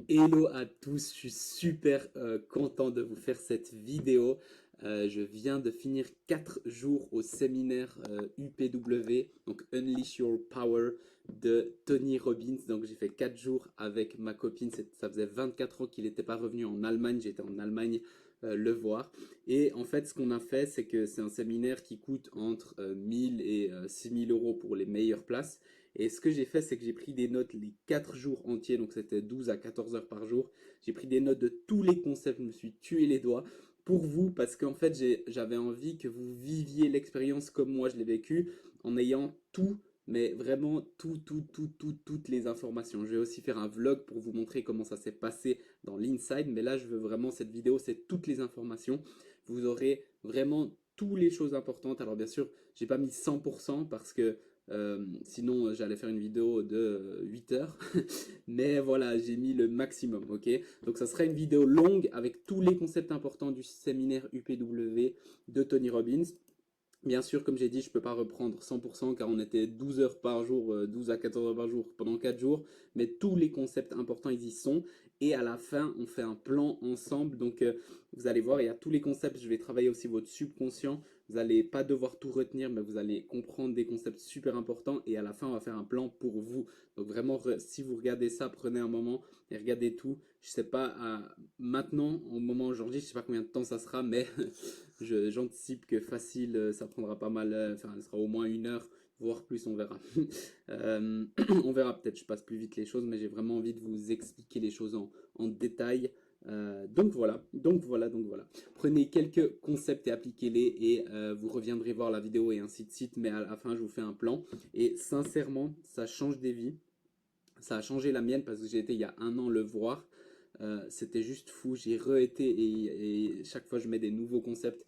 Hello à tous, je suis super content de vous faire cette vidéo. Je viens de finir 4 jours au séminaire UPW, donc Unleash Your Power de Tony Robbins. Donc j'ai fait 4 jours avec ma copine, ça faisait 24 ans qu'il n'était pas revenu en Allemagne, j'étais en Allemagne le voir. Et en fait ce qu'on a fait, c'est que c'est un séminaire qui coûte entre 1000 et 6000 euros pour les meilleures places. Et ce que j'ai fait, c'est que j'ai pris des notes les 4 jours entiers, donc c'était 12 à 14 heures par jour. J'ai pris des notes de tous les concepts, je me suis tué les doigts pour vous, parce qu'en fait, j'avais envie que vous viviez l'expérience comme moi je l'ai vécu, en ayant tout, mais vraiment toutes les informations. Je vais aussi faire un vlog pour vous montrer comment ça s'est passé dans l'inside, mais là, je veux vraiment, cette vidéo, c'est toutes les informations. Vous aurez vraiment toutes les choses importantes. Alors bien sûr, j'ai pas mis 100% parce que sinon, j'allais faire une vidéo de 8 heures. Mais voilà, j'ai mis le maximum, ok? Donc, ça sera une vidéo longue avec tous les concepts importants du séminaire UPW de Tony Robbins. Bien sûr, comme j'ai dit, je peux pas reprendre 100% car on était 12 heures par jour, 12 à 14 heures par jour pendant 4 jours, mais tous les concepts importants ils y sont et à la fin, on fait un plan ensemble. Donc vous allez voir, il y a tous les concepts, je vais travailler aussi votre subconscient. Vous allez pas devoir tout retenir, mais vous allez comprendre des concepts super importants et à la fin, on va faire un plan pour vous. Donc vraiment si vous regardez ça, prenez un moment et regardez tout. Je sais pas maintenant au moment aujourd'hui, je sais pas combien de temps ça sera, mais j'anticipe que facile, ça prendra pas mal, enfin, ça sera au moins 1 heure, voire plus, on verra. Euh, on verra peut-être, je passe plus vite les choses, mais j'ai vraiment envie de vous expliquer les choses en détail. Donc voilà. Prenez quelques concepts et appliquez-les et vous reviendrez voir la vidéo et ainsi de suite, mais à la fin, je vous fais un plan. Et sincèrement, ça change des vies. Ça a changé la mienne parce que j'ai été il y a 1 an le voir. C'était juste fou. J'ai re-été et chaque fois je mets des nouveaux concepts.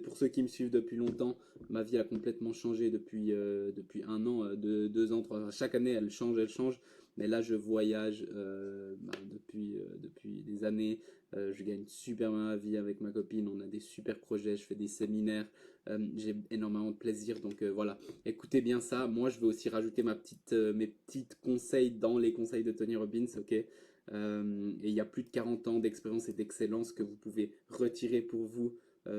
Pour ceux qui me suivent depuis longtemps, ma vie a complètement changé depuis 1 an, 2 ans, 3 ans. Chaque année, elle change, elle change. Mais là, je voyage depuis des années. Je gagne super bien ma vie avec ma copine. On a des super projets. Je fais des séminaires. J'ai énormément de plaisir. Donc voilà. Écoutez bien ça. Moi, je vais aussi rajouter mes petites conseils dans les conseils de Tony Robbins, ok? Et il y a plus de 40 ans d'expérience et d'excellence que vous pouvez retirer pour vous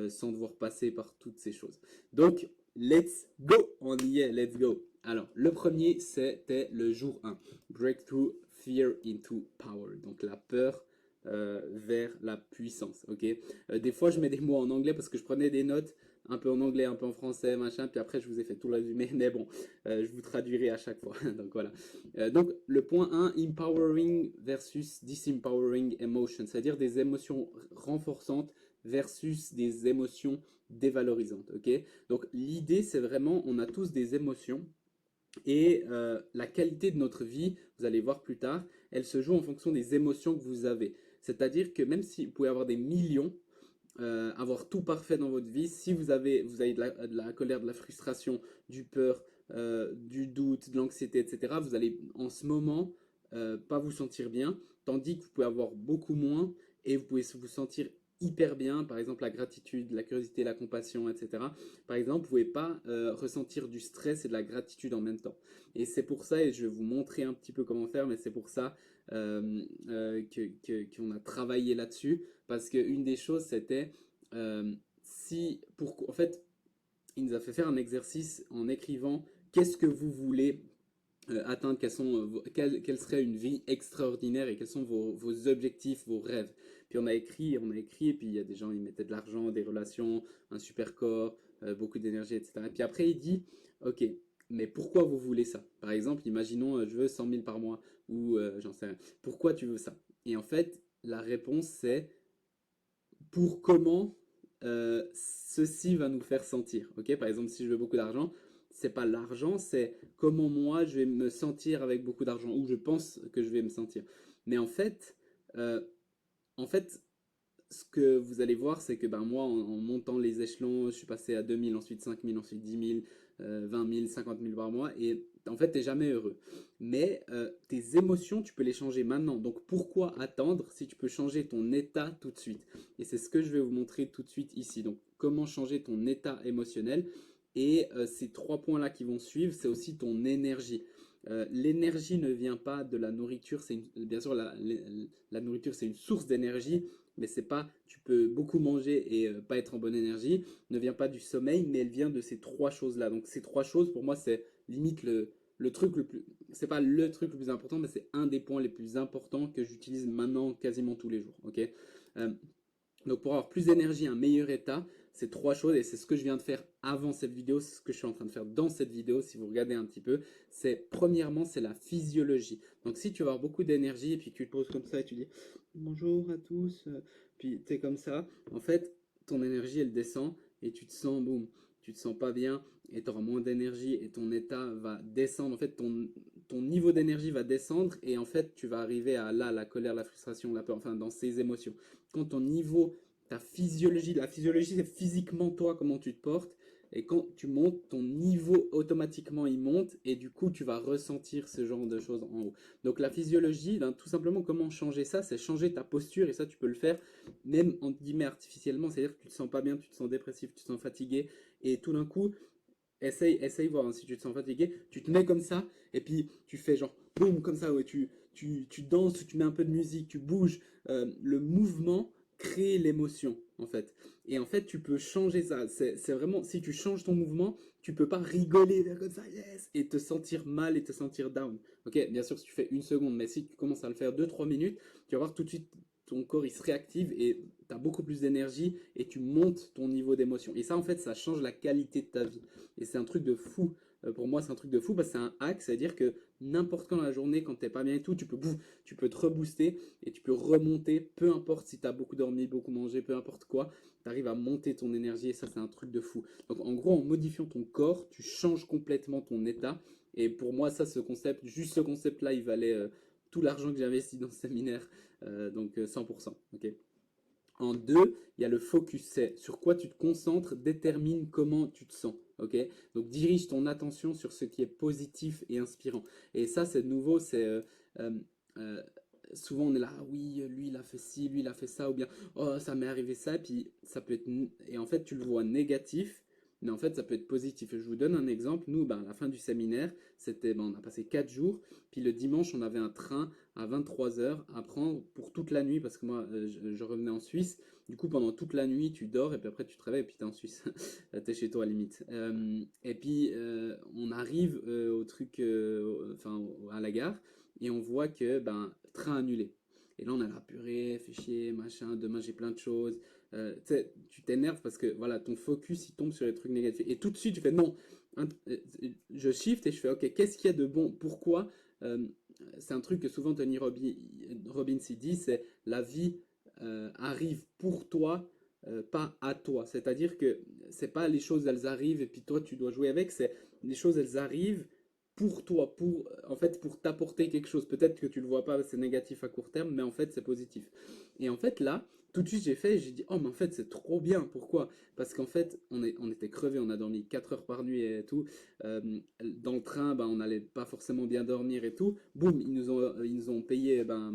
sans devoir passer par toutes ces choses. Donc, let's go! On y est, let's go! Alors, le premier, c'était le jour 1. Breakthrough Fear into Power. Donc, la peur vers la puissance, ok? Des fois, je mets des mots en anglais parce que je prenais des notes un peu en anglais, un peu en français, machin, puis après, je vous ai fait tout le résumé, mais bon, je vous traduirai à chaque fois. Donc, voilà. Donc, le point 1, empowering versus disempowering emotion, c'est-à-dire des émotions renforçantes versus des émotions dévalorisantes, ok? Donc, l'idée, c'est vraiment, on a tous des émotions, et la qualité de notre vie, vous allez voir plus tard, elle se joue en fonction des émotions que vous avez. C'est-à-dire que même si vous pouvez avoir des millions, avoir tout parfait dans votre vie, si vous avez de la colère, de la frustration, du peur, du doute, de l'anxiété, etc., vous allez en ce moment pas vous sentir bien, tandis que vous pouvez avoir beaucoup moins et vous pouvez vous sentir hyper bien, par exemple la gratitude, la curiosité, la compassion, etc. Par exemple, vous pouvez pas ressentir du stress et de la gratitude en même temps. Et c'est pour ça, et je vais vous montrer un petit peu comment faire, mais c'est pour ça qu'on a travaillé là-dessus, parce qu'une des choses, c'était en fait, il nous a fait faire un exercice en écrivant qu'est-ce que vous voulez atteindre, quelle serait une vie extraordinaire et quels sont vos objectifs, vos rêves. Puis on a écrit, et puis il y a des gens, ils mettaient de l'argent, des relations, un super corps, beaucoup d'énergie, etc. Et puis après, il dit, ok, mais pourquoi vous voulez ça? Par exemple, imaginons, je veux 100 000 par mois, ou j'en sais rien. Pourquoi tu veux ça? Et en fait, la réponse, c'est pour comment ceci va nous faire sentir. Ok, par exemple, si je veux beaucoup d'argent, c'est pas l'argent, c'est comment moi je vais me sentir avec beaucoup d'argent, ou je pense que je vais me sentir. Mais euh, en fait, ce que vous allez voir, c'est que ben moi, en montant les échelons, je suis passé à 2000, ensuite 5000, ensuite 10 000, 20 000, 50 000 par mois, et en fait, t'es jamais heureux. Mais tes émotions, tu peux les changer maintenant. Donc pourquoi attendre si tu peux changer ton état tout de suite? Et c'est ce que je vais vous montrer tout de suite ici. Donc comment changer ton état émotionnel? Et ces 3 points-là qui vont suivre, c'est aussi ton énergie. L'énergie ne vient pas de la nourriture. Bien sûr, la nourriture, c'est une source d'énergie, mais c'est pas, tu peux beaucoup manger et pas être en bonne énergie. Ne vient pas du sommeil, mais elle vient de ces trois choses-là. Donc ces trois choses, pour moi, c'est limite le truc le plus, c'est pas le truc le plus important, mais c'est un des points les plus importants que j'utilise maintenant quasiment tous les jours. Ok. Euh, donc pour avoir plus d'énergie, un meilleur état, c'est trois choses et c'est ce que je viens de faire avant cette vidéo, c'est ce que je suis en train de faire dans cette vidéo si vous regardez un petit peu. C'est premièrement, c'est la physiologie. Donc si tu vas avoir beaucoup d'énergie et puis que tu te poses comme ça et tu dis bonjour à tous, puis tu es comme ça, en fait ton énergie elle descend et tu te sens boum, tu te sens pas bien et tu auras moins d'énergie et ton état va descendre. En fait ton niveau d'énergie va descendre et en fait tu vas arriver à là la colère, la frustration, la peur, enfin dans ces émotions. Quand ton niveau, ta physiologie, la physiologie c'est physiquement toi, comment tu te portes, et quand tu montes, ton niveau automatiquement il monte, et du coup tu vas ressentir ce genre de choses en haut. Donc la physiologie, ben, tout simplement comment changer ça, c'est changer ta posture, et ça tu peux le faire même en guillemets artificiellement, c'est-à-dire que tu te sens pas bien, tu te sens dépressif, tu te sens fatigué, et tout d'un coup, essaye voir hein, si tu te sens fatigué, tu te mets comme ça, et puis tu fais genre boum, comme ça, ouais, tu danses, tu mets un peu de musique, tu bouges. Le mouvement crée l'émotion, en fait. Et en fait, tu peux changer ça. C'est vraiment, si tu changes ton mouvement, tu peux pas rigoler comme ça, yes, et te sentir mal et te sentir down. Ok, bien sûr, si tu fais une seconde, mais si tu commences à le faire 2-3 minutes, tu vas voir tout de suite ton corps il se réactive et tu as beaucoup plus d'énergie et tu montes ton niveau d'émotion. Et ça, en fait, ça change la qualité de ta vie. Et c'est un truc de fou. Pour moi, c'est un truc de fou parce que c'est un hack, c'est-à-dire que n'importe quand dans la journée, quand t'es pas bien et tout, tu peux te rebooster et tu peux remonter, peu importe si tu as beaucoup dormi, beaucoup mangé, peu importe quoi, tu arrives à monter ton énergie et ça, c'est un truc de fou. Donc, en gros, en modifiant ton corps, tu changes complètement ton état. Et pour moi, ça, ce concept, juste ce concept-là, il valait tout l'argent que j'ai investi dans ce séminaire, donc 100%. Ok. En deux, il y a le focus. C'est sur quoi tu te concentres, détermine comment tu te sens. Ok. Donc dirige ton attention sur ce qui est positif et inspirant. Et ça, c'est nouveau. C'est euh, euh, souvent on est là, ah oui, lui il a fait ci, lui il a fait ça, ou bien oh ça m'est arrivé ça. Et puis ça peut être et en fait tu le vois négatif. Mais en fait, ça peut être positif. Et je vous donne un exemple. Nous, ben, à la fin du séminaire, c'était, ben, on a passé 4 jours. Puis le dimanche, on avait un train à 23 heures à prendre pour toute la nuit parce que moi je revenais en Suisse. Du coup pendant toute la nuit tu dors et puis après tu te réveilles et puis t'es en Suisse. T'es chez toi à la limite. Et puis on arrive au truc, enfin à la gare et on voit que ben train annulé. Et là on a la purée, fait chier, machin, demain j'ai plein de choses. Tu t'énerves parce que voilà, ton focus il tombe sur les trucs négatifs. Et tout de suite tu fais non. Je shift et je fais ok, qu'est-ce qu'il y a de bon? Pourquoi c'est un truc que souvent Tony Robbins il dit, c'est la vie arrive pour toi, pas à toi. C'est-à-dire que c'est pas les choses elles arrivent et puis toi tu dois jouer avec, c'est les choses elles arrivent pour toi, pour en fait pour t'apporter quelque chose. Peut-être que tu le vois pas, c'est négatif à court terme, mais en fait c'est positif. Et en fait là, tout de suite j'ai dit oh mais en fait c'est trop bien. Pourquoi? Parce qu'en fait on était crevés, on a dormi 4 heures par nuit et tout. Dans le train, ben, on n'allait pas forcément bien dormir et tout. Boum, ils nous ont payé ben,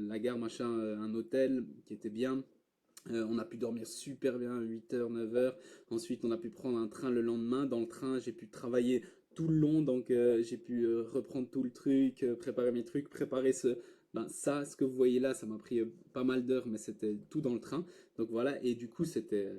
la gare, machin, un hôtel qui était bien. On a pu dormir super bien, 8 heures, 9 heures. Ensuite, on a pu prendre un train le lendemain. Dans le train, j'ai pu travailler tout le long, donc j'ai pu reprendre tout le truc, préparer mes trucs, préparer ça, ce que vous voyez là, ça m'a pris pas mal d'heures, mais c'était tout dans le train. Donc voilà, et du coup, c'était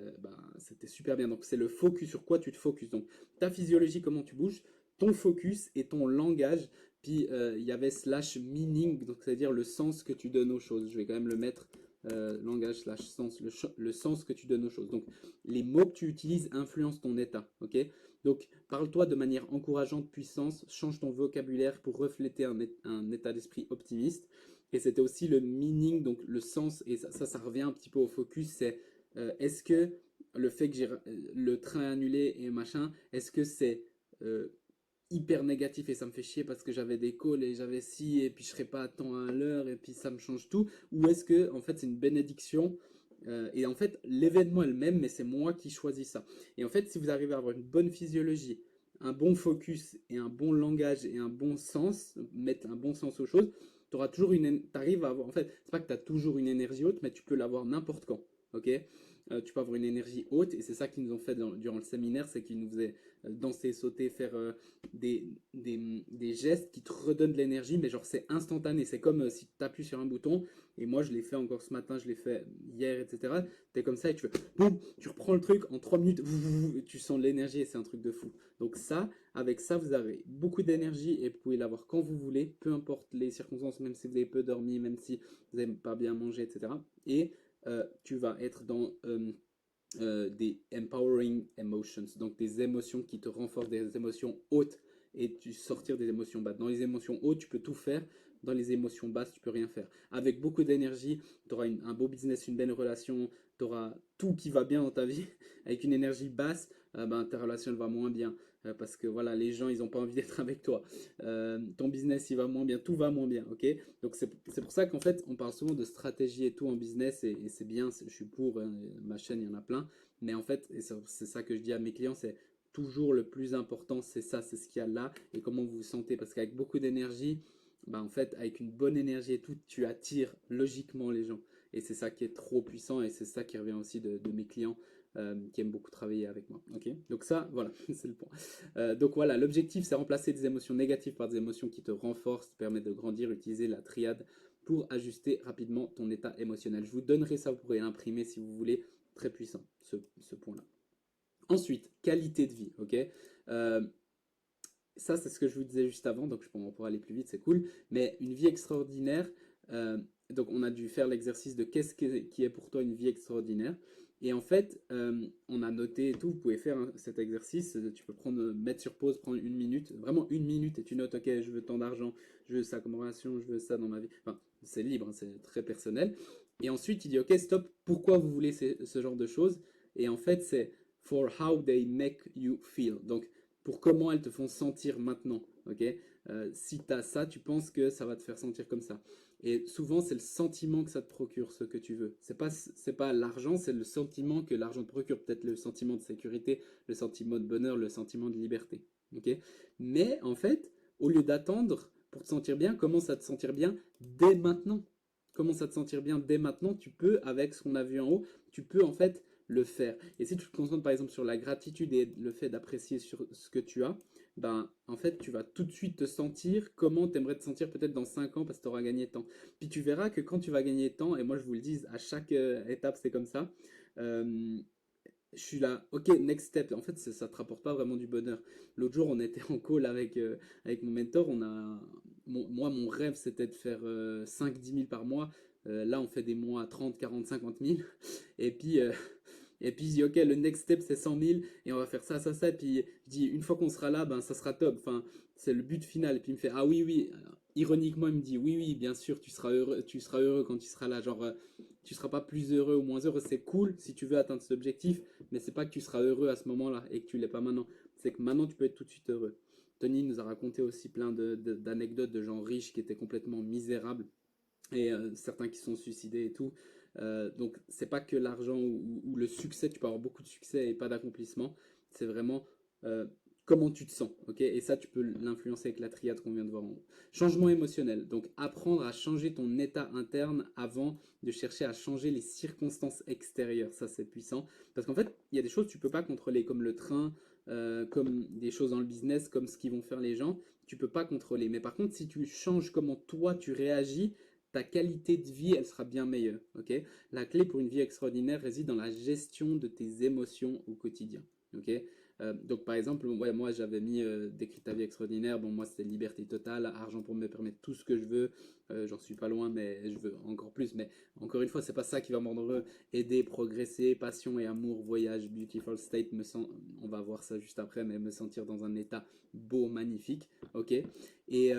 super bien. Donc c'est le focus, sur quoi tu te focuses. Donc ta physiologie, comment tu bouges, ton focus et ton langage. Puis il y avait slash meaning, donc c'est-à-dire le sens que tu donnes aux choses. Je vais quand même le mettre langage slash sens, le sens que tu donnes aux choses. Donc, les mots que tu utilises influencent ton état, ok? Donc, parle-toi de manière encourageante, puissance, change ton vocabulaire pour refléter un état d'esprit optimiste. Et c'était aussi le meaning, donc le sens, et ça revient un petit peu au focus, c'est est-ce que le fait que j'ai le train annulé et machin, est-ce que c'est hyper négatif et ça me fait chier parce que j'avais des calls et j'avais ci et puis je serais pas à temps à l'heure et puis ça me change tout, ou est-ce que en fait c'est une bénédiction et en fait l'événement est le même mais c'est moi qui choisis ça. Et en fait si vous arrivez à avoir une bonne physiologie, un bon focus et un bon langage et un bon sens, mettre un bon sens aux choses, tu auras toujours t'arrives à avoir, en fait c'est pas que tu as toujours une énergie haute mais tu peux l'avoir n'importe quand. ok? Tu peux avoir une énergie haute, et c'est ça qu'ils nous ont fait durant le séminaire, c'est qu'ils nous faisaient danser, sauter, faire des gestes qui te redonnent de l'énergie, mais genre c'est instantané, c'est comme si tu appuies sur un bouton, et moi je l'ai fait encore ce matin, je l'ai fait hier, etc. T'es comme ça et tu fais, boum, tu reprends le truc en 3 minutes, et tu sens de l'énergie et c'est un truc de fou. Donc ça, avec ça, vous avez beaucoup d'énergie et vous pouvez l'avoir quand vous voulez, peu importe les circonstances, même si vous avez peu dormi, même si vous n'avez pas bien mangé, etc. Et tu vas être dans des empowering emotions, donc des émotions qui te renforcent, des émotions hautes, et tu sortir des émotions basses. Dans les émotions hautes, tu peux tout faire. Dans les émotions basses, tu peux rien faire. Avec beaucoup d'énergie, tu auras un beau business, une belle relation, tu auras tout qui va bien dans ta vie. Avec une énergie basse, ben, ta relation elle va moins bien. Parce que voilà, les gens, ils n'ont pas envie d'être avec toi. Ton business, il va moins bien, tout va moins bien, ok? Donc c'est pour ça qu'en fait, on parle souvent de stratégie et tout en business, et c'est bien, je suis pour, ma chaîne, il y en a plein. Mais en fait, et c'est ça que je dis à mes clients, c'est toujours le plus important, c'est ça, c'est ce qu'il y a là et comment vous vous sentez. Parce qu'avec beaucoup d'énergie, bah en fait, avec une bonne énergie et tout, tu attires logiquement les gens. Et c'est ça qui est trop puissant, et c'est ça qui revient aussi de mes clients qui aiment beaucoup travailler avec moi. Ok, donc ça, voilà, c'est le point. Donc voilà, l'objectif, c'est remplacer des émotions négatives par des émotions qui te renforcent, qui te permettent de grandir, utiliser la triade pour ajuster rapidement ton état émotionnel. Je vous donnerai ça, vous pourrez l'imprimer si vous voulez. Très puissant, ce point-là. Ensuite, qualité de vie, ok? Euh, Ça, c'est ce que je vous disais juste avant, donc on pourra aller plus vite, c'est cool. Mais une vie extraordinaire, euh, donc on a dû faire l'exercice de qu'est-ce qui est pour toi une vie extraordinaire. Et en fait, on a noté et tout, vous pouvez faire cet exercice, tu peux mettre sur pause, prendre une minute, vraiment une minute, et tu notes, ok, je veux tant d'argent, je veux ça comme relation, je veux ça dans ma vie. Enfin, c'est libre, hein, c'est très personnel. Et ensuite, tu dis, ok, stop, pourquoi vous voulez ce genre de choses? Et en fait, c'est for how they make you feel. Donc, pour comment elles te font sentir maintenant. Ok, si tu as ça, tu penses que ça va te faire sentir comme ça. Et souvent, c'est le sentiment que ça te procure, ce que tu veux. C'est pas l'argent, c'est le sentiment que l'argent te procure. Peut-être le sentiment de sécurité, le sentiment de bonheur, le sentiment de liberté. Ok, mais en fait, au lieu d'attendre pour te sentir bien, commence à te sentir bien dès maintenant. Commence à te sentir bien dès maintenant. Tu peux, avec ce qu'on a vu en haut, tu peux en fait le faire. Et si tu te concentres par exemple sur la gratitude et le fait d'apprécier sur ce que tu as, ben en fait tu vas tout de suite te sentir comment tu aimerais te sentir peut-être dans 5 ans parce que tu auras gagné temps. Puis tu verras que quand tu vas gagner temps, et moi je vous le dis, à chaque étape c'est comme ça, euh, je suis là, ok, next step. En fait, ça te rapporte pas vraiment du bonheur. L'autre jour, on était en call avec mon mentor. Moi, mon rêve, c'était de faire 5-10 000 par mois. Là, on fait des mois à 30, 40, 50 000. Et puis, euh, et puis, je dis, ok, le next step, c'est 100 000. Et on va faire ça, ça, ça. Et puis, je dis, une fois qu'on sera là, ben, ça sera top. Enfin, c'est le but final. Et puis, il me fait, ah oui, oui. Ironiquement, il me dit, oui, oui, bien sûr, tu seras heureux quand tu seras là. Genre, tu seras pas plus heureux ou moins heureux. C'est cool si tu veux atteindre cet objectif, mais c'est pas que tu seras heureux à ce moment-là et que tu l'es pas maintenant. C'est que maintenant, tu peux être tout de suite heureux. Tony nous a raconté aussi plein d'anecdotes de gens riches qui étaient complètement misérables, et certains qui sont suicidés et tout. Donc c'est pas que l'argent ou le succès, tu peux avoir beaucoup de succès et pas d'accomplissement, c'est vraiment euh, comment tu te sens, ok? Et ça, tu peux l'influencer avec la triade qu'on vient de voir en haut. Changement émotionnel, donc apprendre à changer ton état interne avant de chercher à changer les circonstances extérieures, ça c'est puissant, parce qu'en fait, il y a des choses que tu peux pas contrôler, comme le train, comme des choses dans le business, comme ce qu'ils vont faire les gens, tu peux pas contrôler. Mais par contre, si tu changes comment toi tu réagis, ta qualité de vie, elle sera bien meilleure. Ok, la clé pour une vie extraordinaire réside dans la gestion de tes émotions au quotidien. Ok, donc par exemple, ouais, moi j'avais mis décrit ta vie extraordinaire. Bon, moi c'était liberté totale, argent pour me permettre tout ce que je veux. J'en suis pas loin, mais je veux encore plus. Mais encore une fois, c'est pas ça qui va me rendre heureux. Aider, progresser, passion et amour, voyage, beautiful state, on va voir ça juste après, mais me sentir dans un état beau, magnifique. Ok, et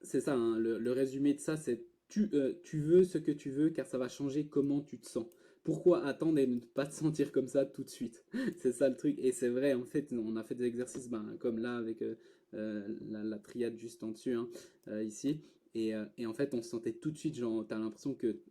c'est ça, hein, le résumé de ça, c'est tu veux ce que tu veux car ça va changer comment tu te sens. Pourquoi attendre et ne pas te sentir comme ça tout de suite? C'est ça le truc. Et c'est vrai, en fait, on a fait des exercices ben, comme là avec la triade juste en dessus, hein, ici. Et en fait, on se sentait tout de suite, genre, t'as l'impression que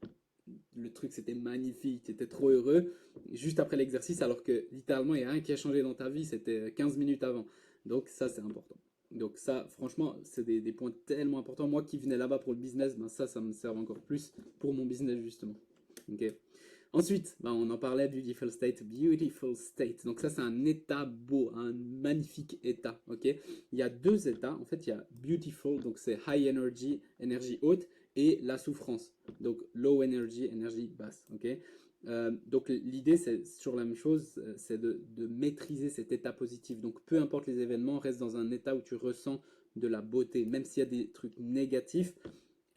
le truc c'était magnifique, t'étais trop heureux juste après l'exercice, alors que littéralement, il n'y a rien qui a changé dans ta vie, c'était 15 minutes avant. Donc ça, c'est important. Donc ça, franchement, c'est des points tellement importants. Moi qui venais là-bas pour le business, ben ça me sert encore plus pour mon business justement. Ok. Ensuite, bah, on en parlait, beautiful state, beautiful state. Donc ça, c'est un état beau, un magnifique état, ok? Il y a deux états. En fait, il y a beautiful, donc c'est high energy, énergie haute, et la souffrance, donc low energy, énergie basse, ok? Donc l'idée, c'est sur la même chose, c'est de maîtriser cet état positif. Donc peu importe les événements, reste dans un état où tu ressens de la beauté, même s'il y a des trucs négatifs.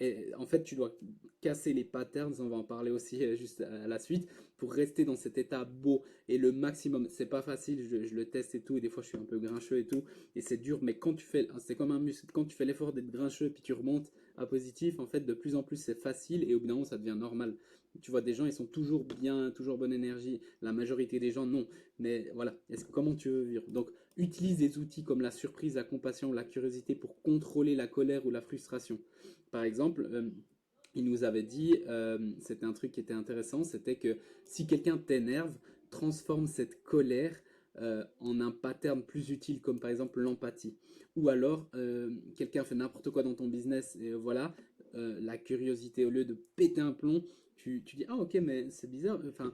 Et en fait, tu dois casser les patterns, on va en parler aussi juste à la suite, pour rester dans cet état beau et le maximum. C'est pas facile, je le teste et tout, et des fois je suis un peu grincheux et tout, et c'est dur, mais quand tu fais, c'est comme un muscle, quand tu fais l'effort d'être grincheux, puis tu remontes à positif, en fait, de plus en plus c'est facile, et au bout d'un moment ça devient normal. Tu vois, des gens, ils sont toujours bien, toujours bonne énergie, la majorité des gens, non. Mais voilà, comment tu veux vivre? Donc, utilise des outils comme la surprise, la compassion, la curiosité pour contrôler la colère ou la frustration. Par exemple, il nous avait dit, c'était un truc qui était intéressant, c'était que si quelqu'un t'énerve, transforme cette colère en un pattern plus utile, comme par exemple l'empathie. Ou alors, quelqu'un fait n'importe quoi dans ton business, et voilà, la curiosité, au lieu de péter un plomb, tu dis, ah ok, mais c'est bizarre, enfin,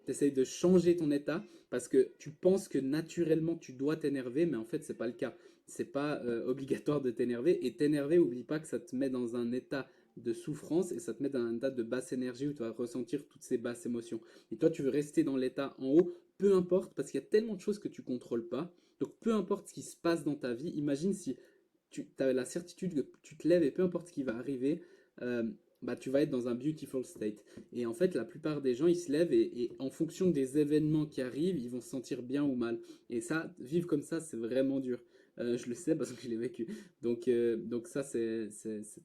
t'essayes de changer ton état, parce que tu penses que naturellement tu dois t'énerver, mais en fait, c'est pas le cas. C'est pas obligatoire de t'énerver, et t'énerver, oublie pas que ça te met dans un état de souffrance et ça te met dans un état de basse énergie où tu vas ressentir toutes ces basses émotions. Et toi, tu veux rester dans l'état en haut, peu importe, parce qu'il y a tellement de choses que tu contrôles pas. Donc, peu importe ce qui se passe dans ta vie, imagine si tu as la certitude que tu te lèves et peu importe ce qui va arriver, euh, bah, tu vas être dans un beautiful state. Et en fait, la plupart des gens, ils se lèvent et en fonction des événements qui arrivent, ils vont se sentir bien ou mal. Et ça, vivre comme ça, c'est vraiment dur. Je le sais parce que je l'ai vécu. Donc ça, c'est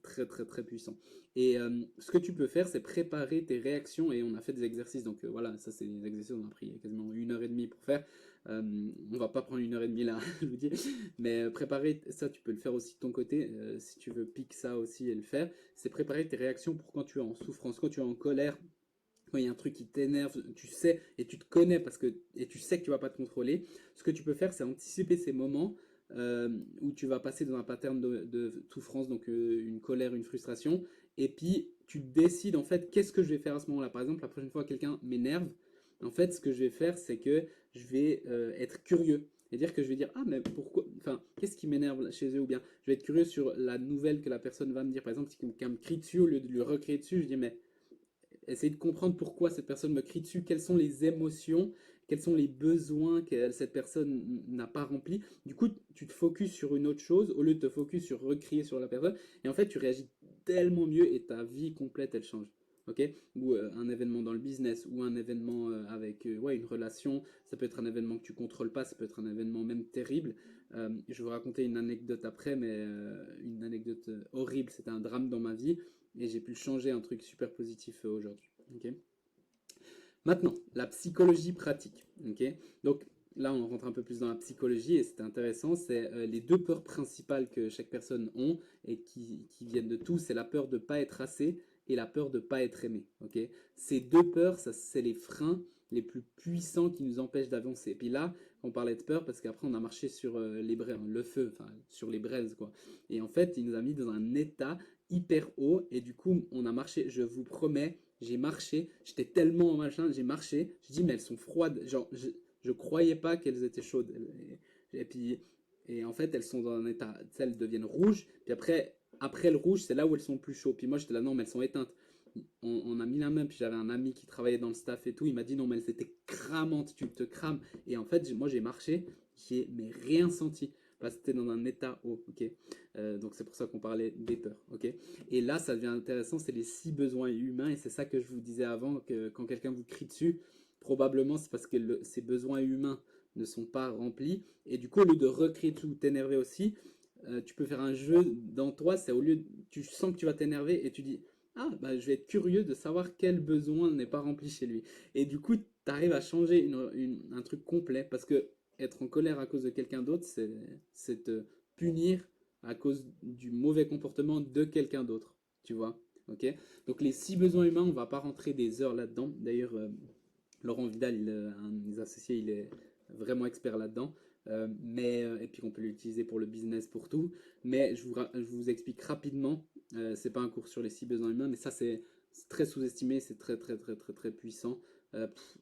très, très, très puissant. Et ce que tu peux faire, c'est préparer tes réactions. Et on a fait des exercices. Donc voilà, ça, c'est des exercices. On a pris quasiment 1 heure et demie pour faire. On va pas prendre 1 heure et demie là, je vous dis. Mais préparer, ça, tu peux le faire aussi de ton côté. Si tu veux piquer ça aussi et le faire, c'est préparer tes réactions pour quand tu es en souffrance, quand tu es en colère, quand il y a un truc qui t'énerve, tu sais, et tu te connais et tu sais que tu vas pas te contrôler. Ce que tu peux faire, c'est anticiper ces moments où tu vas passer dans un pattern de souffrance, donc une colère, une frustration, et puis tu décides en fait qu'est-ce que je vais faire à ce moment-là. Par exemple, la prochaine fois que quelqu'un m'énerve, en fait, ce que je vais faire, c'est que je vais être curieux. Et dire que je vais dire, ah, mais pourquoi, enfin, qu'est-ce qui m'énerve chez eux, ou bien je vais être curieux sur la nouvelle que la personne va me dire. Par exemple, si quelqu'un me crie dessus, au lieu de lui recrier dessus, je dis, mais essayer de comprendre pourquoi cette personne me crie dessus, quelles sont les émotions, quels sont les besoins que cette personne n'a pas remplis. Du coup, tu te focuses sur une autre chose au lieu de te focus sur recrier sur la personne. Et en fait, tu réagis tellement mieux et ta vie complète, elle change. Ok? Ou un événement dans le business, ou un événement avec ouais, une relation. Ça peut être un événement que tu contrôles pas, ça peut être un événement même terrible. Je vais vous raconter une anecdote après, mais une anecdote horrible. C'était un drame dans ma vie et j'ai pu changer un truc super positif aujourd'hui. Ok. Maintenant, la psychologie pratique. Ok. Donc là, on rentre un peu plus dans la psychologie et c'est intéressant. C'est les deux peurs principales que chaque personne a et qui viennent de tout. C'est la peur de ne pas être assez et la peur de ne pas être aimé. Ok. Ces deux peurs, ça, c'est les freins les plus puissants qui nous empêchent d'avancer. Et puis là, on parlait de peur parce qu'après on a marché sur les braises, le feu, enfin sur les braises quoi. Et en fait, il nous a mis dans un état hyper haut et du coup on a marché, je vous promets, j'ai marché, j'étais tellement machin, j'ai marché, j'ai dit mais elles sont froides, genre je croyais pas qu'elles étaient chaudes. Et puis et en fait elles sont dans un état, elles deviennent rouges, puis après le rouge c'est là où elles sont plus chaudes. Puis moi j'étais là non mais elles sont éteintes. On a mis la main, puis j'avais un ami qui travaillait dans le staff et tout, il m'a dit non mais elles étaient cramantes, tu te crames. Et en fait moi j'ai marché, j'ai mais rien senti parce que c'était dans un état haut, ok. Donc c'est pour ça qu'on parlait des peurs, ok. Et là, ça devient intéressant, c'est les 6 besoins humains, et c'est ça que je vous disais avant, que quand quelqu'un vous crie dessus, probablement c'est parce que ces besoins humains ne sont pas remplis, et du coup, au lieu de recrier dessus ou t'énerver aussi, tu peux faire un jeu dans toi, c'est au lieu, tu sens que tu vas t'énerver, et tu dis, ah, bah, je vais être curieux de savoir quel besoin n'est pas rempli chez lui. Et du coup, tu arrives à changer un truc complet, parce que être en colère à cause de quelqu'un d'autre, c'est te punir à cause du mauvais comportement de quelqu'un d'autre, tu vois. Ok. Donc les 6 besoins humains, on va pas rentrer des heures là-dedans. D'ailleurs, Laurent Vidal, un de mes associés, il est vraiment expert là-dedans. Et puis on peut l'utiliser pour le business, pour tout. Mais je vous explique rapidement. C'est pas un cours sur les 6 besoins humains, mais ça c'est c'est très sous-estimé, c'est très, très, très, très, très puissant.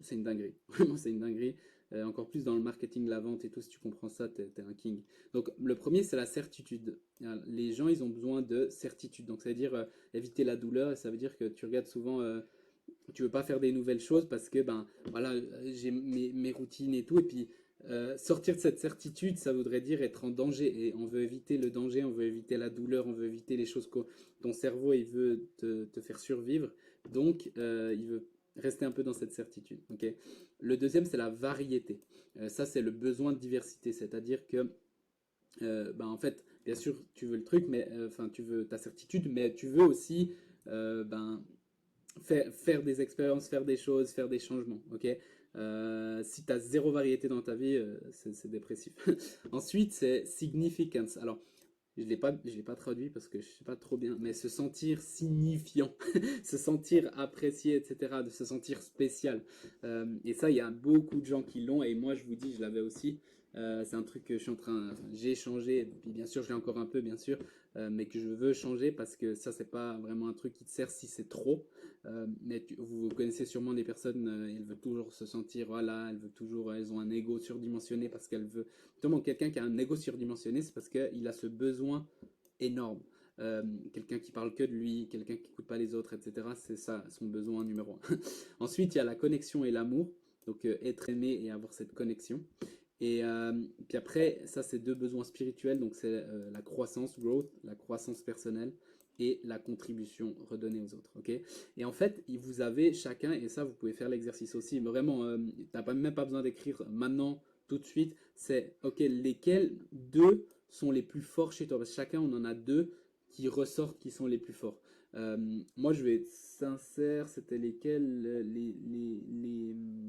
C'est une dinguerie. Vraiment, c'est une dinguerie. Encore plus dans le marketing, la vente et tout, si tu comprends ça, t'es un king. Donc, le premier, c'est la certitude. Les gens, ils ont besoin de certitude. Donc, ça veut dire éviter la douleur. Et ça veut dire que tu regardes souvent, tu veux pas faire des nouvelles choses parce que, ben, voilà, j'ai mes routines et tout. Et puis, sortir de cette certitude, ça voudrait dire être en danger. Et on veut éviter le danger, on veut éviter la douleur, on veut éviter les choses que ton cerveau, il veut te faire survivre. Donc, il veut rester un peu dans cette certitude. Ok. Le deuxième, c'est la variété. Ça, c'est le besoin de diversité. C'est-à-dire que, ben, en fait, bien sûr, tu veux le truc, mais enfin, tu veux ta certitude, mais tu veux aussi ben, faire des expériences, faire des choses, faire des changements. Ok. Si tu as zéro variété dans ta vie, c'est dépressif. Ensuite, c'est significance. Alors, je l'ai pas traduit parce que je sais pas trop bien, mais se sentir signifiant, se sentir apprécié, etc., de se sentir spécial. Et ça, il y a beaucoup de gens qui l'ont, et moi, je vous dis, je l'avais aussi. C'est un truc que je suis en train, enfin, j'ai changé, puis bien sûr, je l'ai encore un peu, bien sûr, mais que je veux changer parce que ça, c'est pas vraiment un truc qui te sert si c'est trop. Mais vous connaissez sûrement des personnes, elles veulent toujours se sentir, voilà, elles veulent toujours, elles ont un ego surdimensionné parce qu'elles veulent. Justement, quelqu'un qui a un ego surdimensionné, c'est parce qu'il a ce besoin énorme. Quelqu'un qui parle que de lui, quelqu'un qui n'écoute pas les autres, etc. C'est ça son besoin numéro un. Ensuite, il y a la connexion et l'amour. Donc, être aimé et avoir cette connexion. Et puis après, ça, c'est deux besoins spirituels. Donc, c'est la croissance, growth, la croissance personnelle et la contribution redonnée aux autres. Ok. Et en fait, vous avez chacun, et ça, vous pouvez faire l'exercice aussi. Mais vraiment, tu n'as même pas besoin d'écrire maintenant, tout de suite. C'est, ok, lesquels deux sont les plus forts chez toi? Parce que chacun, on en a deux qui ressortent qui sont les plus forts. Moi, je vais être sincère, c'était lesquels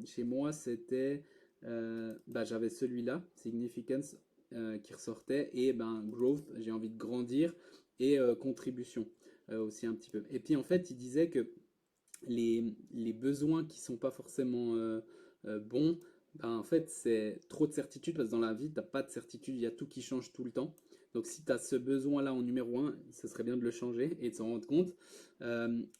chez moi, c'était bah, j'avais celui-là, Significance, qui ressortait, et ben, Growth, j'ai envie de grandir, et Contribution aussi un petit peu. Et puis en fait, il disait que les besoins qui sont pas forcément bons, ben, en fait, c'est trop de certitude, parce que dans la vie, t'as pas de certitude, il y a tout qui change tout le temps. Donc si tu as ce besoin-là en numéro un, ce serait bien de le changer et de s'en rendre compte.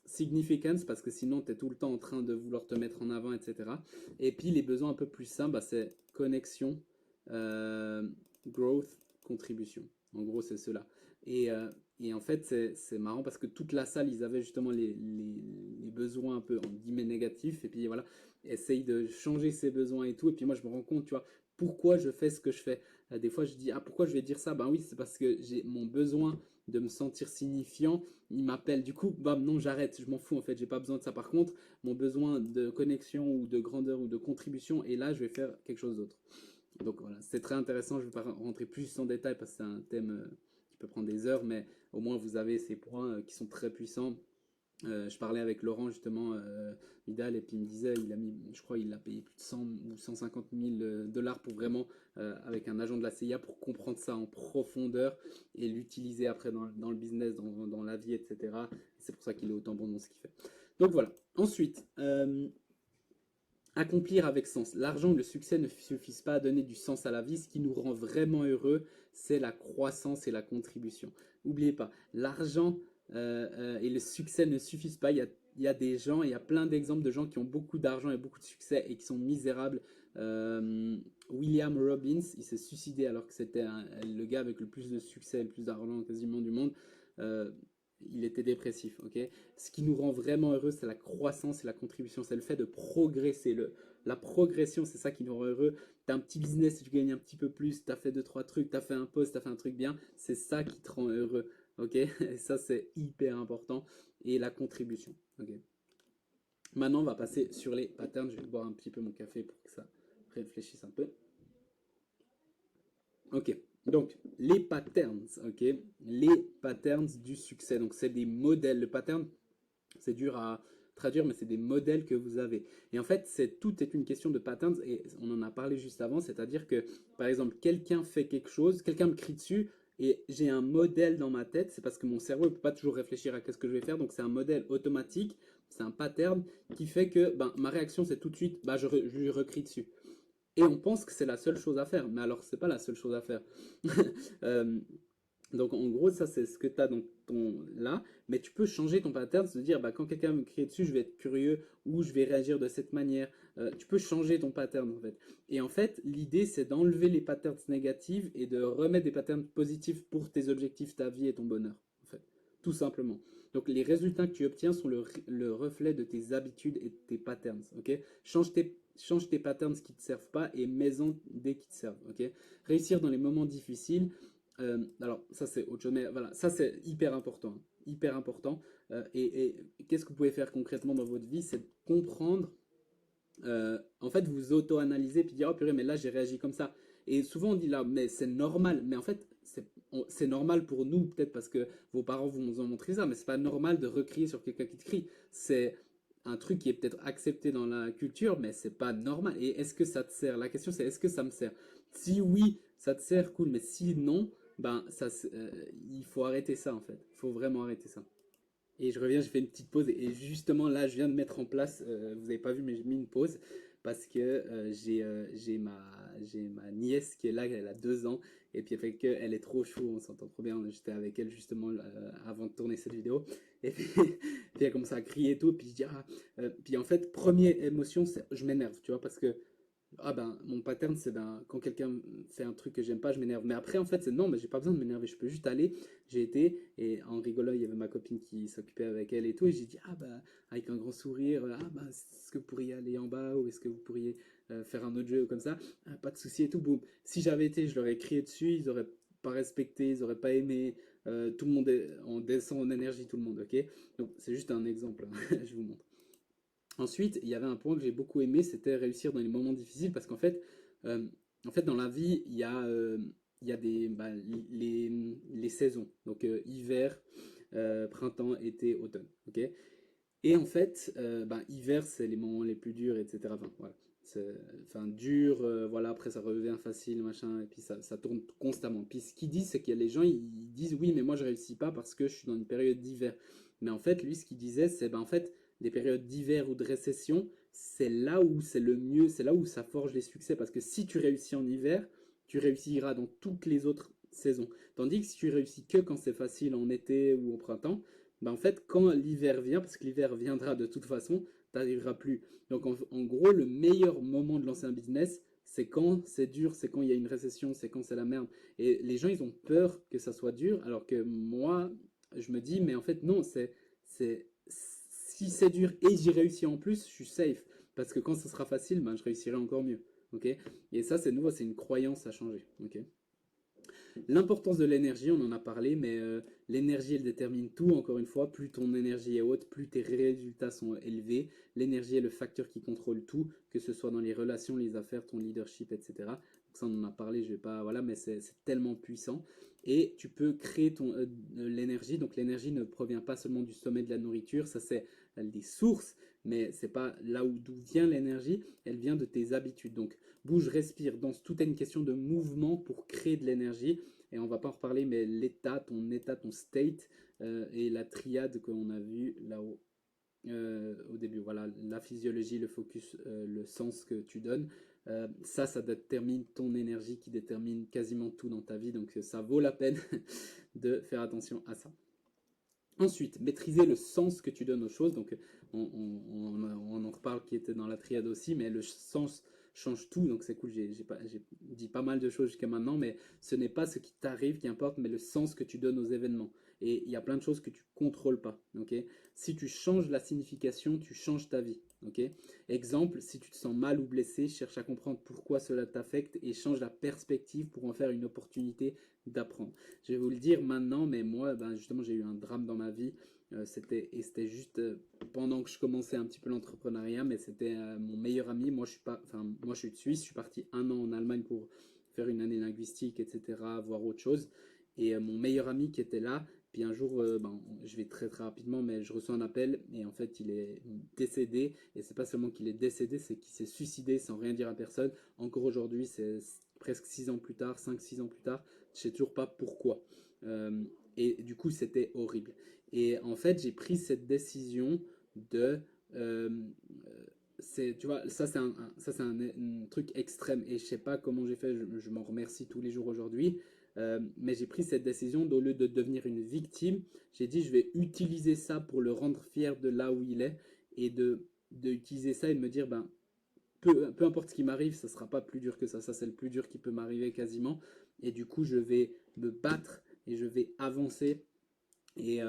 Significance, parce que sinon tu es tout le temps en train de vouloir te mettre en avant, etc. Et puis les besoins un peu plus simples, bah, c'est connexion, euh, growth, contribution. En gros, c'est cela. Et, euh, et en fait, c'est marrant parce que toute la salle, ils avaient justement les besoins un peu, en guillemets, négatifs. Et puis voilà, essaye de changer ces besoins et tout. Et puis moi, je me rends compte, tu vois, pourquoi je fais ce que je fais. Des fois, je dis, ah, pourquoi je vais dire ça? Ben oui, c'est parce que j'ai mon besoin de me sentir signifiant. Il m'appelle. Du coup, bam, non, j'arrête. Je m'en fous, en fait. J'ai pas besoin de ça. Par contre, mon besoin de connexion ou de grandeur ou de contribution, et là, je vais faire quelque chose d'autre. Donc voilà, c'est très intéressant. Je ne vais pas rentrer plus en détail parce que c'est un thème qui peut prendre des heures, mais au moins vous avez ces points qui sont très puissants. Je parlais avec Laurent justement, Vidal, et puis il me disait, il a mis, je crois, il a payé plus de 100 ou 150 000 dollars pour vraiment, avec un agent de la CIA, pour comprendre ça en profondeur et l'utiliser après dans le business, dans la vie, etc. C'est pour ça qu'il est autant bon dans ce qu'il fait. Donc voilà. Ensuite, accomplir avec sens. L'argent ou le succès ne suffisent pas à donner du sens à la vie. Ce qui nous rend vraiment heureux, c'est la croissance et la contribution. N'oubliez pas, l'argent et le succès ne suffisent pas. Il y a des gens, il y a plein d'exemples de gens qui ont beaucoup d'argent et beaucoup de succès et qui sont misérables. William Robbins, il s'est suicidé alors que c'était le gars avec le plus de succès et le plus d'argent quasiment du monde. Euh, il était dépressif, ok? Ce qui nous rend vraiment heureux, c'est la croissance et la contribution, c'est le fait de progresser. La progression, c'est ça qui nous rend heureux. Tu as un petit business, tu gagnes un petit peu plus, tu as fait deux, trois trucs, tu as fait un post, tu as fait un truc bien, c'est ça qui te rend heureux, ok? Et ça, c'est hyper important. Et la contribution, ok? Maintenant, on va passer sur les patterns. Je vais boire un petit peu mon café pour que ça réfléchisse un peu. Ok, donc les patterns, ok, les patterns du succès. Donc c'est des modèles. Le pattern, c'est dur à traduire, mais c'est des modèles que vous avez. Et en fait, tout est une question de patterns. Et on en a parlé juste avant, c'est-à-dire que par exemple, quelqu'un fait quelque chose, quelqu'un me crie dessus. Et j'ai un modèle dans ma tête, c'est parce que mon cerveau ne peut pas toujours réfléchir à qu'est-ce que je vais faire, donc c'est un modèle automatique, c'est un pattern qui fait que ben, ma réaction c'est tout de suite, bah, je lui recrie dessus. Et on pense que c'est la seule chose à faire, mais alors c'est pas la seule chose à faire. Euh, donc en gros, ça c'est ce que tu as dans là, mais tu peux changer ton pattern, se dire bah, quand quelqu'un me crie dessus, je vais être curieux ou je vais réagir de cette manière. Tu peux changer ton pattern en fait. Et en fait, l'idée c'est d'enlever les patterns négatifs et de remettre des patterns positifs pour tes objectifs, ta vie et ton bonheur en fait, tout simplement. Donc les résultats que tu obtiens sont le reflet de tes habitudes et de tes patterns. Ok, change tes patterns qui ne te servent pas et mets-en des qui te servent. Ok, réussir dans les moments difficiles. Alors ça c'est autre chose, mais voilà, ça c'est hyper important, hein, hyper important. Et qu'est-ce que vous pouvez faire concrètement dans votre vie, c'est de comprendre en fait, vous auto-analysez puis dire, oh purée, mais là, j'ai réagi comme ça. Et souvent, on dit là, mais c'est normal. Mais en fait, c'est normal pour nous, peut-être parce que vos parents vous ont montré ça, mais c'est pas normal de recrier sur quelqu'un qui te crie. C'est un truc qui est peut-être accepté dans la culture, mais c'est pas normal. Et est-ce que ça te sert? La question, c'est est-ce que ça me sert? Si oui, ça te sert, cool. Mais si non, ben, il faut arrêter ça, en fait. Il faut vraiment arrêter ça. Et je reviens, j'ai fait une petite pause et justement là, je viens de mettre en place, vous n'avez pas vu, mais j'ai mis une pause parce que j'ai ma nièce qui est là, elle a 2 ans et puis fait qu'elle est trop chou, on s'entend trop bien. J'étais avec elle justement avant de tourner cette vidéo et puis, puis elle commence à crier et tout. Puis je dis, ah, puis en fait, première émotion, c'est je m'énerve, tu vois, parce que ah ben, mon pattern, c'est ben, quand quelqu'un fait un truc que j'aime pas, je m'énerve. Mais après, en fait, c'est non, mais j'ai pas besoin de m'énerver. Je peux juste aller. J'ai été, et en rigolant, il y avait ma copine qui s'occupait avec elle et tout. Et j'ai dit, ah ben, avec un grand sourire, ah ben, est-ce que vous pourriez aller en bas ou est-ce que vous pourriez faire un autre jeu comme ça? Ah, pas de souci et tout, boum. Si j'avais été, je leur ai crié dessus, ils auraient pas respecté, ils auraient pas aimé. Tout le monde on descend en énergie, tout le monde, ok? Donc, c'est juste un exemple, hein. Je vous montre. Ensuite, il y avait un point que j'ai beaucoup aimé, c'était réussir dans les moments difficiles, parce euh, en fait dans la vie, il y a bah, les saisons, donc hiver, printemps, été, automne. Ok. Et en fait, bah, hiver, c'est les moments les plus durs, etc. Enfin, voilà. Enfin, dur, voilà, après ça revient facile, machin, et puis ça tourne constamment. Puis ce qu'il dit, c'est qu'il y a les gens, ils disent oui, mais moi je réussis pas parce que je suis dans une période d'hiver. Mais en fait, lui, ce qu'il disait, c'est ben en fait, des périodes d'hiver ou de récession, c'est là où c'est le mieux, c'est là où ça forge les succès. Parce que si tu réussis en hiver, tu réussiras dans toutes les autres saisons. Tandis que si tu réussis que quand c'est facile en été ou au printemps, ben en fait, quand l'hiver vient, parce que l'hiver viendra de toute façon, tu n'arriveras plus. Donc en gros, le meilleur moment de lancer un business, c'est quand c'est dur, c'est quand il y a une récession, c'est quand c'est la merde. Et les gens, ils ont peur que ça soit dur, alors que moi, je me dis, mais en fait, non, si c'est dur et j'y réussis en plus, je suis safe. Parce que quand ça sera facile, ben, je réussirai encore mieux. Ok. Et ça, c'est nouveau, c'est une croyance à changer. Ok. L'importance de l'énergie, on en a parlé, mais l'énergie, elle détermine tout, encore une fois. Plus ton énergie est haute, plus tes résultats sont élevés. L'énergie est le facteur qui contrôle tout, que ce soit dans les relations, les affaires, ton leadership, etc. Donc ça, on en a parlé, je vais pas... Voilà, mais c'est tellement puissant. Et tu peux créer l'énergie. Donc l'énergie ne provient pas seulement du sommet de la nourriture, ça c'est des sources, mais c'est pas là où d'où vient l'énergie, elle vient de tes habitudes. Donc bouge, respire, danse, tout est une question de mouvement pour créer de l'énergie. Et on va pas en reparler, mais l'état, ton state, et la triade qu'on a vu là-haut au début. Voilà, la physiologie, le focus, le sens que tu donnes. Ça détermine ton énergie qui détermine quasiment tout dans ta vie. Donc ça vaut la peine de faire attention à ça. Ensuite, maîtriser le sens que tu donnes aux choses. Donc, on en reparle qui était dans la triade aussi, mais le sens change tout. Donc, c'est cool. J'ai dit pas mal de choses jusqu'à maintenant, mais ce n'est pas ce qui t'arrive qui importe, mais le sens que tu donnes aux événements. Et il y a plein de choses que tu contrôles pas. Ok. Si tu changes la signification, tu changes ta vie. Ok. Exemple, si tu te sens mal ou blessé, cherche à comprendre pourquoi cela t'affecte et change la perspective pour en faire une opportunité d'apprendre. Je vais vous le dire maintenant, mais moi, ben, justement, j'ai eu un drame dans ma vie. C'était juste pendant que je commençais un petit peu l'entrepreneuriat, mais c'était mon meilleur ami. Moi, je suis pas, enfin, moi, je suis de Suisse. Je suis parti 1 an en Allemagne pour faire une année linguistique, etc., voir autre chose. Et mon meilleur ami qui était là, puis un jour, ben, je vais très très rapidement, mais je reçois un appel et en fait, il est décédé. Et c'est pas seulement qu'il est décédé, c'est qu'il s'est suicidé sans rien dire à personne. Encore aujourd'hui, c'est presque 6 ans plus tard, 5-6 ans plus tard, je sais toujours pas pourquoi. Et du coup, c'était horrible. Et en fait, j'ai pris cette décision de. euh, tu vois, ça c'est un truc extrême et je sais pas comment j'ai fait, je m'en remercie tous les jours aujourd'hui. Mais j'ai pris cette décision d'au lieu de devenir une victime, j'ai dit je vais utiliser ça pour le rendre fier de là où il est et de utiliser ça et de me dire ben peu importe ce qui m'arrive, ça sera pas plus dur que ça. Ça, c'est le plus dur qui peut m'arriver quasiment. Et du coup, je vais me battre et je vais avancer. Et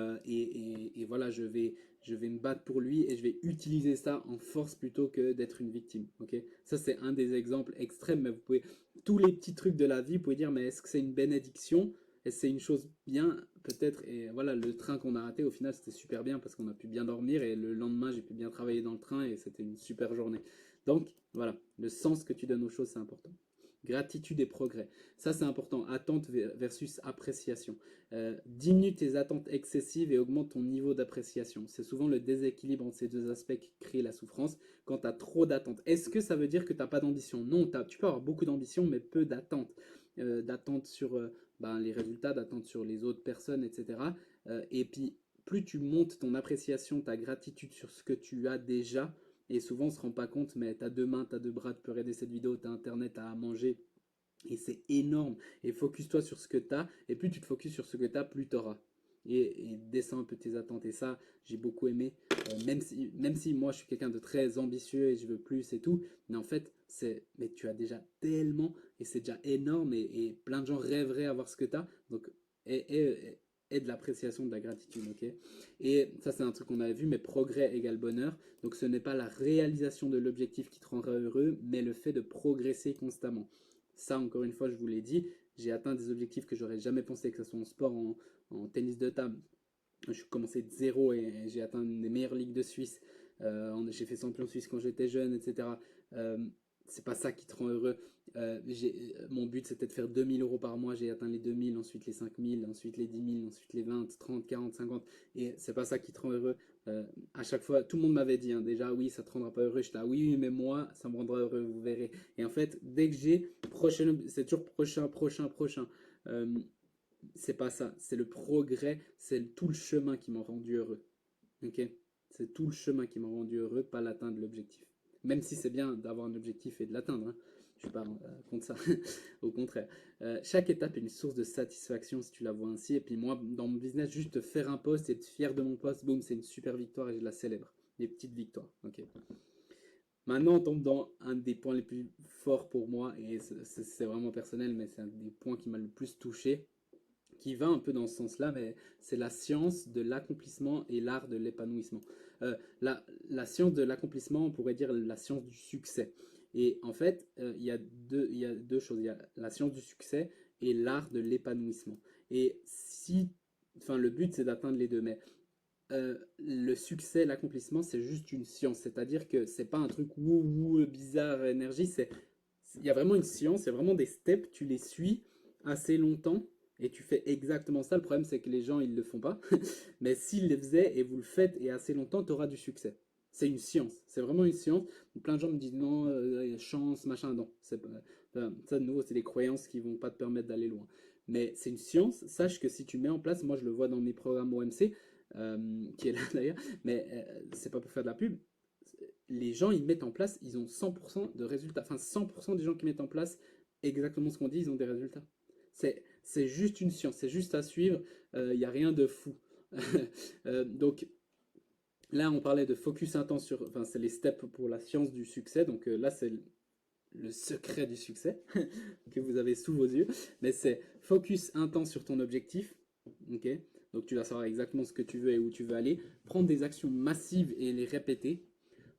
voilà, je vais me battre pour lui et je vais utiliser ça en force plutôt que d'être une victime. Ok, ça, c'est un des exemples extrêmes. Mais vous pouvez, tous les petits trucs de la vie, vous pouvez dire, mais est-ce que c'est une bénédiction? Est-ce que c'est une chose bien? Peut-être. Et voilà, le train qu'on a raté, au final, c'était super bien parce qu'on a pu bien dormir. Et le lendemain, j'ai pu bien travailler dans le train et c'était une super journée. Donc, voilà, le sens que tu donnes aux choses, c'est important. Gratitude et progrès. Ça, c'est important. Attente versus appréciation. Diminue tes attentes excessives et augmente ton niveau d'appréciation. C'est souvent le déséquilibre entre ces deux aspects qui crée la souffrance quand tu as trop d'attentes. Est-ce que ça veut dire que tu n'as pas d'ambition? Non, tu peux avoir beaucoup d'ambition, mais peu d'attentes. D'attentes sur ben, les résultats, d'attentes sur les autres personnes, etc. Et puis, plus tu montes ton appréciation, ta gratitude sur ce que tu as déjà, et souvent on se rend pas compte, mais tu as deux mains, tu as deux bras, tu peux regarder cette vidéo, tu as internet, tu as à manger, et c'est énorme. Et focus-toi sur ce que tu as. Et plus tu te focuses sur ce que tu as, plus tu auras. Et descends un peu tes attentes. Et ça, j'ai beaucoup aimé. Même si moi, je suis quelqu'un de très ambitieux et je veux plus et tout. Mais en fait, mais tu as déjà tellement. Et c'est déjà énorme. Et plein de gens rêveraient avoir ce que tu as. Donc, et de l'appréciation, de la gratitude. Ok. Et ça, c'est un truc qu'on avait vu. Mais progrès égale bonheur. Donc, ce n'est pas la réalisation de l'objectif qui te rendra heureux, mais le fait de progresser constamment. Ça, encore une fois, je vous l'ai dit, j'ai atteint des objectifs que j'aurais jamais pensé, que ce soit en sport, en tennis de table. Je suis commencé de zéro et j'ai atteint une des meilleures ligues de Suisse. J'ai fait champion suisse quand j'étais jeune, etc. Euh, c'est pas ça qui te rend heureux. Mon but c'était de faire 2 000 € par mois. J'ai atteint les 2 000, ensuite les 5 000, ensuite les 10 000, ensuite les 20, 30, 40, 50. Et c'est pas ça qui te rend heureux. À chaque fois, tout le monde m'avait dit hein, déjà, oui, ça te rendra pas heureux. J'étais là, oui, mais moi, ça me rendra heureux, vous verrez. Et en fait, dès que c'est toujours prochain, prochain, prochain. Euh, c'est pas ça, c'est le progrès, c'est tout le chemin qui m'a rendu heureux. Ok. C'est tout le chemin qui m'a rendu heureux, pas l'atteindre l'objectif. Même si c'est bien d'avoir un objectif et de l'atteindre, hein. Je suis pas contre ça, au contraire. Chaque étape est une source de satisfaction si tu la vois ainsi. Et puis moi, dans mon business, juste faire un post et être fier de mon post, boum, c'est une super victoire et je la célèbre. Des petites victoires. Ok. Maintenant, on tombe dans un des points les plus forts pour moi, et c'est vraiment personnel, mais c'est un des points qui m'a le plus touché, qui va un peu dans ce sens-là, mais c'est la science de l'accomplissement et l'art de l'épanouissement. La science de l'accomplissement, on pourrait dire la science du succès. Et en fait, il y a deux choses. Il y a la science du succès et l'art de l'épanouissement. Et si, enfin, le but, c'est d'atteindre les deux, mais le succès, l'accomplissement, c'est juste une science. C'est-à-dire que c'est pas un truc wou bizarre, énergie. Il y a vraiment une science, il y a vraiment des steps, tu les suis assez longtemps et tu fais exactement ça. Le problème, c'est que les gens, ils le font pas. Mais s'ils le faisaient et vous le faites et assez longtemps, tu auras du succès. C'est une science, c'est vraiment une science. Plein de gens me disent non, chance, machin, non. Ça, de nouveau, c'est des croyances qui vont pas te permettre d'aller loin. Mais c'est une science. Sache que si tu mets en place, moi je le vois dans mes programmes OMC, qui est là d'ailleurs, mais c'est pas pour faire de la pub. Les gens, ils mettent en place, ils ont 100% de résultats. Enfin, 100% des gens qui mettent en place exactement ce qu'on dit, ils ont des résultats. C'est juste une science, c'est juste à suivre, il n'y a rien de fou. Donc là, on parlait de focus intense sur, enfin, c'est les steps pour la science du succès. Donc là, c'est le secret du succès que vous avez sous vos yeux. Mais c'est focus intense sur ton objectif. Ok. Donc tu vas savoir exactement ce que tu veux et où tu veux aller. Prendre des actions massives et les répéter.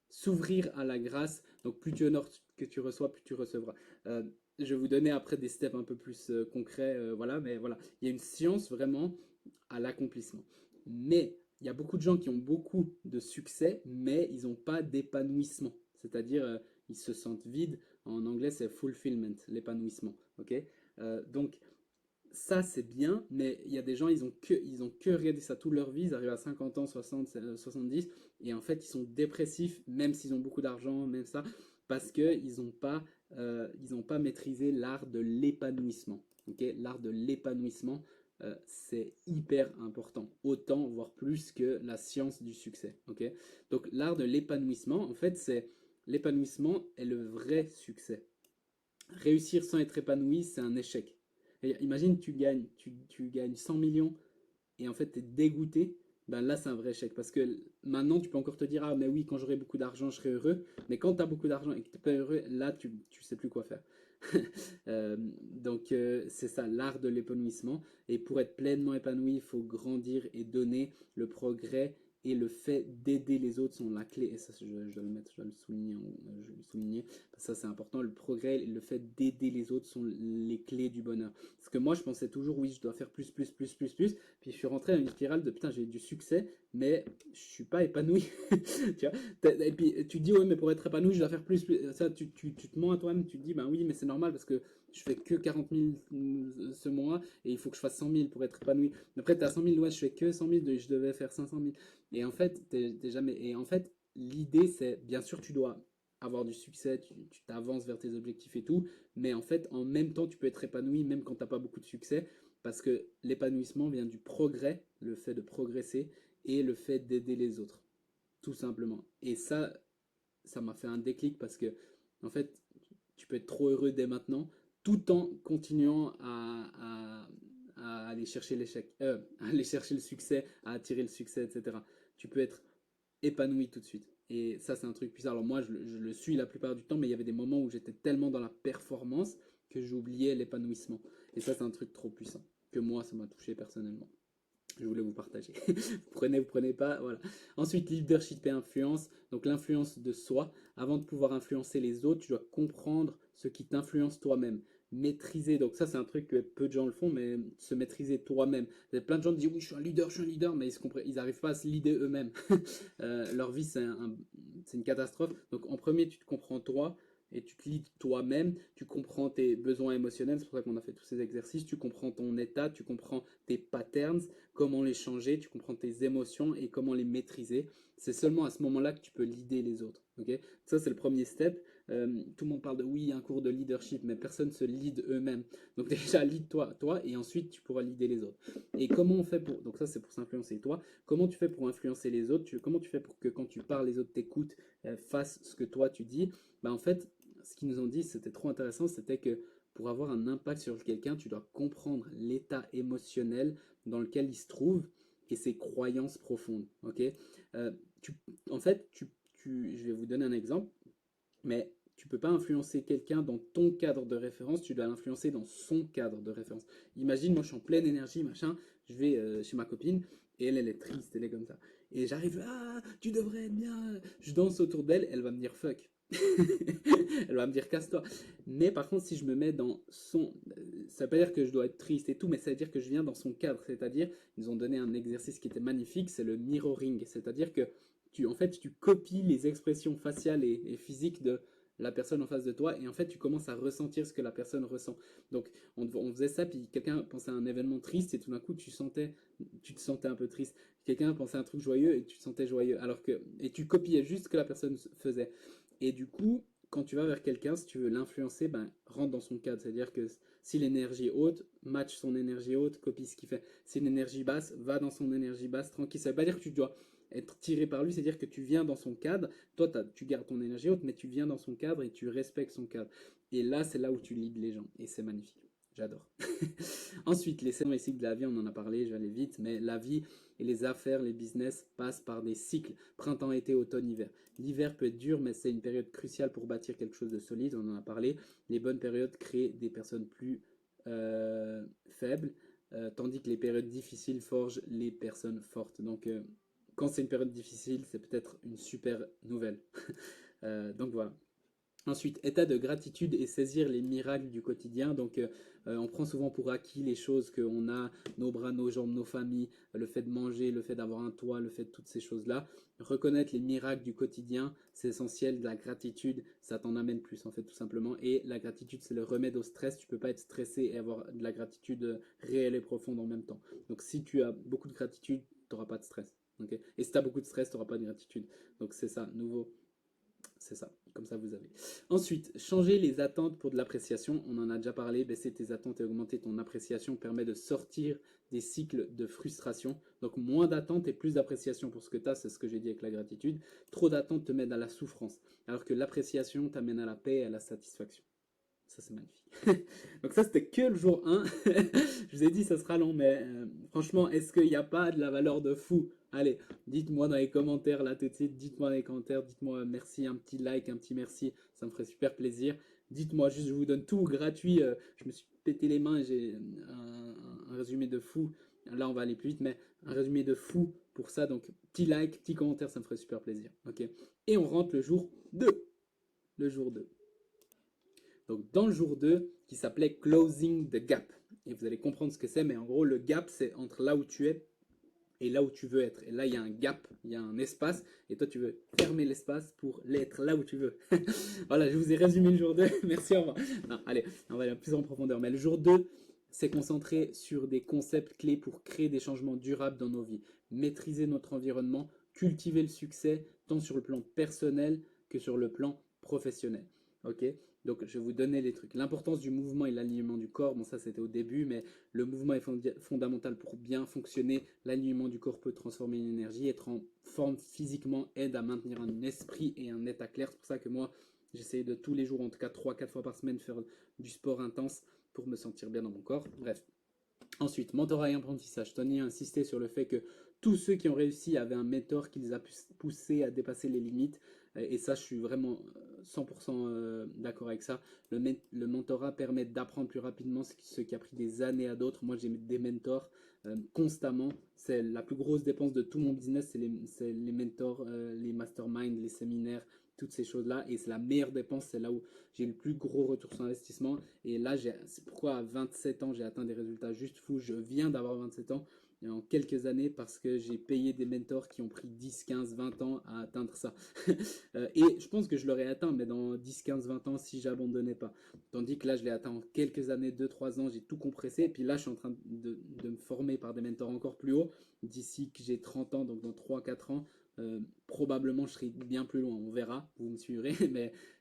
S'ouvrir à la grâce. Donc plus tu honores que tu reçois, plus tu recevras. Je vais vous donner après des steps un peu plus concrets. Voilà. Mais voilà. Il y a une science vraiment à l'accomplissement. Mais il y a beaucoup de gens qui ont beaucoup de succès, mais ils n'ont pas d'épanouissement. C'est-à-dire, ils se sentent vides. En anglais, c'est fulfillment, l'épanouissement. Ok. Donc, ça, c'est bien, mais il y a des gens, ils ont que regardé ça toute leur vie. Ils arrivent à 50 ans, 60, 70, et en fait, ils sont dépressifs, même s'ils ont beaucoup d'argent, même ça, parce qu'ils n'ont pas maîtrisé l'art de l'épanouissement. Ok. L'art de l'épanouissement, c'est hyper important, autant, voire plus que la science du succès. Ok. Donc, l'art de l'épanouissement, en fait, c'est l'épanouissement est le vrai succès. Réussir sans être épanoui, c'est un échec. Et imagine, tu gagnes 100 millions et en fait, tu es dégoûté. Ben là, c'est un vrai échec. Parce que maintenant, tu peux encore te dire, ah, mais oui, quand j'aurai beaucoup d'argent, je serai heureux. Mais quand tu as beaucoup d'argent et que tu n'es pas heureux, là, tu sais plus quoi faire. C'est ça, l'art de l'épanouissement. Et pour être pleinement épanoui, il faut grandir et donner. Le progrès et le fait d'aider les autres sont la clé. Et ça, je dois le mettre, je dois le souligner. Je vais le souligner. Ça, c'est important. Le progrès et le fait d'aider les autres sont les clés du bonheur. Parce que moi, je pensais toujours, oui, je dois faire plus, plus, plus, plus, plus. Puis je suis rentré dans une spirale de putain, j'ai du succès, mais je suis pas épanoui. Tu vois. Et puis tu te dis, ouais, mais pour être épanoui, je dois faire plus, plus. Ça, tu te mens à toi-même, tu te dis, ben oui, mais c'est normal parce que je fais que 40 000 ce mois et il faut que je fasse 100 000 pour être épanoui. Après, tu as 100 000, ouais, je fais que 100 000, je devais faire 500 000. Et en fait, t'es jamais. Et en fait, l'idée, c'est, bien sûr, tu dois avoir du succès, tu t'avances vers tes objectifs et tout, mais en fait, en même temps, tu peux être épanoui même quand t'as pas beaucoup de succès, parce que l'épanouissement vient du progrès, le fait de progresser, et le fait d'aider les autres, tout simplement. Et ça m'a fait un déclic parce que, en fait, tu peux être trop heureux dès maintenant, tout en continuant à aller chercher l'échec, à aller chercher le succès, à attirer le succès, etc. Tu peux être épanoui tout de suite. Et ça, c'est un truc puissant. Alors moi, je le suis la plupart du temps, mais il y avait des moments où j'étais tellement dans la performance que j'oubliais l'épanouissement. Et ça, c'est un truc trop puissant, que moi, ça m'a touché personnellement. Je voulais vous partager. Vous prenez pas, voilà. Ensuite, leadership et influence. Donc l'influence de soi. Avant de pouvoir influencer les autres, tu dois comprendre ce qui t'influence toi-même. Maîtriser, donc ça c'est un truc que peu de gens le font, mais se maîtriser toi-même. Il y a plein de gens qui disent oui je suis un leader, mais ils n'arrivent pas à se leader eux-mêmes. Leur vie c'est une catastrophe. Donc en premier tu te comprends toi, et tu te leads toi-même, tu comprends tes besoins émotionnels, c'est pour ça qu'on a fait tous ces exercices, tu comprends ton état, tu comprends tes patterns, comment les changer, tu comprends tes émotions et comment les maîtriser. C'est seulement à ce moment-là que tu peux leader les autres. Okay, ça, c'est le premier step. Tout le monde parle de oui, un cours de leadership, mais personne ne se lead eux-mêmes. Donc déjà, lead-toi, toi, et ensuite, tu pourras leader les autres. Et comment on fait pour... Donc ça, c'est pour s'influencer toi. Comment tu fais pour influencer les autres? Comment tu fais pour que quand tu parles, les autres t'écoutent, fassent ce que toi, tu dis? Ben, en fait, ce qu'ils nous ont dit, c'était trop intéressant, c'était que pour avoir un impact sur quelqu'un, tu dois comprendre l'état émotionnel dans lequel il se trouve et ses croyances profondes. Ok. Euh, tu, en fait, je vais vous donner un exemple, mais tu peux pas influencer quelqu'un dans ton cadre de référence, tu dois l'influencer dans son cadre de référence. Imagine, moi je suis en pleine énergie, machin, je vais chez ma copine et elle est triste, elle est comme ça. Et j'arrive, ah, tu devrais être bien. Je danse autour d'elle, elle va me dire fuck. Elle va me dire casse-toi. Mais par contre, si je me mets dans son. Ça veut pas dire que je dois être triste et tout, mais ça veut dire que je viens dans son cadre. C'est-à-dire, ils nous ont donné un exercice qui était magnifique, c'est le mirroring. C'est-à-dire que en fait, tu copies les expressions faciales et physiques de la personne en face de toi et en fait, tu commences à ressentir ce que la personne ressent. Donc, on faisait ça, puis quelqu'un pensait à un événement triste et tout d'un coup, tu te sentais un peu triste. Quelqu'un pensait à un truc joyeux et tu te sentais joyeux. Et tu copiais juste ce que la personne faisait. Et du coup, quand tu vas vers quelqu'un, si tu veux l'influencer, ben, rentre dans son cadre. C'est-à-dire que si l'énergie est haute, match son énergie haute, copie ce qu'il fait. Si l'énergie basse, va dans son énergie basse, tranquille. Ça veut pas dire que tu dois être tiré par lui, c'est-à-dire que tu viens dans son cadre. Toi, tu gardes ton énergie haute, mais tu viens dans son cadre et tu respectes son cadre. Et là, c'est là où tu leads les gens. Et c'est magnifique. J'adore. Ensuite, les saisons et cycles de la vie, on en a parlé, je vais aller vite, mais la vie et les affaires, les business passent par des cycles, printemps, été, automne, hiver. L'hiver peut être dur, mais c'est une période cruciale pour bâtir quelque chose de solide, on en a parlé. Les bonnes périodes créent des personnes plus faibles, tandis que les périodes difficiles forgent les personnes fortes. Donc, quand c'est une période difficile, c'est peut-être une super nouvelle. Donc voilà. Ensuite, état de gratitude et saisir les miracles du quotidien. Donc, on prend souvent pour acquis les choses qu'on a, nos bras, nos jambes, nos familles, le fait de manger, le fait d'avoir un toit, le fait de toutes ces choses-là. Reconnaître les miracles du quotidien, c'est essentiel. De la gratitude, ça t'en amène plus, en fait, tout simplement. Et la gratitude, c'est le remède au stress. Tu peux pas être stressé et avoir de la gratitude réelle et profonde en même temps. Donc, si tu as beaucoup de gratitude, tu n'auras pas de stress. Okay, et si tu as beaucoup de stress, tu n'auras pas de gratitude. Donc, c'est ça, nouveau. C'est ça, comme ça vous avez. Ensuite, changer les attentes pour de l'appréciation. On en a déjà parlé, baisser tes attentes et augmenter ton appréciation permet de sortir des cycles de frustration. Donc moins d'attentes et plus d'appréciation pour ce que tu as, c'est ce que j'ai dit avec la gratitude. Trop d'attentes te mènent à la souffrance, alors que l'appréciation t'amène à la paix et à la satisfaction. Ça, c'est magnifique. Donc ça, c'était que le jour 1. Je vous ai dit, ça sera long, mais franchement, est-ce qu'il n'y a pas de la valeur de fou? Allez, dites-moi dans les commentaires là tout de suite, dites-moi dans les commentaires, dites-moi merci, un petit like, un petit merci, ça me ferait super plaisir. Dites-moi juste, je vous donne tout gratuit. Je me suis pété les mains et j'ai un résumé de fou. Là, on va aller plus vite, mais un résumé de fou pour ça. Donc, petit like, petit commentaire, ça me ferait super plaisir. Ok. Et on rentre le jour 2. Le jour 2. Donc, dans le jour 2, qui s'appelait Closing the Gap. Et vous allez comprendre ce que c'est, mais en gros, le gap, c'est entre là où tu es et là où tu veux être. Et là, il y a un gap, il y a un espace, et toi, tu veux fermer l'espace pour l'être là où tu veux. Voilà, je vous ai résumé le jour 2. Merci, au revoir. Non, allez, on va aller plus en profondeur. Mais le jour 2, c'est concentré sur des concepts clés pour créer des changements durables dans nos vies, maîtriser notre environnement, cultiver le succès, tant sur le plan personnel que sur le plan professionnel. Ok. Donc, je vais vous donner les trucs. L'importance du mouvement et l'alignement du corps, bon, ça c'était au début, mais le mouvement est fondamental pour bien fonctionner. L'alignement du corps peut transformer une énergie. Être en forme physiquement aide à maintenir un esprit et un état clair. C'est pour ça que moi, j'essaie de tous les jours, en tout cas 3-4 fois par semaine, faire du sport intense pour me sentir bien dans mon corps. Bref. Ensuite, mentorat et apprentissage. Tony a insisté sur le fait que tous ceux qui ont réussi avaient un mentor qui les a poussés à dépasser les limites. Et ça, je suis vraiment 100% d'accord avec ça. Le mentorat permet d'apprendre plus rapidement ce qui a pris des années à d'autres. Moi, j'ai des mentors constamment. C'est la plus grosse dépense de tout mon business, c'est les mentors, les masterminds, les séminaires, toutes ces choses-là. Et c'est la meilleure dépense, c'est là où j'ai le plus gros retour sur investissement. Et là, c'est pourquoi à 27 ans, j'ai atteint des résultats juste fous. Je viens d'avoir 27 ans en quelques années parce que j'ai payé des mentors qui ont pris 10, 15, 20 ans à atteindre ça. Et je pense que je l'aurais atteint, mais dans 10, 15, 20 ans, si j'abandonnais pas. Tandis que là, je l'ai atteint en quelques années, 2, 3 ans, j'ai tout compressé. Et puis là, je suis en train de me former par des mentors encore plus hauts. D'ici que j'ai 30 ans, donc dans 3, 4 ans, probablement je serai bien plus loin. On verra, vous me suivrez,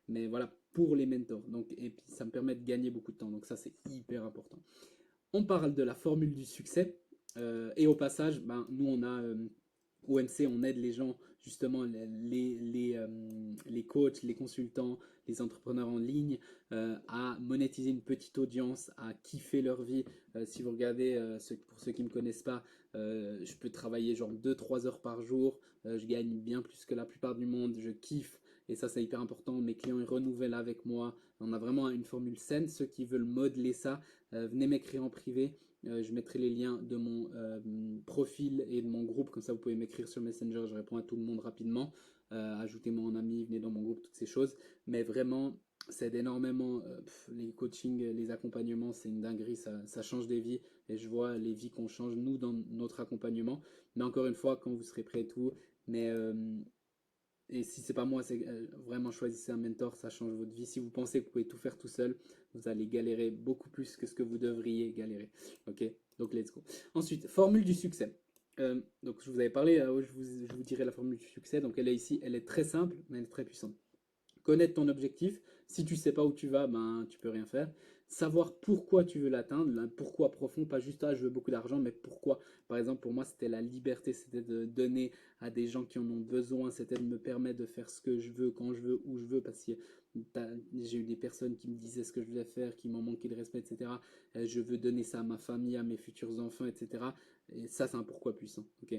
mais voilà, pour les mentors. Donc, et puis ça me permet de gagner beaucoup de temps. Donc ça, c'est hyper important. On parle de la formule du succès. Et au passage, ben, nous, on a OMC, on aide les gens, justement, les coachs, les consultants, les entrepreneurs en ligne, à monétiser une petite audience, à kiffer leur vie. Si vous regardez, pour ceux qui ne me connaissent pas, je peux travailler genre 2-3 heures par jour. Je gagne bien plus que la plupart du monde. Je kiffe. Et ça, c'est hyper important. Mes clients, ils renouvellent avec moi. On a vraiment une formule saine. Ceux qui veulent modeler ça, venez m'écrire en privé. Je mettrai les liens de mon profil et de mon groupe, comme ça vous pouvez m'écrire sur Messenger, je réponds à tout le monde rapidement. Ajoutez-moi en ami, venez dans mon groupe, toutes ces choses. Mais vraiment, ça aide énormément. Les coachings, les accompagnements, c'est une dinguerie, ça change des vies. Et je vois les vies qu'on change, nous, dans notre accompagnement. Mais encore une fois, quand vous serez prêts et tout. Mais et si c'est pas moi, c'est vraiment choisissez un mentor, ça change votre vie. Si vous pensez que vous pouvez tout faire tout seul, vous allez galérer beaucoup plus que ce que vous devriez galérer. Ok, donc let's go. Ensuite, formule du succès. Donc je vous avais parlé, je vous dirai la formule du succès. Donc elle est ici, elle est très simple, mais elle est très puissante. Connaître ton objectif. Si tu sais pas où tu vas, ben tu peux rien faire. Savoir pourquoi tu veux l'atteindre, un pourquoi profond, pas juste je veux beaucoup d'argent, mais pourquoi. Par exemple, pour moi, c'était la liberté, c'était de donner à des gens qui en ont besoin, c'était de me permettre de faire ce que je veux, quand je veux, où je veux, parce que j'ai eu des personnes qui me disaient ce que je devais faire, qui m'en manquaient de respect, etc. Je veux donner ça à ma famille, à mes futurs enfants, etc. Et ça, c'est un pourquoi puissant. Ok.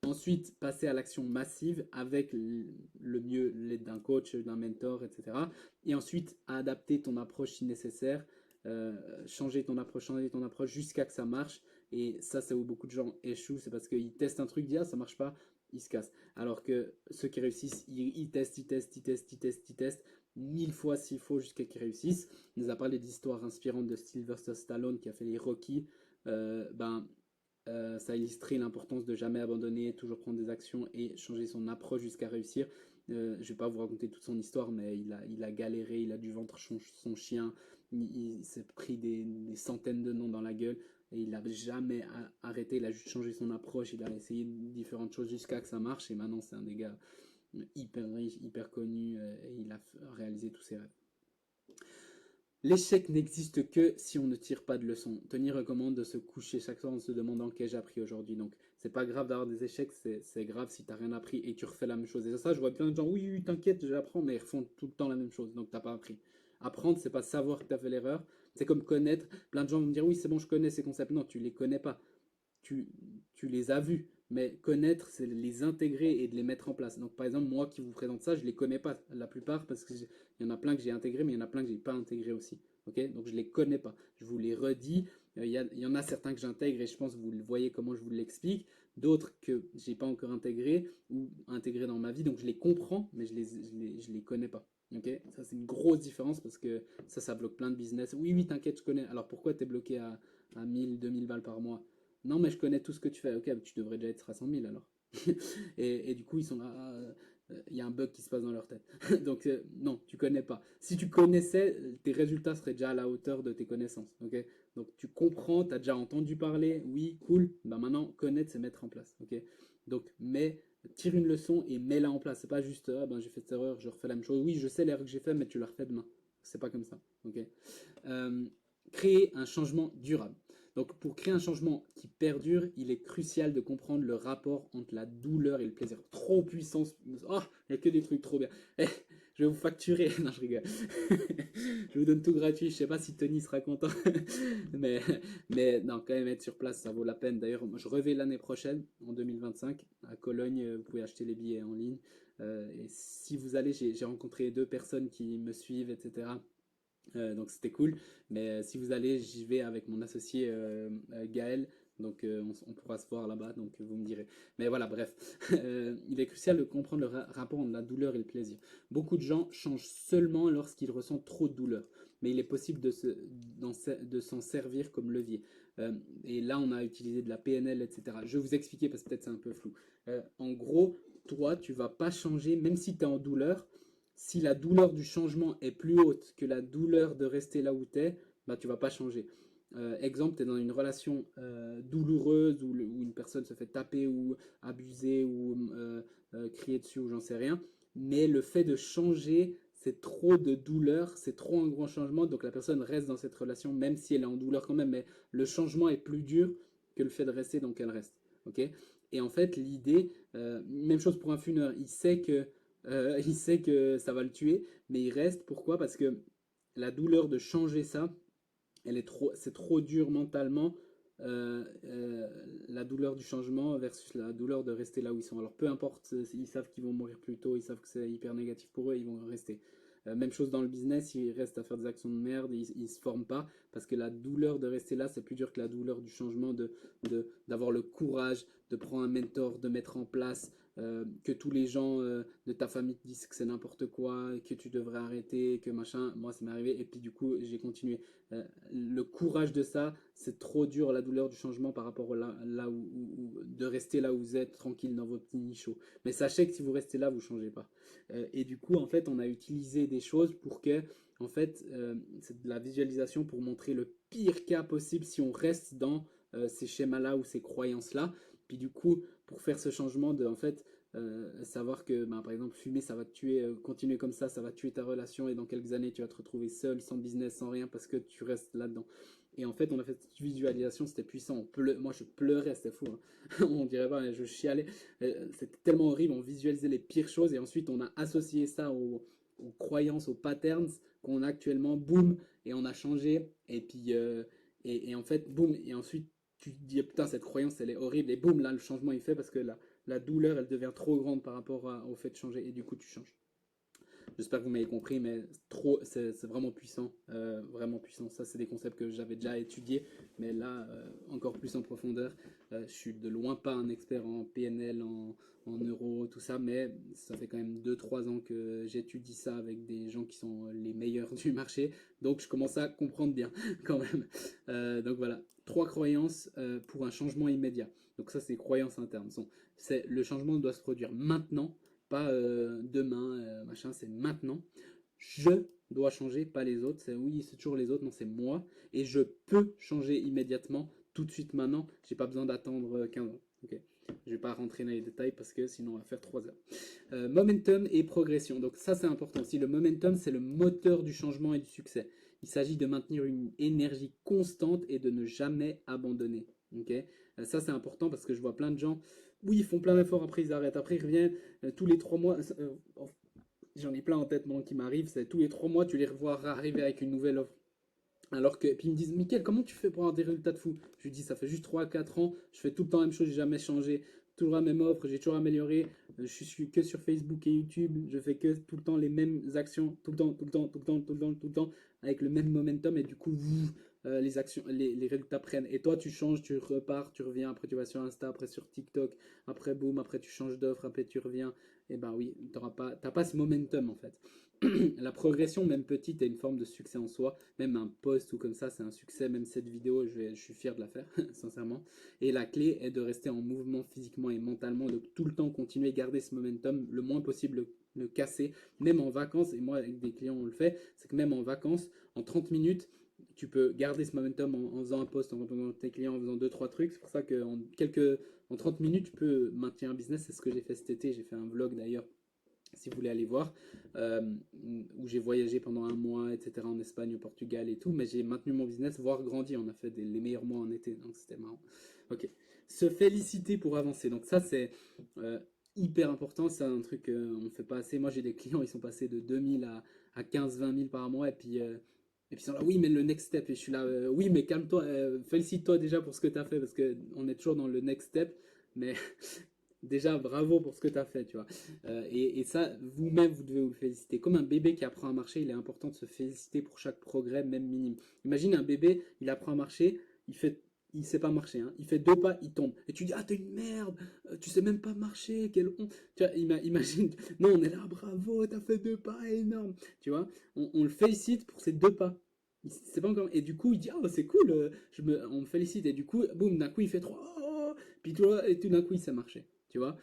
Ensuite, passer à l'action massive avec le mieux l'aide d'un coach, d'un mentor, etc. Et ensuite, adapter ton approche si nécessaire, changer ton approche jusqu'à que ça marche. Et ça, c'est où beaucoup de gens échouent, c'est parce qu'ils testent un truc, ils disent ah, ça marche pas, ils se cassent. Alors que ceux qui réussissent, ils testent, ils testent, ils testent, ils testent, ils testent, 1000 fois s'il faut jusqu'à qu'ils réussissent. Il nous a parlé d'histoires inspirantes de Sylvester Stallone qui a fait les Rocky. Ben, ça illustrait l'importance de jamais abandonner, toujours prendre des actions et changer son approche jusqu'à réussir. Je vais pas vous raconter toute son histoire, mais il a galéré, il a dû vendre son chien, il s'est pris des centaines de noms dans la gueule et il n'a jamais arrêté, il a juste changé son approche, il a essayé différentes choses jusqu'à que ça marche et maintenant c'est un des gars hyper riche, hyper connu et il a réalisé tous ses rêves. L'échec n'existe que si on ne tire pas de leçons. Tony recommande de se coucher chaque soir en se demandant qu'ai-je appris aujourd'hui. Donc, c'est pas grave d'avoir des échecs, c'est grave si t'as rien appris et tu refais la même chose. Et ça, je vois plein de gens, oui, oui, t'inquiète, j'apprends, mais ils refont tout le temps la même chose, donc t'as pas appris. Apprendre, c'est pas savoir que tu as fait l'erreur. C'est comme connaître. Plein de gens vont me dire, oui, c'est bon, je connais ces concepts. Non, tu les connais pas. Tu, tu les as vus. Mais connaître, c'est les intégrer et de les mettre en place. Donc, par exemple, moi qui vous présente ça, je les connais pas la plupart parce qu'il y en a plein que j'ai intégrés, mais il y en a plein que j'ai pas intégrés aussi. Ok, donc, je les connais pas. Je vous les redis. Il y en a certains que j'intègre et je pense que vous le voyez comment je vous l'explique. D'autres que j'ai pas encore intégrés ou intégrés dans ma vie. Donc, je les comprends, mais je les connais pas. Ok, ça c'est une grosse différence parce que ça bloque plein de business. Oui, oui, t'inquiète, je connais. Alors pourquoi tu es bloqué à 1000, 2000 balles par mois? Non, mais je connais tout ce que tu fais. Ok, tu devrais déjà être à 100 000 alors. Et du coup, ils sont là. Il y a un bug qui se passe dans leur tête. Donc, non, tu connais pas. Si tu connaissais, tes résultats seraient déjà à la hauteur de tes connaissances. Ok, donc, tu comprends, tu as déjà entendu parler. Oui, cool. Bah, maintenant, connaître, c'est mettre en place. Ok, donc, tire une leçon et mets-la en place. C'est pas juste, ah, ben, j'ai fait cette erreur, je refais la même chose. Oui, je sais l'erreur que j'ai faite, mais tu la refais demain. C'est pas comme ça. Ok, euh, créer un changement durable. Donc pour créer un changement qui perdure, il est crucial de comprendre le rapport entre la douleur et le plaisir. Trop puissant. Oh, il n'y a que des trucs trop bien. Eh, je vais vous facturer. Non, je rigole. Je vous donne tout gratuit. Je sais pas si Tony sera content. mais, mais non, quand même être sur place, ça vaut la peine. D'ailleurs, moi, je reviens l'année prochaine, en 2025, à Cologne. Vous pouvez acheter les billets en ligne. Et si vous allez, j'ai rencontré deux personnes qui me suivent, etc. Donc c'était cool. Mais si vous allez, j'y vais avec mon associé Gaël. Donc on pourra se voir là-bas, donc vous me direz. Mais voilà, bref. Il est crucial de comprendre le rapport entre la douleur et le plaisir. Beaucoup de gens changent seulement lorsqu'ils ressentent trop de douleur. Mais il est possible de s'en servir comme levier. Euh, et là, on a utilisé de la PNL, etc. Je vais vous expliquer parce que peut-être c'est un peu flou. En gros, toi, tu vas pas changer, même si tu es en douleur. Si la douleur du changement est plus haute que la douleur de rester là où tu es, bah, tu vas pas changer. Exemple, tu es dans une relation douloureuse où une personne se fait taper ou abuser ou crier dessus ou j'en sais rien. Mais le fait de changer, c'est trop de douleur, c'est trop un grand changement. Donc la personne reste dans cette relation, même si elle est en douleur quand même. Mais le changement est plus dur que le fait de rester, donc elle reste. Ok. Et en fait, l'idée, même chose pour un fumeur, il sait que ça va le tuer, mais il reste. Pourquoi? Parce que la douleur de changer ça, c'est trop dur mentalement. Euh, la douleur du changement versus la douleur de rester là où ils sont. Alors peu importe, ils savent qu'ils vont mourir plus tôt, ils savent que c'est hyper négatif pour eux, ils vont rester. Même chose dans le business, ils restent à faire des actions de merde, ils se forment pas parce que la douleur de rester là, c'est plus dur que la douleur du changement, d'avoir le courage de prendre un mentor, de mettre en place, que tous les gens de ta famille te disent que c'est n'importe quoi, que tu devrais arrêter, que machin. Moi, ça m'est arrivé et puis du coup, j'ai continué. Le courage de ça, c'est trop dur, la douleur du changement par rapport là de rester là où vous êtes, tranquille dans votre petit nichot. Mais sachez que si vous restez là, vous ne changez pas. Et du coup, en fait, on a utilisé des choses pour que, en fait, c'est de la visualisation pour montrer le pire cas possible si on reste dans ces schémas-là ou ces croyances-là. Puis du coup, pour faire ce changement de, en fait, savoir que, ben, par exemple, fumer, ça va te tuer, continuer comme ça va tuer ta relation et dans quelques années, tu vas te retrouver seul, sans business, sans rien, parce que tu restes là-dedans. Et en fait, on a fait cette visualisation, c'était puissant. Moi, je pleurais, c'était fou. Hein. On dirait pas, je chialais. C'était tellement horrible, on visualisait les pires choses et ensuite, on a associé ça aux croyances, aux patterns qu'on a actuellement, boum, et on a changé. Et puis, et en fait, boum, et ensuite, tu te dis, putain, cette croyance, elle est horrible, et boum, là, le changement, il fait parce que la douleur, elle devient trop grande par rapport au fait de changer, et du coup, tu changes. J'espère que vous m'avez compris, mais c'est vraiment puissant, vraiment puissant. Ça, c'est des concepts que j'avais déjà étudiés, mais là, encore plus en profondeur. Je suis de loin pas un expert en PNL, en euros, tout ça, mais ça fait quand même 2-3 ans que j'étudie ça avec des gens qui sont les meilleurs du marché, donc je commence à comprendre bien quand même. Donc voilà, 3 croyances pour un changement immédiat. Donc ça, c'est les croyances internes. Le changement doit se produire maintenant, pas demain, machin, c'est maintenant. Je dois changer, pas les autres. C'est oui, c'est toujours les autres, non, c'est moi. Et je peux changer immédiatement, tout de suite maintenant. J'ai pas besoin d'attendre 15 ans. Ok. Je vais pas rentrer dans les détails parce que sinon on va faire 3 heures. Momentum et progression. Donc ça c'est important aussi. Le momentum c'est le moteur du changement et du succès. Il s'agit de maintenir une énergie constante et de ne jamais abandonner. Ok. Ça c'est important parce que je vois plein de gens, oui, ils font plein d'efforts, après ils arrêtent, après ils reviennent tous les 3 mois. j'en ai plein en tête maintenant qui m'arrivent, c'est tous les 3 mois, tu les revois arriver avec une nouvelle offre. Alors que, puis ils me disent, Mickaël, comment tu fais pour avoir des résultats de fou? Je lui dis, ça fait juste 3 4 ans, je fais tout le temps la même chose, j'ai jamais changé, toujours la même offre, j'ai toujours amélioré, je suis que sur Facebook et YouTube, je fais que tout le temps les mêmes actions, tout le temps, tout le temps, tout le temps, tout le temps, tout le temps, avec le même momentum, et du coup, les actions, les résultats prennent. Et toi, tu changes, tu repars, tu reviens, après tu vas sur Insta, après sur TikTok, après boum, après tu changes d'offre, après tu reviens, et ben oui, t'as pas ce momentum en fait. La progression, même petite, est une forme de succès en soi. Même un post ou comme ça, c'est un succès. Même cette vidéo, je suis fier de la faire, sincèrement. Et la clé est de rester en mouvement physiquement et mentalement, de tout le temps continuer à garder ce momentum, le moins possible le casser, même en vacances. Et moi, avec des clients, on le fait. C'est que même en vacances, en 30 minutes, tu peux garder ce momentum en faisant un post, en répondant à tes clients, en faisant deux trois trucs. C'est pour ça en 30 minutes, tu peux maintenir un business. C'est ce que j'ai fait cet été. J'ai fait un vlog d'ailleurs si vous voulez aller voir, euh, où j'ai voyagé pendant un mois, etc., en Espagne, au Portugal et tout, mais j'ai maintenu mon business, voire grandi. On a fait les meilleurs mois en été, donc c'était marrant. Ok. Se féliciter pour avancer. Donc ça, c'est euh, hyper important. C'est un truc qu'on ne fait pas assez. Moi, j'ai des clients, ils sont passés de 2000 à 15-20 000 par mois, et puis ils sont là, oui, mais le next step. Et je suis là, oui, mais calme-toi, félicite-toi déjà pour ce que tu as fait, parce qu'on est toujours dans le next step, mais déjà, bravo pour ce que tu as fait, tu vois. Et ça, vous-même, vous devez vous le féliciter. Comme un bébé qui apprend à marcher, il est important de se féliciter pour chaque progrès, même minime. Imagine un bébé, il apprend à marcher, il sait pas marcher, hein. Il fait 2 pas, il tombe. Et tu dis, ah, t'es une merde, tu sais même pas marcher, quelle honte. Tu vois, imagine, non, on est là, bravo, t'as fait 2 pas, énorme. Tu vois, on le félicite pour ses 2 pas. C'est pas encore. Et du coup, il dit, oh, c'est cool, on me félicite. Et du coup, boum, d'un coup, il fait 3, puis toi, et tout d'un coup, il sait marcher. Tu vois,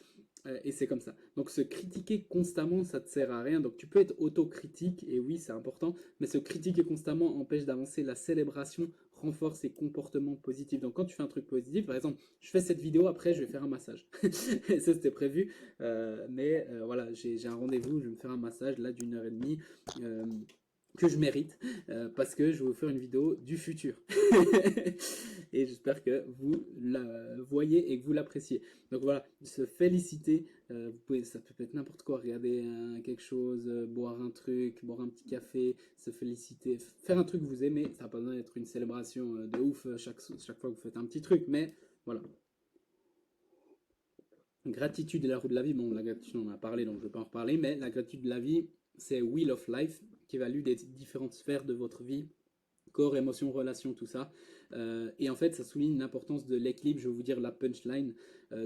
et c'est comme ça. Donc se critiquer constamment, ça te sert à rien. Donc tu peux être autocritique, et oui, c'est important, mais se critiquer constamment empêche d'avancer. La célébration renforce ses comportements positifs. Donc quand tu fais un truc positif, par exemple, je fais cette vidéo, après je vais faire un massage. Ça c'était prévu, mais voilà, j'ai un rendez-vous, je vais me faire un massage là d'1 heure et demie. Euh, que je mérite parce que je vais vous faire une vidéo du futur. Et j'espère que vous la voyez et que vous l'appréciez. Donc voilà, se féliciter, vous pouvez, ça peut être n'importe quoi, regarder quelque chose, boire un truc, boire un petit café, se féliciter, faire un truc que vous aimez. Ça n'a pas besoin d'être une célébration de ouf chaque fois que vous faites un petit truc, mais voilà. Gratitude est la roue de la vie. Bon, la gratitude, on en a parlé, donc je ne vais pas en reparler, mais la gratitude de la vie, c'est Wheel of Life, qui évalue des différentes sphères de votre vie, corps, émotions, relations, tout ça. Et en fait, ça souligne l'importance de l'équilibre. Je vais vous dire la punchline.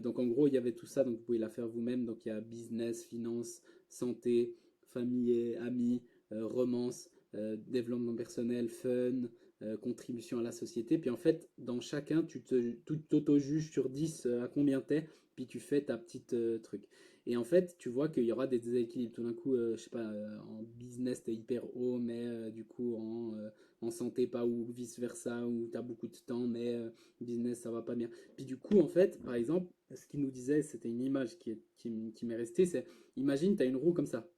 Donc en gros, il y avait tout ça, donc vous pouvez la faire vous-même. Donc il y a business, finance, santé, famille, amis, romance, développement personnel, fun, contribution à la société. Puis en fait, dans chacun, tu t'auto-juges sur 10 à combien t'es, puis tu fais ta petite truc. Et en fait, tu vois qu'il y aura des déséquilibres. Tout d'un coup, je sais pas, en business, t'es hyper haut, mais du coup, en santé pas, ou vice versa, où tu as beaucoup de temps mais business ça va pas bien. Puis du coup en fait par exemple ce qu'il nous disait, c'était une image qui m'est restée, c'est imagine tu as une roue comme ça.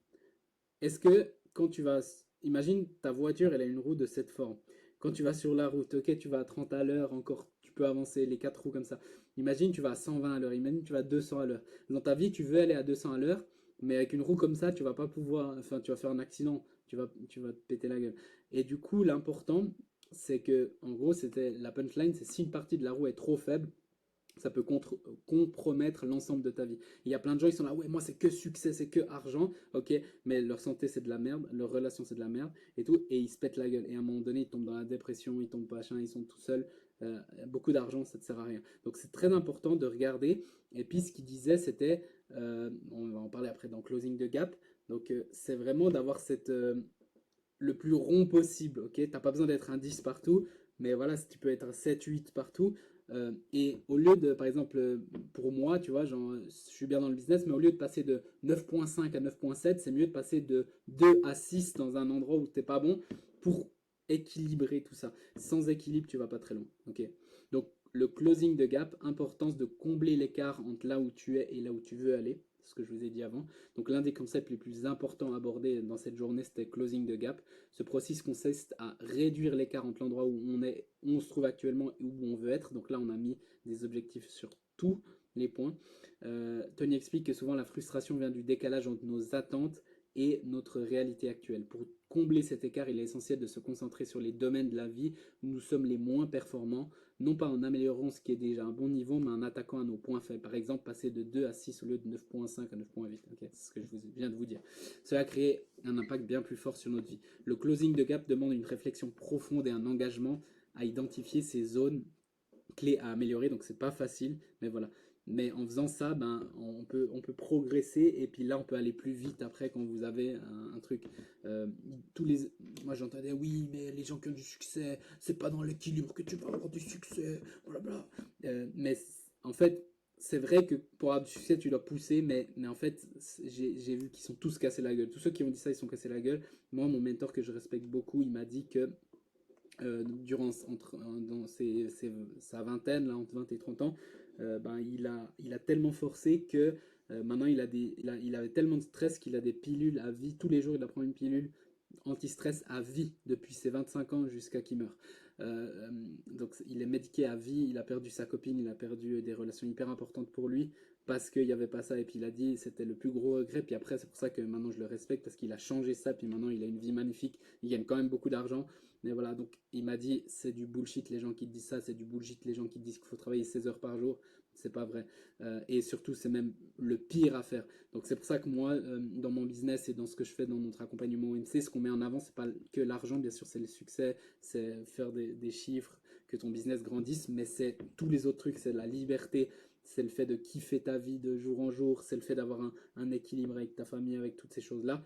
Est-ce que quand tu vas, imagine ta voiture elle a une roue de cette forme. Quand tu vas sur la route, ok, tu vas à 30 à l'heure, encore tu peux avancer les 4 roues comme ça. Imagine tu vas à 120 à l'heure, imagine tu vas à 200 à l'heure. Dans ta vie tu veux aller à 200 à l'heure, mais avec une roue comme ça tu vas pas pouvoir, enfin tu vas faire un accident, tu vas te péter la gueule. Et du coup l'important c'est que en gros c'était la punchline, c'est si une partie de la roue est trop faible, ça peut compromettre l'ensemble de ta vie. Il y a plein de gens qui sont là, ouais, moi c'est que succès, c'est que argent, ok, mais leur santé c'est de la merde, leur relation c'est de la merde, et tout, et ils se pètent la gueule. Et à un moment donné, ils tombent dans la dépression, ils tombent pas, machin, ils sont tout seuls. Beaucoup d'argent, ça ne sert à rien. Donc c'est très important de regarder. Et puis ce qu'il disait, c'était, on va en parler après dans Closing the Gap, donc c'est vraiment d'avoir le plus rond possible, ok? T'as pas besoin d'être un 10 partout, mais voilà, si tu peux être un 7, 8 partout. Et au lieu de, par exemple, pour moi, tu vois, genre, je suis bien dans le business, mais au lieu de passer de 9,5 à 9,7, c'est mieux de passer de 2 à 6 dans un endroit où t'es pas bon pour équilibrer tout ça. Sans équilibre, tu vas pas très loin, ok? Donc, le closing de gap, importance de combler l'écart entre là où tu es et là où tu veux aller, c'est ce que je vous ai dit avant. Donc l'un des concepts les plus importants abordés dans cette journée, c'était closing the gap. Ce processus consiste à réduire l'écart entre l'endroit où on est, où on se trouve actuellement et où on veut être. Donc là, on a mis des objectifs sur tous les points. Tony explique que souvent la frustration vient du décalage entre nos attentes et notre réalité actuelle. Pour combler cet écart, il est essentiel de se concentrer sur les domaines de la vie où nous sommes les moins performants, non pas en améliorant ce qui est déjà un bon niveau, mais en attaquant à nos points faibles. Par exemple, passer de 2 à 6 au lieu de 9.5 à 9.8. Okay, c'est ce que je viens de vous dire. Cela crée un impact bien plus fort sur notre vie. Le closing de gap demande une réflexion profonde et un engagement à identifier ces zones clés à améliorer, donc c'est pas facile, mais voilà. Mais en faisant ça, ben, on peut progresser et puis là on peut aller plus vite après quand vous avez un truc. Euh, Moi j'entendais oui, mais les gens qui ont du succès, c'est pas dans l'équilibre que tu vas avoir du succès, blablabla. Mais en fait, c'est vrai que pour avoir du succès, tu dois pousser, mais en fait, j'ai vu qu'ils sont tous cassés la gueule. Tous ceux qui ont dit ça, ils sont cassés la gueule. Moi, mon mentor que je respecte beaucoup, il m'a dit que dans sa vingtaine, là, entre 20 et 30 ans, ben, il a tellement forcé que maintenant il avait tellement de stress qu'il a des pilules à vie. Tous les jours, il prend une pilule anti-stress à vie depuis ses 25 ans jusqu'à qu'il meure. Donc il est médiqué à vie, il a perdu sa copine, il a perdu des relations hyper importantes pour lui parce qu'il n'y avait pas ça. Et puis il a dit c'était le plus gros regret. Puis après, c'est pour ça que maintenant je le respecte parce qu'il a changé ça. Puis maintenant il a une vie magnifique. Il gagne quand même beaucoup d'argent. Mais voilà, donc il m'a dit c'est du bullshit les gens qui te disent ça, c'est du bullshit les gens qui te disent qu'il faut travailler 16 heures par jour. C'est pas vrai. Et surtout, c'est même le pire à faire. Donc c'est pour ça que moi, dans mon business et dans ce que je fais dans notre accompagnement OMC, ce qu'on met en avant, c'est pas que l'argent, bien sûr, c'est le succès, c'est faire des chiffres, que ton business grandisse, mais c'est tous les autres trucs, c'est la liberté, c'est le fait de kiffer ta vie de jour en jour, c'est le fait d'avoir un équilibre avec ta famille, avec toutes ces choses-là.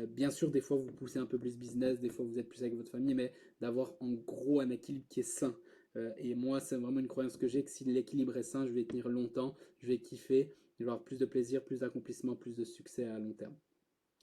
Bien sûr, des fois, vous poussez un peu plus business, des fois, vous êtes plus avec votre famille, mais d'avoir en gros un équilibre qui est sain. Et moi, c'est vraiment une croyance que j'ai que si l'équilibre est sain, je vais tenir longtemps, je vais kiffer, je vais avoir plus de plaisir, plus d'accomplissement, plus de succès à long terme.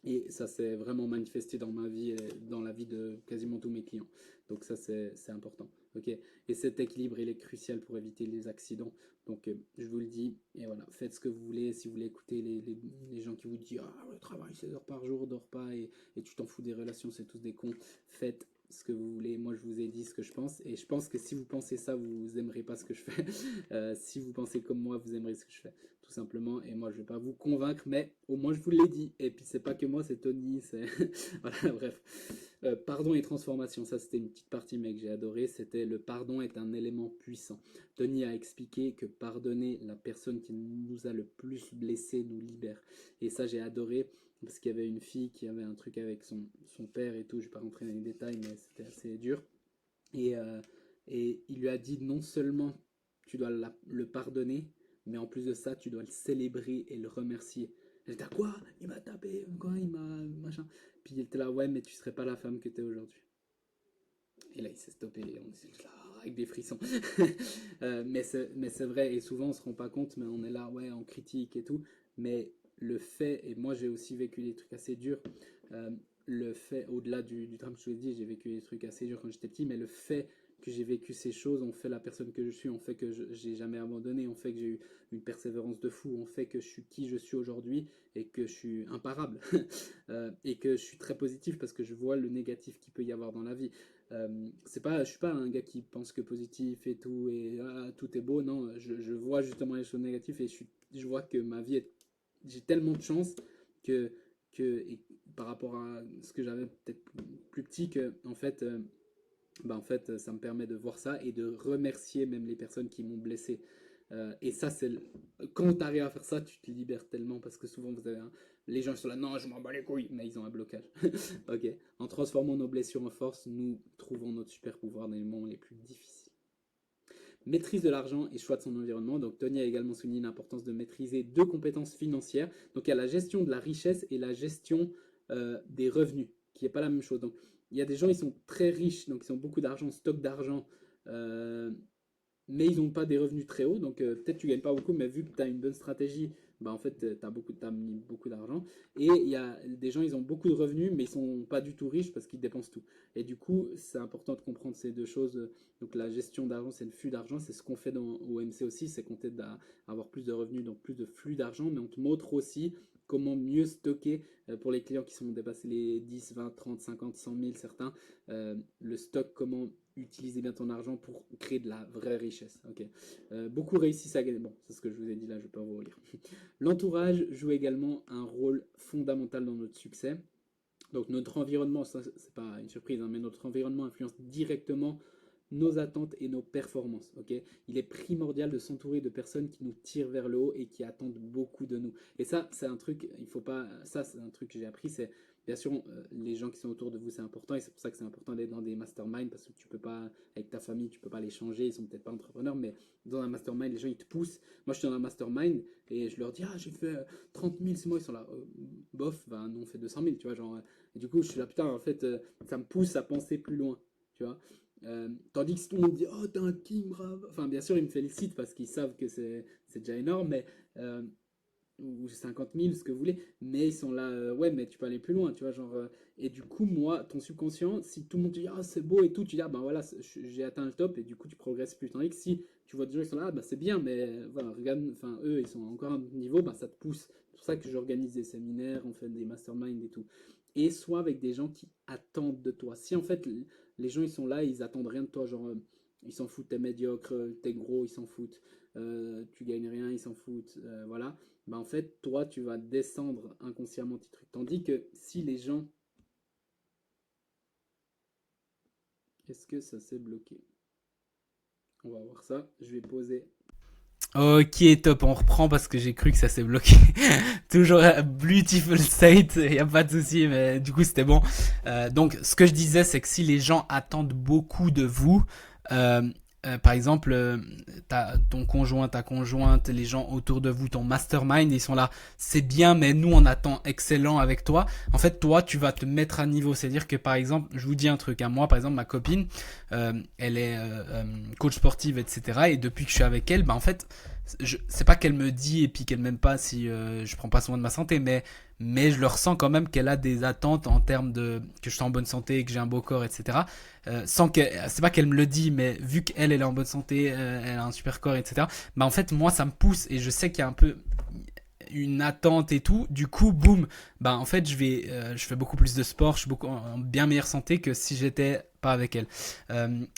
Et ça s'est vraiment manifesté dans ma vie et dans la vie de quasiment tous mes clients. Donc ça, c'est important. Ok. Et cet équilibre, il est crucial pour éviter les accidents. Donc je vous le dis, et voilà, faites ce que vous voulez. Si vous voulez écouter les gens qui vous disent ah ouais, travaille 16 heures par jour, dors pas et tu t'en fous des relations, c'est tous des cons. Faites ce que vous voulez. Moi, je vous ai dit ce que je pense. Et je pense que si vous pensez ça, vous aimerez pas ce que je fais. Si vous pensez comme moi, vous aimerez ce que je fais. Tout simplement. Et moi, je vais pas vous convaincre, mais au moins, je vous l'ai dit. Et puis, c'est pas que moi, c'est Tony. C'est voilà, bref. Pardon et transformation. Ça, c'était une petite partie, mais que j'ai adoré. C'était le pardon est un élément puissant. Tony a expliqué que pardonner la personne qui nous a le plus blessé nous libère. Et ça, j'ai adoré parce qu'il y avait une fille qui avait un truc avec son père et tout, je vais pas rentrer dans les détails, mais c'était assez dur. Et, euh, et il lui a dit non seulement tu dois le pardonner, mais en plus de ça, tu dois le célébrer et le remercier. Elle était quoi? Il m'a tapé, quoi? Il m'a machin. Puis il était là, ouais, mais tu serais pas la femme que tu es aujourd'hui. Et là, il s'est stoppé, et on était là avec des frissons. Mais c'est vrai, et souvent on se rend pas compte, mais on est là, ouais, on critique et tout. Mais le fait, et moi j'ai aussi vécu des trucs assez durs, euh, le fait, au-delà du drame que je vous ai dit, j'ai vécu des trucs assez durs quand j'étais petit, mais le fait que j'ai vécu ces choses ont fait la personne que je suis, ont fait que j'ai jamais abandonné, ont fait que j'ai eu une persévérance de fou, ont fait que je suis qui je suis aujourd'hui et que je suis imparable. Et que je suis très positif parce que je vois le négatif qu'il peut y avoir dans la vie. C'est pas, je suis pas un gars qui pense que positif et tout et ah, tout est beau. Non, je vois justement les choses négatives et je vois que ma vie est, j'ai tellement de chance que et par rapport à ce que j'avais peut-être plus petit que en fait, ça me permet de voir ça et de remercier même les personnes qui m'ont blessé. Et ça, quand tu arrives à faire ça, tu te libères tellement parce que souvent vous avez les gens sont là, non, je m'en bats les couilles, mais ils ont un blocage. Ok. En transformant nos blessures en force, nous trouvons notre super pouvoir dans les moments les plus difficiles. Maîtrise de l'argent et choix de son environnement. Donc Tony a également souligné l'importance de maîtriser deux compétences financières. Donc il y a la gestion de la richesse et la gestion des revenus, qui n'est pas la même chose. Donc il y a des gens, ils sont très riches, donc ils ont beaucoup d'argent, stock d'argent, euh, mais ils n'ont pas des revenus très hauts, donc peut-être tu gagnes pas beaucoup, mais vu que tu as une bonne stratégie, bah en fait t'as mis beaucoup d'argent. Et il y a des gens, ils ont beaucoup de revenus, mais ils sont pas du tout riches parce qu'ils dépensent tout. Et du coup, c'est important de comprendre ces deux choses. Donc la gestion d'argent, c'est le flux d'argent, c'est ce qu'on fait dans OMC aussi, c'est qu'on t'aide à avoir plus de revenus, donc plus de flux d'argent, mais on te montre aussi comment mieux stocker pour les clients qui sont dépassés les 10, 20, 30, 50, 100 000 certains, le stock, comment utiliser bien ton argent pour créer de la vraie richesse. Ok. Beaucoup réussissent à gagner. Bon, c'est ce que je vous ai dit là, je ne vais pas vous relire. L'entourage joue également un rôle fondamental dans notre succès. Donc notre environnement, ça c'est pas une surprise, hein, mais notre environnement influence directement nos attentes et nos performances. Okay, il est primordial de s'entourer de personnes qui nous tirent vers le haut et qui attendent beaucoup de nous. Et ça, c'est un truc, il faut pas. Ça, c'est un truc que j'ai appris. C'est bien sûr les gens qui sont autour de vous, c'est important, et c'est pour ça que c'est important d'être dans des masterminds parce que tu peux pas, avec ta famille, tu peux pas les changer. Ils sont peut-être pas entrepreneurs, mais dans un mastermind, les gens ils te poussent. Moi, je suis dans un mastermind et je leur dis j'ai fait 30 000 c'est moi, ils sont là. Bof, ben nous on fait 200 000, tu vois, genre. Et du coup, je suis là, putain, en fait, ça me pousse à penser plus loin, tu vois. Tandis que si tout le monde dit oh t'es un king brave, enfin bien sûr ils me félicitent parce qu'ils savent que c'est déjà énorme, mais ou 50 000 ce que vous voulez, mais ils sont là ouais mais tu peux aller plus loin, tu vois, genre et du coup moi ton subconscient, si tout le monde te dit ah c'est beau et tout, tu dis ben voilà j'ai atteint le top, et du coup tu progresses plus. Tandis que si tu vois des gens qui sont là bah c'est bien, mais voilà regarde, enfin eux ils sont encore à un autre niveau, bah ça te pousse. C'est pour ça que j'organise des séminaires, on fait des masterminds et tout, et soit avec des gens qui attendent de toi. Si en fait les gens ils sont là, ils attendent rien de toi, genre ils s'en foutent, t'es médiocre, t'es gros, ils s'en foutent, tu gagnes rien, ils s'en foutent, voilà. Bah en fait, toi, tu vas descendre inconsciemment tes trucs. Tandis que si les gens... Est-ce que ça s'est bloqué? On va voir ça. Je vais poser... Ok, top, on reprend parce que j'ai cru que ça s'est bloqué. Toujours beautiful state, y a pas de souci, mais du coup c'était bon. Donc ce que je disais, c'est que si les gens attendent beaucoup de vous, euh, par exemple, ton conjoint, ta conjointe, les gens autour de vous, ton mastermind, ils sont là, c'est bien, mais nous on attend excellent avec toi. En fait, toi, tu vas te mettre à niveau. C'est-à-dire que par exemple, je vous dis un truc, moi par exemple, ma copine, elle est coach sportive, etc. Et depuis que je suis avec elle, bah en fait, c'est pas qu'elle me dit et puis qu'elle m'aime pas si je prends pas soin de ma santé, mais je le ressens quand même qu'elle a des attentes en termes de que je suis en bonne santé, que j'ai un beau corps, etc. Sans que c'est pas qu'elle me le dit, mais vu qu'elle elle est en bonne santé, elle a un super corps, etc. Bah en fait moi ça me pousse et je sais qu'il y a un peu une attente et tout. Du coup, boum, bah en fait, je fais beaucoup plus de sport, je suis beaucoup en bien meilleure santé que si j'étais pas avec elle.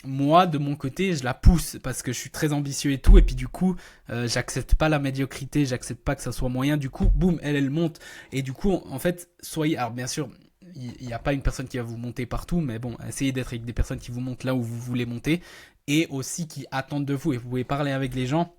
Moi, de mon côté, je la pousse parce que je suis très ambitieux et tout, et puis du coup, j'accepte pas la médiocrité, j'accepte pas que ça soit moyen. Du coup, boum, elle monte, et du coup, en fait, soyez. Alors bien sûr. Il n'y a pas une personne qui va vous monter partout, mais bon, essayez d'être avec des personnes qui vous montent là où vous voulez monter et aussi qui attendent de vous. Et vous pouvez parler avec les gens.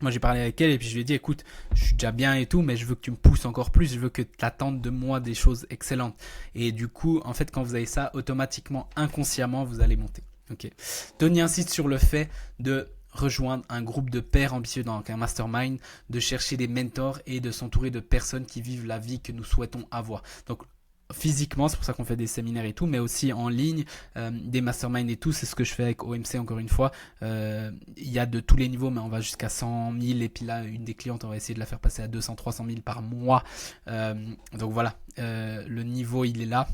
Moi, j'ai parlé avec elle et puis je lui ai dit, écoute, je suis déjà bien et tout, mais je veux que tu me pousses encore plus, je veux que tu attendes de moi des choses excellentes. Et du coup, en fait, quand vous avez ça, automatiquement, inconsciemment, vous allez monter. Ok. Tony insiste sur le fait de rejoindre un groupe de pairs ambitieux dans un mastermind, de chercher des mentors et de s'entourer de personnes qui vivent la vie que nous souhaitons avoir. Donc, physiquement, c'est pour ça qu'on fait des séminaires et tout, mais aussi en ligne, des masterminds et tout, c'est ce que je fais avec OMC encore une fois. Il y a de tous les niveaux, mais on va jusqu'à 100 000, et puis là, une des clientes, on va essayer de la faire passer à 200, 300 000 par mois. Donc voilà, le niveau, il est là.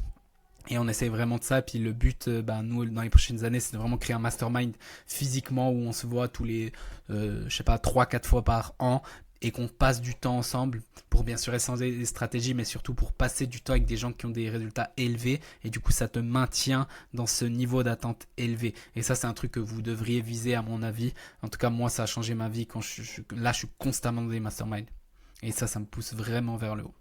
Et on essaie vraiment de ça. Puis le but, nous, dans les prochaines années, c'est de vraiment créer un mastermind physiquement où on se voit tous les, je sais pas, 3-4 fois par an et qu'on passe du temps ensemble pour bien sûr échanger des stratégies, mais surtout pour passer du temps avec des gens qui ont des résultats élevés. Et du coup, ça te maintient dans ce niveau d'attente élevé. Et ça, c'est un truc que vous devriez viser, à mon avis. En tout cas, moi, ça a changé ma vie quand là, je suis constamment dans des masterminds. Et ça me pousse vraiment vers le haut.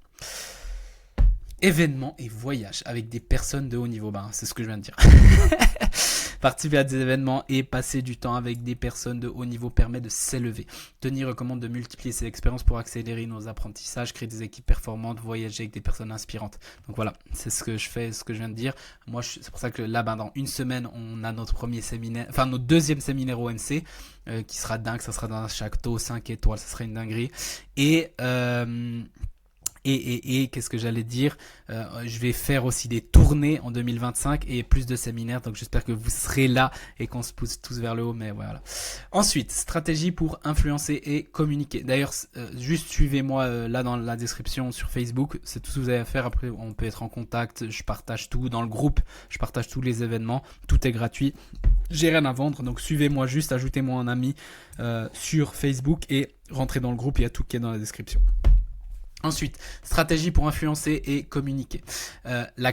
Événements et voyages avec des personnes de haut niveau. C'est ce que je viens de dire. Participer à des événements et passer du temps avec des personnes de haut niveau permet de s'élever. Tony recommande de multiplier ses expériences pour accélérer nos apprentissages, créer des équipes performantes, voyager avec des personnes inspirantes. Donc voilà, c'est ce que je fais, ce que je viens de dire. Moi, c'est pour ça que là, dans une semaine, on a notre premier séminaire, enfin notre deuxième séminaire OMC, qui sera dingue. Ça sera dans un château 5 étoiles, ça sera une dinguerie. Et qu'est-ce que j'allais dire, je vais faire aussi des tournées en 2025 et plus de séminaires, donc j'espère que vous serez là et qu'on se pousse tous vers le haut, mais voilà. Ensuite, stratégie pour influencer et communiquer. D'ailleurs, juste suivez-moi là dans la description sur Facebook, c'est tout ce que vous avez à faire. Après, on peut être en contact, je partage tout dans le groupe, je partage tous les événements, tout est gratuit. J'ai rien à vendre, donc suivez-moi juste, ajoutez-moi un ami sur Facebook et rentrez dans le groupe, il y a tout qui est dans la description. Ensuite, stratégie pour influencer et communiquer. La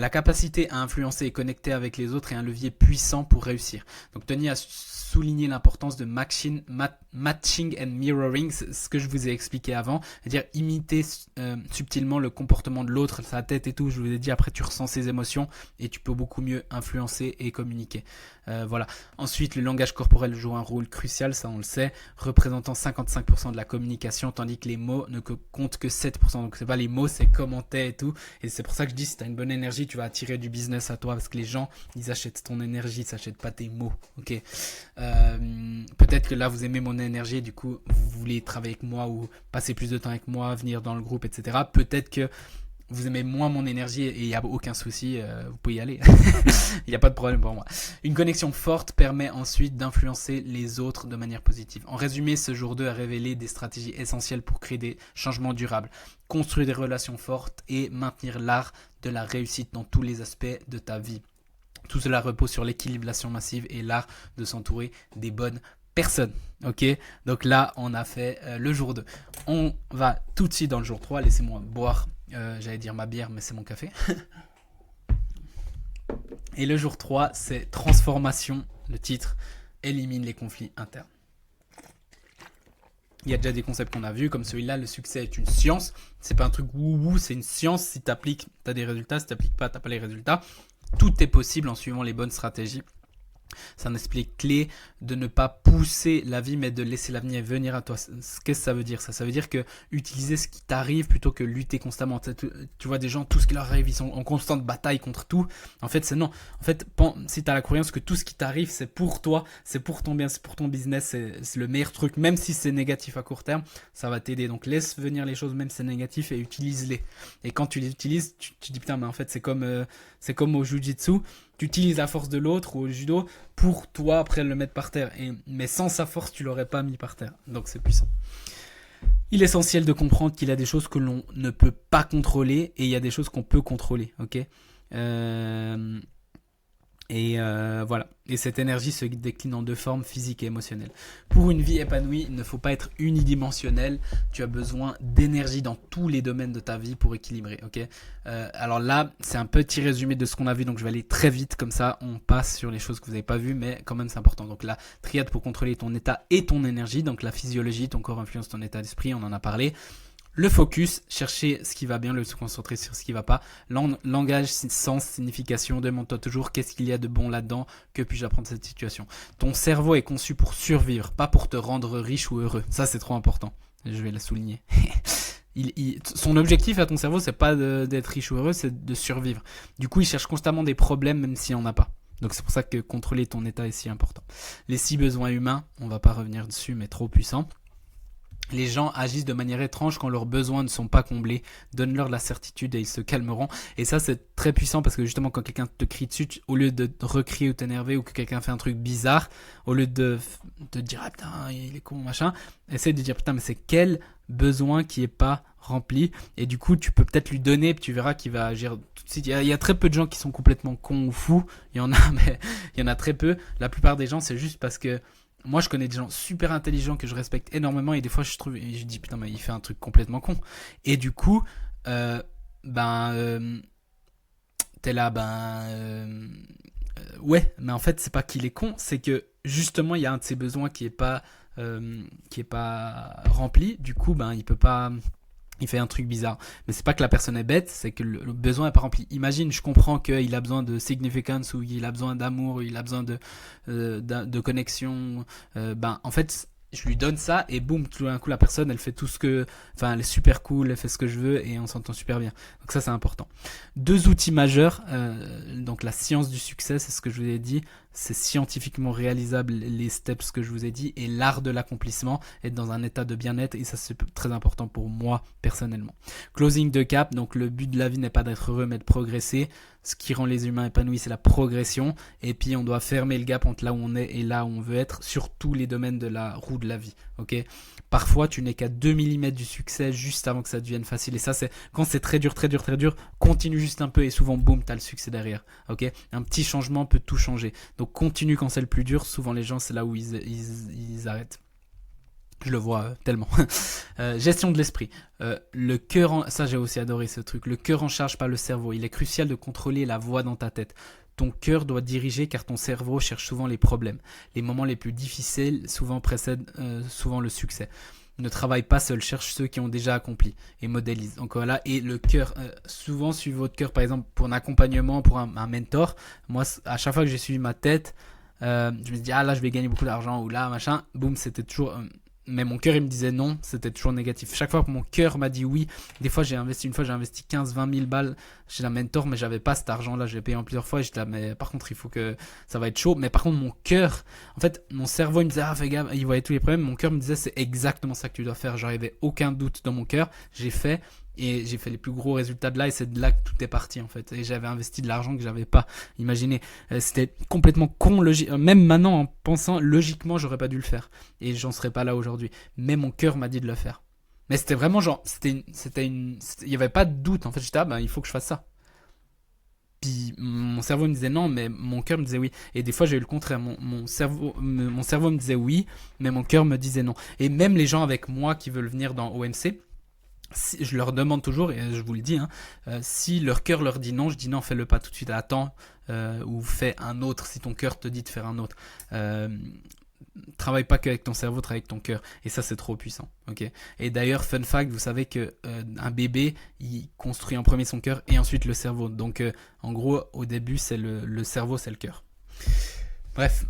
capacité à influencer et connecter avec les autres est un levier puissant pour réussir. Donc Tony a souligné l'importance de matching and mirroring, ce que je vous ai expliqué avant, c'est-à-dire imiter subtilement le comportement de l'autre, sa tête et tout. Je vous ai dit, après tu ressens ses émotions et tu peux beaucoup mieux influencer et communiquer. Voilà. Ensuite, le langage corporel joue un rôle crucial, ça on le sait, représentant 55% de la communication, tandis que les mots ne comptent que 7%. Donc c'est pas les mots, c'est comment t'es et tout. Et c'est pour ça que je dis, si t'as une bonne énergie, tu vas attirer du business à toi, parce que les gens, ils achètent ton énergie, ils n'achètent pas tes mots. Ok. Peut-être que là vous aimez mon énergie, du coup vous voulez travailler avec moi ou passer plus de temps avec moi, venir dans le groupe, etc. Peut-être que vous aimez moins mon énergie et il n'y a aucun souci, vous pouvez y aller. Il n'y a pas de problème pour moi. Une connexion forte permet ensuite d'influencer les autres de manière positive. En résumé, ce jour 2 a révélé des stratégies essentielles pour créer des changements durables, construire des relations fortes et maintenir l'art de la réussite dans tous les aspects de ta vie. Tout cela repose sur l'équilibre, l'action massive et l'art de s'entourer des bonnes personnes. Ok, donc là on a fait le jour 2. On va tout de suite dans le jour 3. Laissez-moi boire, j'allais dire ma bière, mais c'est mon café. Et le jour 3, c'est transformation. Le titre, élimine les conflits internes. Il y a déjà des concepts qu'on a vus, comme celui-là, le succès est une science. C'est pas un truc wouhou, c'est une science. Si tu appliques, tu as des résultats. Si tu n'appliques pas, tu n'as pas les résultats. Tout est possible en suivant les bonnes stratégies. C'est un esprit clé de ne pas pousser la vie, mais de laisser l'avenir venir à toi. Qu'est-ce que ça veut dire ça? Ça veut dire que utiliser ce qui t'arrive plutôt que lutter constamment. Tu vois des gens, tout ce qui leur arrive, ils sont en constante bataille contre tout. En fait, c'est non. En fait, si tu as la croyance que tout ce qui t'arrive, c'est pour toi, c'est pour ton bien, c'est pour ton business, c'est le meilleur truc, même si c'est négatif à court terme, ça va t'aider. Donc laisse venir les choses, même si c'est négatif, et utilise-les. Et quand tu les utilises, tu dis putain, mais en fait, c'est comme au jiu-jitsu. Tu utilises la force de l'autre ou au judo pour toi après le mettre par terre. Mais sans sa force, tu l'aurais pas mis par terre. Donc c'est puissant. Il est essentiel de comprendre qu'il y a des choses que l'on ne peut pas contrôler et il y a des choses qu'on peut contrôler. Ok. Voilà. Et cette énergie se décline en deux formes, physique et émotionnelle. Pour une vie épanouie, il ne faut pas être unidimensionnel. Tu as besoin d'énergie dans tous les domaines de ta vie pour équilibrer. Ok. Alors là, c'est un petit résumé de ce qu'on a vu, donc je vais aller très vite, comme ça on passe sur les choses que vous n'avez pas vues, mais quand même c'est important. Donc la triade pour contrôler ton état et ton énergie, donc la physiologie, ton corps influence ton état d'esprit, on en a parlé. Le focus, chercher ce qui va bien, se concentrer sur ce qui va pas. Langage, sens, signification, demande-toi toujours qu'est-ce qu'il y a de bon là-dedans, que puis-je apprendre de cette situation. Ton cerveau est conçu pour survivre, pas pour te rendre riche ou heureux. Ça, c'est trop important. Je vais le souligner. Son objectif à ton cerveau, c'est pas d'être riche ou heureux, c'est de survivre. Du coup, il cherche constamment des problèmes, même s'il n'y en a pas. Donc c'est pour ça que contrôler ton état est si important. Les 6 besoins humains, on va pas revenir dessus, mais trop puissants. Les gens agissent de manière étrange quand leurs besoins ne sont pas comblés. Donne-leur de la certitude et ils se calmeront. Et ça, c'est très puissant parce que justement, quand quelqu'un te crie dessus, au lieu de te recrier ou t'énerver ou que quelqu'un fait un truc bizarre, au lieu de te dire « Ah putain, il est con, machin », essaie de dire « Putain, mais c'est quel besoin qui est pas rempli ?» Et du coup, tu peux peut-être lui donner et tu verras qu'il va agir tout de suite. Il y a très peu de gens qui sont complètement cons ou fous. Il y en a, mais il y en a très peu. La plupart des gens, c'est juste parce que moi, je connais des gens super intelligents que je respecte énormément et des fois, je dis putain, mais il fait un truc complètement con. Et du coup, t'es là, ouais, mais en fait, c'est pas qu'il est con, c'est que justement, il y a un de ses besoins qui est pas rempli. Du coup, il peut pas. Il fait un truc bizarre. Mais c'est pas que la personne est bête, c'est que le besoin est pas rempli. Imagine, je comprends qu'il a besoin de significance ou il a besoin d'amour, ou il a besoin de connexion. En fait, je lui donne ça et boum, tout d'un coup, la personne, elle fait tout ce que... Enfin, elle est super cool, elle fait ce que je veux et on s'entend super bien. Donc ça, c'est important. 2 outils majeurs. Donc la science du succès, c'est ce que je vous ai dit. C'est scientifiquement réalisable, les steps que je vous ai dit, et l'art de l'accomplissement, être dans un état de bien-être, et ça c'est très important pour moi personnellement. Closing the gap, donc le but de la vie n'est pas d'être heureux mais de progresser. Ce qui rend les humains épanouis, c'est la progression, et puis on doit fermer le gap entre là où on est et là où on veut être, sur tous les domaines de la roue de la vie. Ok. Parfois, tu n'es qu'à 2 mm du succès juste avant que ça devienne facile. Et ça, c'est quand c'est très dur, continue juste un peu et souvent, boum, tu as le succès derrière. Ok. Un petit changement peut tout changer. Donc, continue quand c'est le plus dur. Souvent, les gens, c'est là où ils arrêtent. Je le vois tellement. Gestion de l'esprit. Le cœur, ça j'ai aussi adoré ce truc. Le cœur en charge par le cerveau. Il est crucial de contrôler la voix dans ta tête. Ton cœur doit diriger car ton cerveau cherche souvent les problèmes. Les moments les plus difficiles souvent précèdent souvent le succès. Ne travaille pas seul, cherche ceux qui ont déjà accompli et modélise. Donc voilà, et le cœur, souvent suivez votre cœur, par exemple pour un accompagnement, pour un mentor. Moi, à chaque fois que j'ai suivi ma tête, je me suis dit, ah là je vais gagner beaucoup d'argent ou là machin, boum, c'était toujours... mais mon cœur il me disait non, c'était toujours négatif. Chaque fois que mon cœur m'a dit oui, des fois j'ai investi 15-20 000 balles chez la mentor, mais j'avais pas cet argent là, je l'ai payé en plusieurs fois et j'étais là, mais par contre il faut que ça va être chaud. Mais par contre mon cœur, en fait mon cerveau il me disait ah fais gaffe, il voyait tous les problèmes, mon cœur me disait c'est exactement ça que tu dois faire. J'avais aucun doute dans mon cœur, j'ai fait. Et j'ai fait les plus gros résultats de là et c'est de là que tout est parti en fait. Et j'avais investi de l'argent que j'avais pas imaginé. C'était complètement con, même maintenant en pensant logiquement j'aurais pas dû le faire. Et j'en serais pas là aujourd'hui. Mais mon cœur m'a dit de le faire. Mais c'était vraiment genre, il y avait pas de doute en fait. J'étais il faut que je fasse ça. Puis mon cerveau me disait non, mais mon cœur me disait oui. Et des fois j'ai eu le contraire. Mon cerveau me disait oui, mais mon cœur me disait non. Et même les gens avec moi qui veulent venir dans OMC, si, je leur demande toujours, et je vous le dis, si leur cœur leur dit non, je dis non, fais-le pas tout de suite, attends, ou fais un autre si ton cœur te dit de faire un autre. Travaille pas qu'avec ton cerveau, travaille avec ton cœur. Et ça, c'est trop puissant. Okay. Et d'ailleurs, fun fact, vous savez que un bébé, il construit en premier son cœur et ensuite le cerveau. Donc, en gros, au début, c'est le cerveau, c'est le cœur. Bref.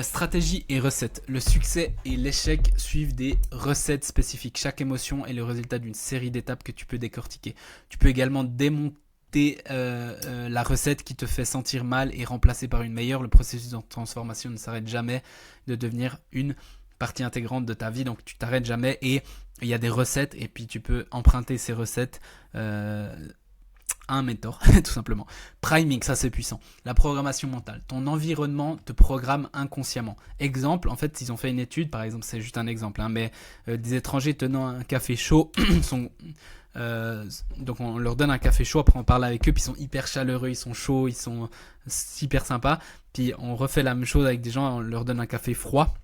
Stratégie et recettes. Le succès et l'échec suivent des recettes spécifiques. Chaque émotion est le résultat d'une série d'étapes que tu peux décortiquer. Tu peux également démonter la recette qui te fait sentir mal et remplacer par une meilleure. Le processus de transformation ne s'arrête jamais de devenir une partie intégrante de ta vie. Donc tu t'arrêtes jamais et il y a des recettes et puis tu peux emprunter ces recettes un mentor, tout simplement. Priming, ça c'est puissant. La programmation mentale. Ton environnement te programme inconsciemment. Exemple, en fait, ils ont fait une étude, par exemple, c'est juste un exemple, mais des étrangers tenant un café chaud donc on leur donne un café chaud, après on parle avec eux, puis ils sont hyper chaleureux, ils sont chauds, ils sont hyper sympas. Puis on refait la même chose avec des gens, on leur donne un café froid,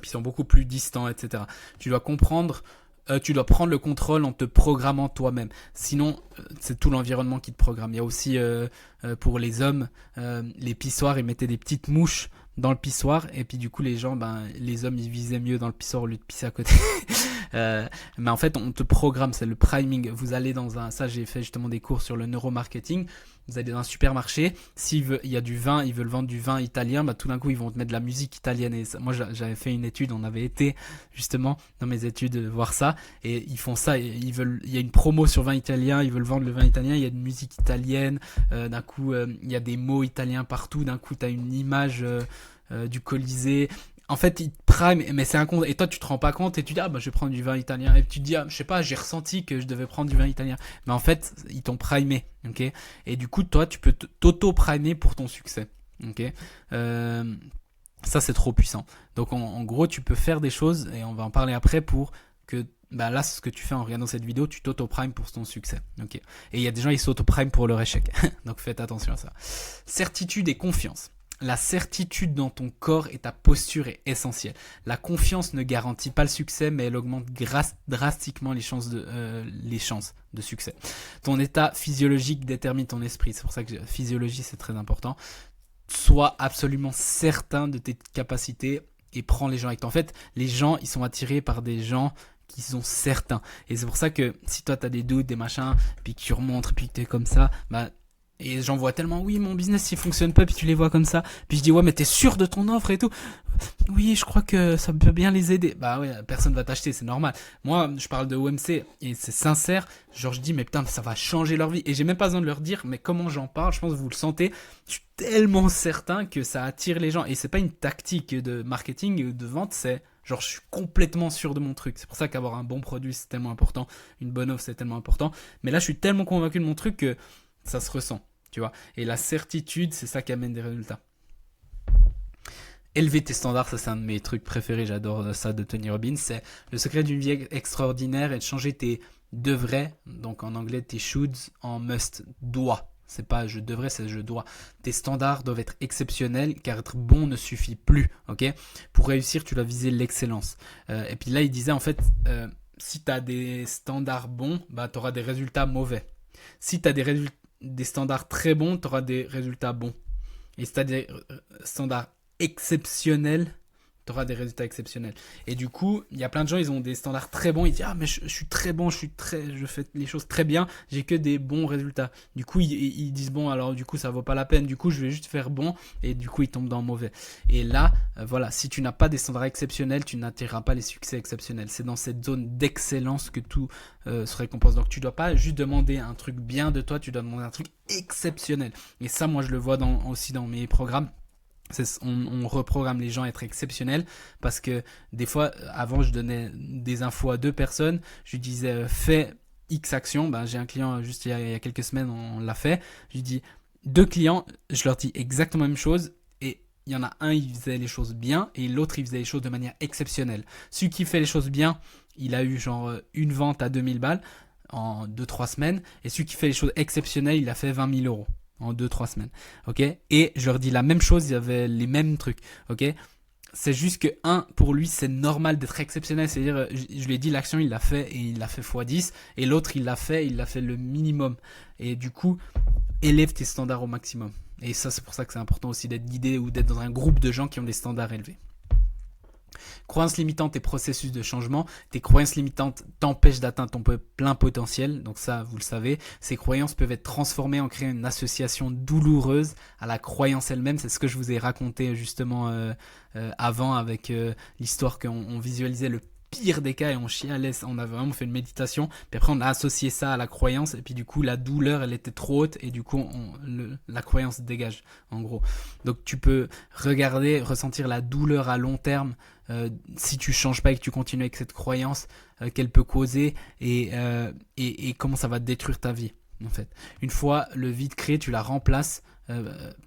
puis ils sont beaucoup plus distants, etc. Tu dois comprendre. Tu dois prendre le contrôle en te programmant toi-même. Sinon, c'est tout l'environnement qui te programme. Il y a aussi, pour les hommes, les pissoirs, ils mettaient des petites mouches dans le pissoir. Et puis du coup, les gens, les hommes, ils visaient mieux dans le pissoir au lieu de pisser à côté. Mais en fait, on te programme, c'est le priming. Vous allez ça j'ai fait justement des cours sur le neuromarketing. Vous allez dans un supermarché, s'il y a du vin, ils veulent vendre du vin italien, tout d'un coup ils vont te mettre de la musique italienne. Et ça, moi j'avais fait une étude, on avait été justement dans mes études voir ça, et ils font ça, il y a une promo sur vin italien, ils veulent vendre le vin italien, il y a de musique italienne, d'un coup il y a des mots italiens partout, d'un coup tu as une image du Colisée. En fait, ils te priment, mais c'est un con. Et toi, tu te rends pas compte et tu dis, je vais prendre du vin italien. Et tu te dis, je sais pas, j'ai ressenti que je devais prendre du vin italien. Mais en fait, ils t'ont primé, ok. Et du coup, toi, tu peux t'auto-primer pour ton succès, ok. Ça, c'est trop puissant. Donc, en gros, tu peux faire des choses, et on va en parler après, pour que, là, c'est ce que tu fais en regardant cette vidéo, tu t'auto-primes pour ton succès, ok. Et il y a des gens, ils s'auto-priment pour leur échec. Donc, faites attention à ça. Certitude et confiance. La certitude dans ton corps et ta posture est essentielle. La confiance ne garantit pas le succès, mais elle augmente drastiquement les chances de succès. Ton état physiologique détermine ton esprit. C'est pour ça que physiologie, c'est très important. Sois absolument certain de tes capacités et prends les gens avec toi. En fait, les gens, ils sont attirés par des gens qui sont certains. Et c'est pour ça que si toi, tu as des doutes, des machins, puis que tu remontres, puis que tu es comme ça, et j'en vois tellement, oui, mon business, il fonctionne pas, puis tu les vois comme ça. Puis je dis, ouais, mais t'es sûr de ton offre et tout? Oui, je crois que ça peut bien les aider. Ouais, personne va t'acheter, c'est normal. Moi, je parle de OMC et c'est sincère. Genre, je dis, mais putain, ça va changer leur vie. Et j'ai même pas besoin de leur dire, mais comment j'en parle, je pense que vous le sentez. Je suis tellement certain que ça attire les gens. Et c'est pas une tactique de marketing ou de vente, c'est genre, je suis complètement sûr de mon truc. C'est pour ça qu'avoir un bon produit, c'est tellement important. Une bonne offre, c'est tellement important. Mais là, je suis tellement convaincu de mon truc que ça se ressent. Tu vois, et la certitude, c'est ça qui amène des résultats. Élever tes standards, ça c'est un de mes trucs préférés, j'adore ça de Tony Robbins. C'est le secret d'une vie extraordinaire et de changer tes devrais, donc en anglais tes shoulds, en must, dois. C'est pas je devrais, c'est je dois. Tes standards doivent être exceptionnels car être bon ne suffit plus. Ok. Pour réussir, tu dois viser l'excellence. Et puis là, il disait en fait, si tu as des standards bons, bah, tu auras des résultats mauvais. Si tu as des standards très bons, tu auras des résultats bons. Et si tu as des standards exceptionnels, tu auras des résultats exceptionnels. Et du coup, il y a plein de gens, ils ont des standards très bons, ils disent « Ah, mais je suis très bon, je fais les choses très bien, j'ai que des bons résultats. » Du coup, ils disent « Bon, alors du coup, ça vaut pas la peine, du coup, je vais juste faire bon. » Et du coup, ils tombent dans le mauvais. Et là, voilà, si tu n'as pas des standards exceptionnels, tu n'atteindras pas les succès exceptionnels. C'est dans cette zone d'excellence que tout se récompense. Donc, tu dois pas juste demander un truc bien de toi, tu dois demander un truc exceptionnel. Et ça, moi, je le vois aussi dans mes programmes. On reprogramme les gens à être exceptionnels parce que des fois, avant, je donnais des infos à 2 personnes. Je lui disais, fais X action. Ben, j'ai un client juste il y a quelques semaines, on l'a fait. Je lui dis, 2 clients, je leur dis exactement la même chose. Et il y en a un, il faisait les choses bien et l'autre, il faisait les choses de manière exceptionnelle. Celui qui fait les choses bien, il a eu genre une vente à 2000 balles en 2-3 semaines. Et celui qui fait les choses exceptionnelles, il a fait 20 000 euros. En 2-3 semaines, ok. Et je leur dis la même chose, il y avait les mêmes trucs, ok. C'est juste que pour lui, c'est normal d'être exceptionnel. C'est-à-dire, je lui ai dit l'action, il l'a fait et il l'a fait x10. Et l'autre, il l'a fait le minimum. Et du coup, élève tes standards au maximum. Et ça, c'est pour ça que c'est important aussi d'être guidé ou d'être dans un groupe de gens qui ont des standards élevés. Croyances limitantes et processus de changement. Tes croyances limitantes t'empêchent d'atteindre ton plein potentiel. Donc ça, vous le savez. Ces croyances peuvent être transformées en créant une association douloureuse à la croyance elle-même. C'est ce que je vous ai raconté justement avant avec l'histoire qu'on visualisait le pire des cas et on chialait, on a vraiment fait une méditation, puis après on a associé ça à la croyance et puis du coup la douleur elle était trop haute et du coup la croyance dégage en gros. Donc tu peux ressentir la douleur à long terme si tu changes pas et que tu continues avec cette croyance qu'elle peut causer et comment ça va détruire ta vie en fait. Une fois le vide créé, tu la remplaces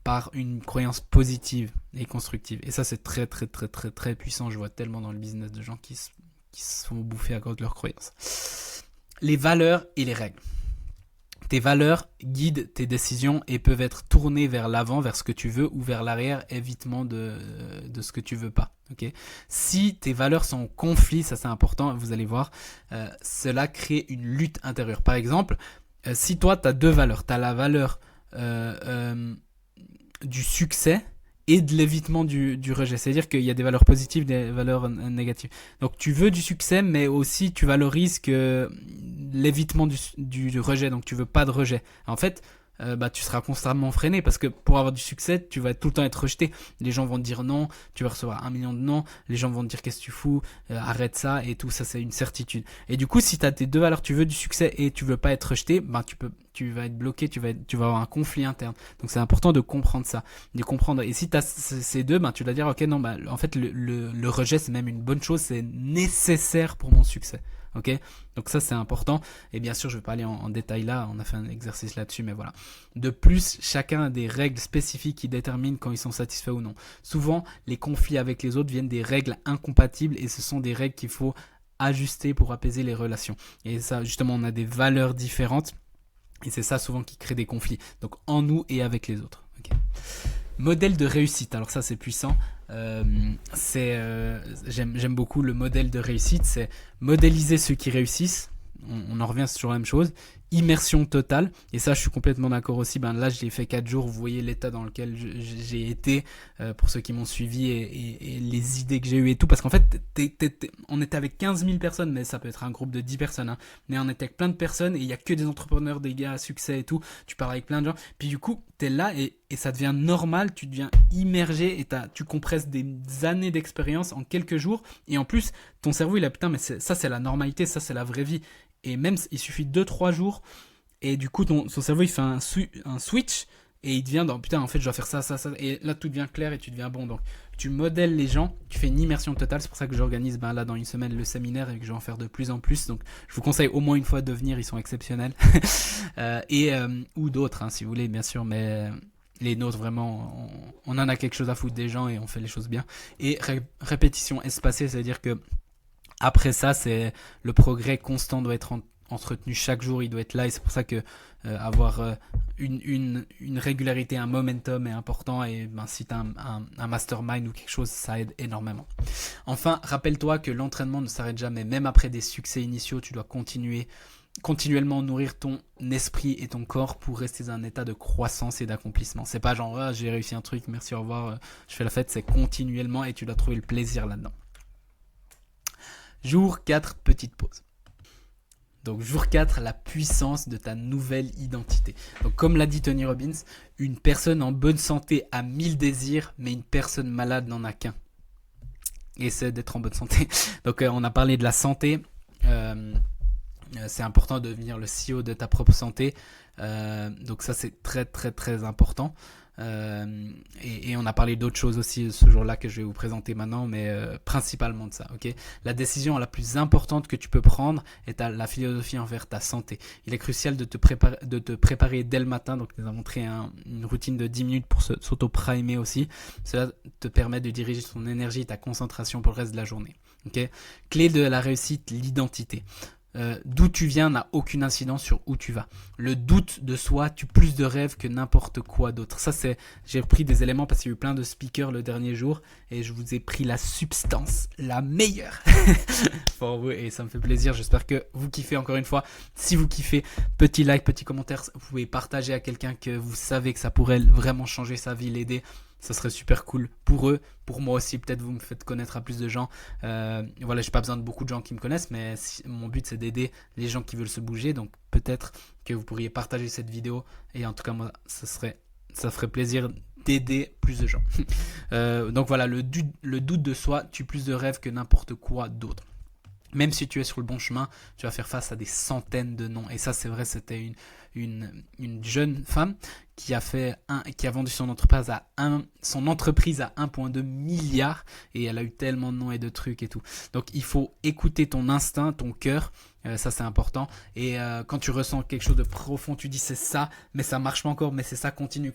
par une croyance positive et constructive. Et ça c'est très très très très très puissant. Je vois tellement dans le business de gens qui se font bouffer à cause de leurs croyances. Les valeurs et les règles. Tes valeurs guident tes décisions et peuvent être tournées vers l'avant, vers ce que tu veux, ou vers l'arrière, évitement de ce que tu veux pas. Okay. Si tes valeurs sont en conflit, ça c'est important, vous allez voir, cela crée une lutte intérieure. Par exemple, si toi tu as 2 valeurs, tu as la valeur du succès et de l'évitement du rejet. C'est-à-dire qu'il y a des valeurs positives, des valeurs négatives. Donc tu veux du succès, mais aussi tu valorises que l'évitement du rejet. Donc tu veux pas de rejet. En fait, tu seras constamment freiné parce que pour avoir du succès, tu vas tout le temps être rejeté. Les gens vont te dire non, tu vas recevoir 1 million de non. Les gens vont te dire qu'est-ce que tu fous, arrête ça et tout ça, c'est une certitude. Et du coup, si tu as tes 2 valeurs, tu veux du succès et tu veux pas être rejeté, tu vas être bloqué, tu vas avoir un conflit interne. Donc c'est important de comprendre ça, de comprendre. Et si tu as ces 2, tu dois dire ok non, en fait le rejet c'est même une bonne chose, c'est nécessaire pour mon succès. Ok, donc ça c'est important et bien sûr je vais pas aller en détail là, on a fait un exercice là-dessus mais voilà. De plus, chacun a des règles spécifiques qui déterminent quand ils sont satisfaits ou non. Souvent les conflits avec les autres viennent des règles incompatibles et ce sont des règles qu'il faut ajuster pour apaiser les relations. Et ça justement on a des valeurs différentes et c'est ça souvent qui crée des conflits, donc en nous et avec les autres. Okay. Modèle de réussite, alors ça c'est puissant. J'aime beaucoup le modèle de réussite, c'est modéliser ceux qui réussissent. On en revient sur la même chose. Immersion totale, et ça je suis complètement d'accord aussi. Là j'ai fait 4 jours, vous voyez l'état dans lequel j'ai été pour ceux qui m'ont suivi et les idées que j'ai eues et tout, parce qu'en fait on était avec 15 000 personnes, mais ça peut être un groupe de 10 personnes, hein. Mais on était avec plein de personnes et il n'y a que des entrepreneurs, des gars à succès et tout, tu parles avec plein de gens, puis du coup t'es là et ça devient normal, tu deviens immergé et tu compresses des années d'expérience en quelques jours, et en plus ton cerveau il a putain mais ça c'est la normalité, ça c'est la vraie vie. Et même, il suffit 2-3 jours, et du coup, son cerveau, il fait un switch, et il devient dans, putain, en fait, je dois faire ça, et là, tout devient clair, et tu deviens bon. Donc, tu modèles les gens, tu fais une immersion totale, c'est pour ça que j'organise, là, dans une semaine, le séminaire, et que je vais en faire de plus en plus. Donc, je vous conseille au moins une fois de venir, ils sont exceptionnels. Ou d'autres, hein, si vous voulez, bien sûr, mais les nôtres, vraiment, on en a quelque chose à foutre des gens, et on fait les choses bien. Et répétition espacée, c'est-à-dire que, après ça, c'est le progrès constant doit être entretenu chaque jour, il doit être là, et c'est pour ça que avoir une régularité, un momentum est important, et ben, si tu as un mastermind ou quelque chose, ça aide énormément. Enfin, rappelle-toi que l'entraînement ne s'arrête jamais, même après des succès initiaux, tu dois continuellement nourrir ton esprit et ton corps pour rester dans un état de croissance et d'accomplissement. C'est pas genre j'ai réussi un truc, merci, au revoir, je fais la fête, c'est continuellement, et tu dois trouver le plaisir là-dedans. Jour 4, petite pause. Donc jour 4, la puissance de ta nouvelle identité. Donc comme l'a dit Tony Robbins, une personne en bonne santé a 1000 désirs, mais une personne malade n'en a qu'un. Essaie d'être en bonne santé. Donc on a parlé de la santé. C'est important de devenir le CEO de ta propre santé. Donc ça, c'est très très très important. Et on a parlé d'autres choses aussi ce jour-là que je vais vous présenter maintenant, mais principalement de ça. Okay, la décision la plus importante que tu peux prendre est la philosophie envers ta santé. Il est crucial de te préparer dès le matin. Donc nous avons montré une routine de 10 minutes pour s'auto-primer aussi. Cela te permet de diriger ton énergie et ta concentration pour le reste de la journée. Okay, clé de la réussite, l'identité. D'où tu viens n'a aucune incidence sur où tu vas. Le doute de soi tue plus de rêves que n'importe quoi d'autre. Ça, j'ai repris des éléments parce qu'il y a eu plein de speakers le dernier jour et je vous ai pris la substance, la meilleure pour vous, et ça me fait plaisir. J'espère que vous kiffez. Encore une fois, si vous kiffez, petit like, petit commentaire, vous pouvez partager à quelqu'un que vous savez que ça pourrait vraiment changer sa vie, l'aider. Ça serait super cool pour eux, pour moi aussi. Peut-être vous me faites connaître à plus de gens. Voilà, j'ai pas besoin de beaucoup de gens qui me connaissent, mais mon but c'est d'aider les gens qui veulent se bouger. Donc peut-être que vous pourriez partager cette vidéo, et en tout cas moi, ça ferait plaisir d'aider plus de gens. Donc voilà, le doute de soi tue plus de rêves que n'importe quoi d'autre. Même si tu es sur le bon chemin, tu vas faire face à des centaines de non. Et ça, c'est vrai, c'était une jeune femme qui a vendu son entreprise à 1,2 milliard, et elle a eu tellement de noms et de trucs et tout. Donc il faut écouter ton instinct, ton cœur, ça c'est important. Et quand tu ressens quelque chose de profond, tu dis c'est ça, mais ça marche pas encore, mais c'est ça, continue,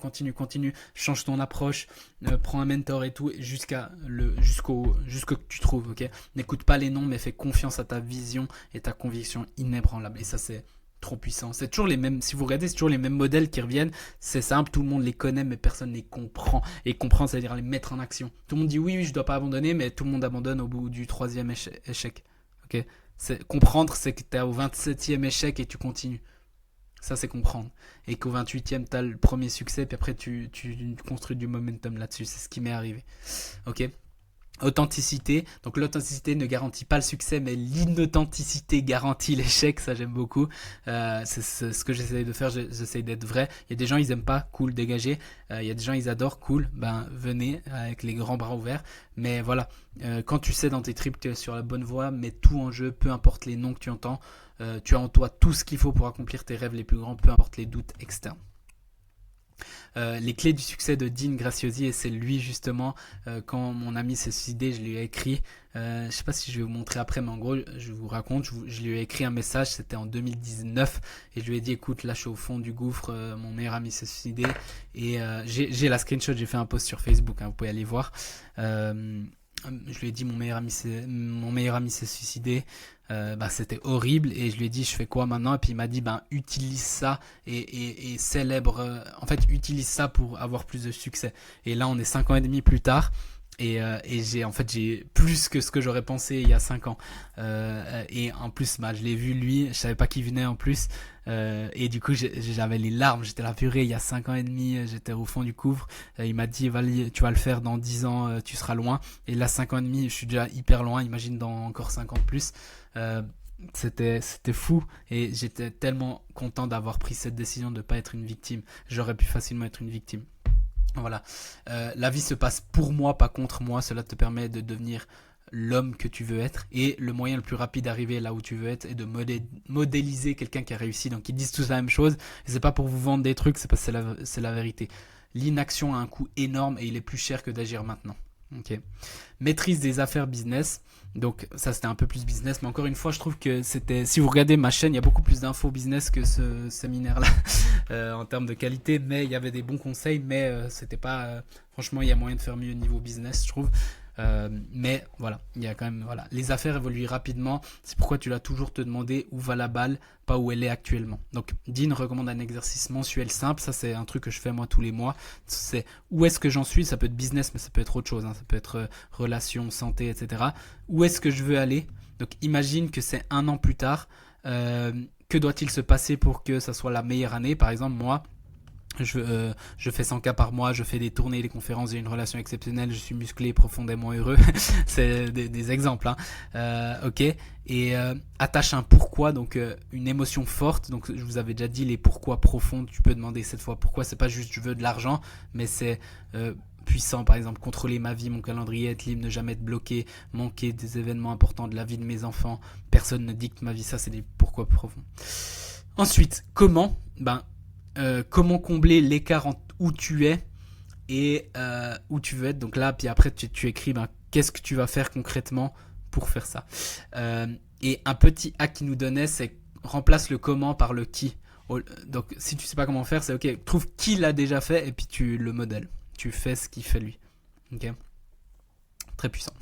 change ton approche, prends un mentor et tout, jusqu'à que tu trouves. Ok, n'écoute pas les noms, mais fais confiance à ta vision et ta conviction inébranlable. Et ça, c'est trop puissant. C'est toujours les mêmes, si vous regardez, c'est toujours les mêmes modèles qui reviennent. C'est simple, tout le monde les connaît, mais personne ne les comprend. Et comprendre, c'est-à-dire les mettre en action. Tout le monde dit oui, je dois pas abandonner, mais tout le monde abandonne au bout du 3e échec. Ok, comprendre, c'est que tu es au 27e échec et tu continues. Ça, c'est comprendre. Et qu'au 28e, tu as le premier succès, puis après, tu construis du momentum là-dessus. C'est ce qui m'est arrivé. Ok. Authenticité. Donc l'authenticité ne garantit pas le succès, mais l'inauthenticité garantit l'échec. Ça, j'aime beaucoup. C'est ce que j'essaie de faire. J'essaie d'être vrai. Il y a des gens, ils aiment pas, cool, dégagez. Il y a des gens, ils adorent, cool, ben venez avec les grands bras ouverts. Mais voilà, quand tu sais dans tes tripes que tu es sur la bonne voie, mets tout en jeu, peu importe les noms que tu entends. Tu as en toi tout ce qu'il faut pour accomplir tes rêves les plus grands, peu importe les doutes externes. Les clés du succès de Dean Graziosi, et c'est lui justement, quand mon ami s'est suicidé, je lui ai écrit, je sais pas si je vais vous montrer après, mais en gros je vous raconte, je lui ai écrit un message, c'était en 2019, et je lui ai dit écoute, là je suis au fond du gouffre, mon meilleur ami s'est suicidé, et j'ai la screenshot, j'ai fait un post sur Facebook, hein, vous pouvez aller voir. Je lui ai dit mon meilleur ami s'est suicidé, c'était horrible, et je lui ai dit je fais quoi maintenant, et puis il m'a dit utilise ça et célèbre, en fait utilise ça pour avoir plus de succès. Et là on est 5 ans et demi plus tard, et j'ai plus que ce que j'aurais pensé il y a 5 ans, et en plus je l'ai vu lui, je savais pas qu'il venait en plus, et du coup j'avais les larmes, j'étais là purée, il y a 5 ans et demi, j'étais au fond du gouffre, il m'a dit tu vas le faire dans 10 ans, tu seras loin, et là 5 ans et demi je suis déjà hyper loin, imagine dans encore 5 ans de plus. C'était fou, et j'étais tellement content d'avoir pris cette décision de ne pas être une victime. J'aurais pu facilement être une victime. Voilà, la vie se passe pour moi, pas contre moi. Cela te permet de devenir l'homme que tu veux être, et le moyen le plus rapide d'arriver là où tu veux être est de modéliser quelqu'un qui a réussi. Donc ils disent tous la même chose, et c'est pas pour vous vendre des trucs, c'est parce que c'est la vérité. L'inaction a un coût énorme, et il est plus cher que d'agir maintenant. Ok. Maîtrise des affaires business. Donc ça c'était un peu plus business, mais encore une fois je trouve que si vous regardez ma chaîne, il y a beaucoup plus d'infos business que ce séminaire là en termes de qualité, mais il y avait des bons conseils, mais c'était pas franchement il y a moyen de faire mieux au niveau business, je trouve. Mais voilà, il y a quand même, voilà, les affaires évoluent rapidement. C'est pourquoi tu dois toujours te demander où va la balle, pas où elle est actuellement. Donc, Dean recommande un exercice mensuel simple. Ça, c'est un truc que je fais moi tous les mois. C'est où est-ce que j'en suis. Ça peut être business, mais ça peut être autre chose, hein. Ça peut être relations, santé, etc. Où est-ce que je veux aller? Donc, imagine que c'est 1 an plus tard. Que doit-il se passer pour que ça soit la meilleure année? Par exemple, moi, je fais 100 cas par mois, je fais des tournées, des conférences, j'ai une relation exceptionnelle, je suis musclé, profondément heureux. C'est des exemples, hein. Ok. Et attache un pourquoi, donc une émotion forte. Donc je vous avais déjà dit les pourquoi profonds. Tu peux demander cette fois pourquoi. C'est pas juste je veux de l'argent, mais c'est puissant, par exemple contrôler ma vie, mon calendrier, être libre, ne jamais être bloqué, manquer des événements importants de la vie de mes enfants. Personne ne dicte ma vie. Ça, c'est des pourquoi profonds. Ensuite, comment? Comment combler l'écart entre où tu es et où tu veux être. Donc là, puis après, tu écris qu'est-ce que tu vas faire concrètement pour faire ça. Et un petit hack qu'il nous donnait, c'est remplace le comment par le qui. Donc si tu sais pas comment faire, c'est ok, trouve qui l'a déjà fait et puis tu le modèles. Tu fais ce qu'il fait lui. Ok. Très puissant.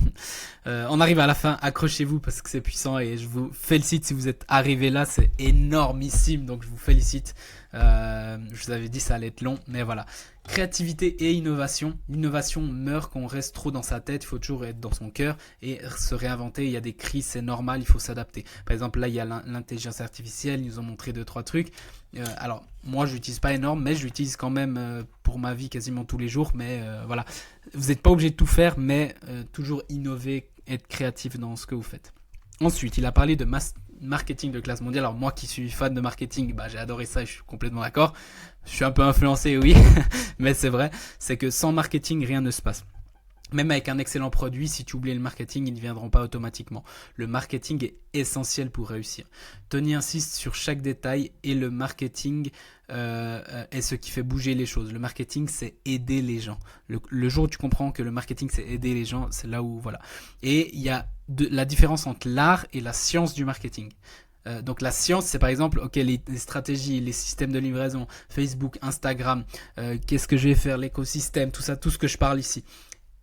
On arrive à la fin, accrochez-vous parce que c'est puissant et je vous félicite si vous êtes arrivé là, c'est énormissime, donc je vous félicite. Je vous avais dit ça allait être long, mais voilà. Créativité et innovation. L'innovation meurt quand on reste trop dans sa tête, il faut toujours être dans son cœur et se réinventer. Il y a des crises, c'est normal, il faut s'adapter. Par exemple, là, il y a l'intelligence artificielle, ils nous ont montré 2-3 trucs. Alors, moi, je l'utilise pas énorme, mais je l'utilise quand même pour ma vie quasiment tous les jours. Mais voilà, vous n'êtes pas obligé de tout faire, mais toujours innover, être créatif dans ce que vous faites. Ensuite, il a parlé de marketing de classe mondiale. Alors moi qui suis fan de marketing, j'ai adoré ça et je suis complètement d'accord. Je suis un peu influencé, oui, mais c'est vrai, c'est que sans marketing, rien ne se passe. Même avec un excellent produit, si tu oublies le marketing, ils ne viendront pas automatiquement. Le marketing est essentiel pour réussir. Tony insiste sur chaque détail et le marketing est ce qui fait bouger les choses. Le marketing, c'est aider les gens. Le jour où tu comprends que le marketing, c'est aider les gens, c'est là où, voilà. Et il y a la différence entre l'art et la science du marketing. Donc la science, c'est par exemple, ok, les stratégies, les systèmes de livraison, Facebook, Instagram, qu'est-ce que je vais faire, l'écosystème, tout ça, tout ce que je parle ici.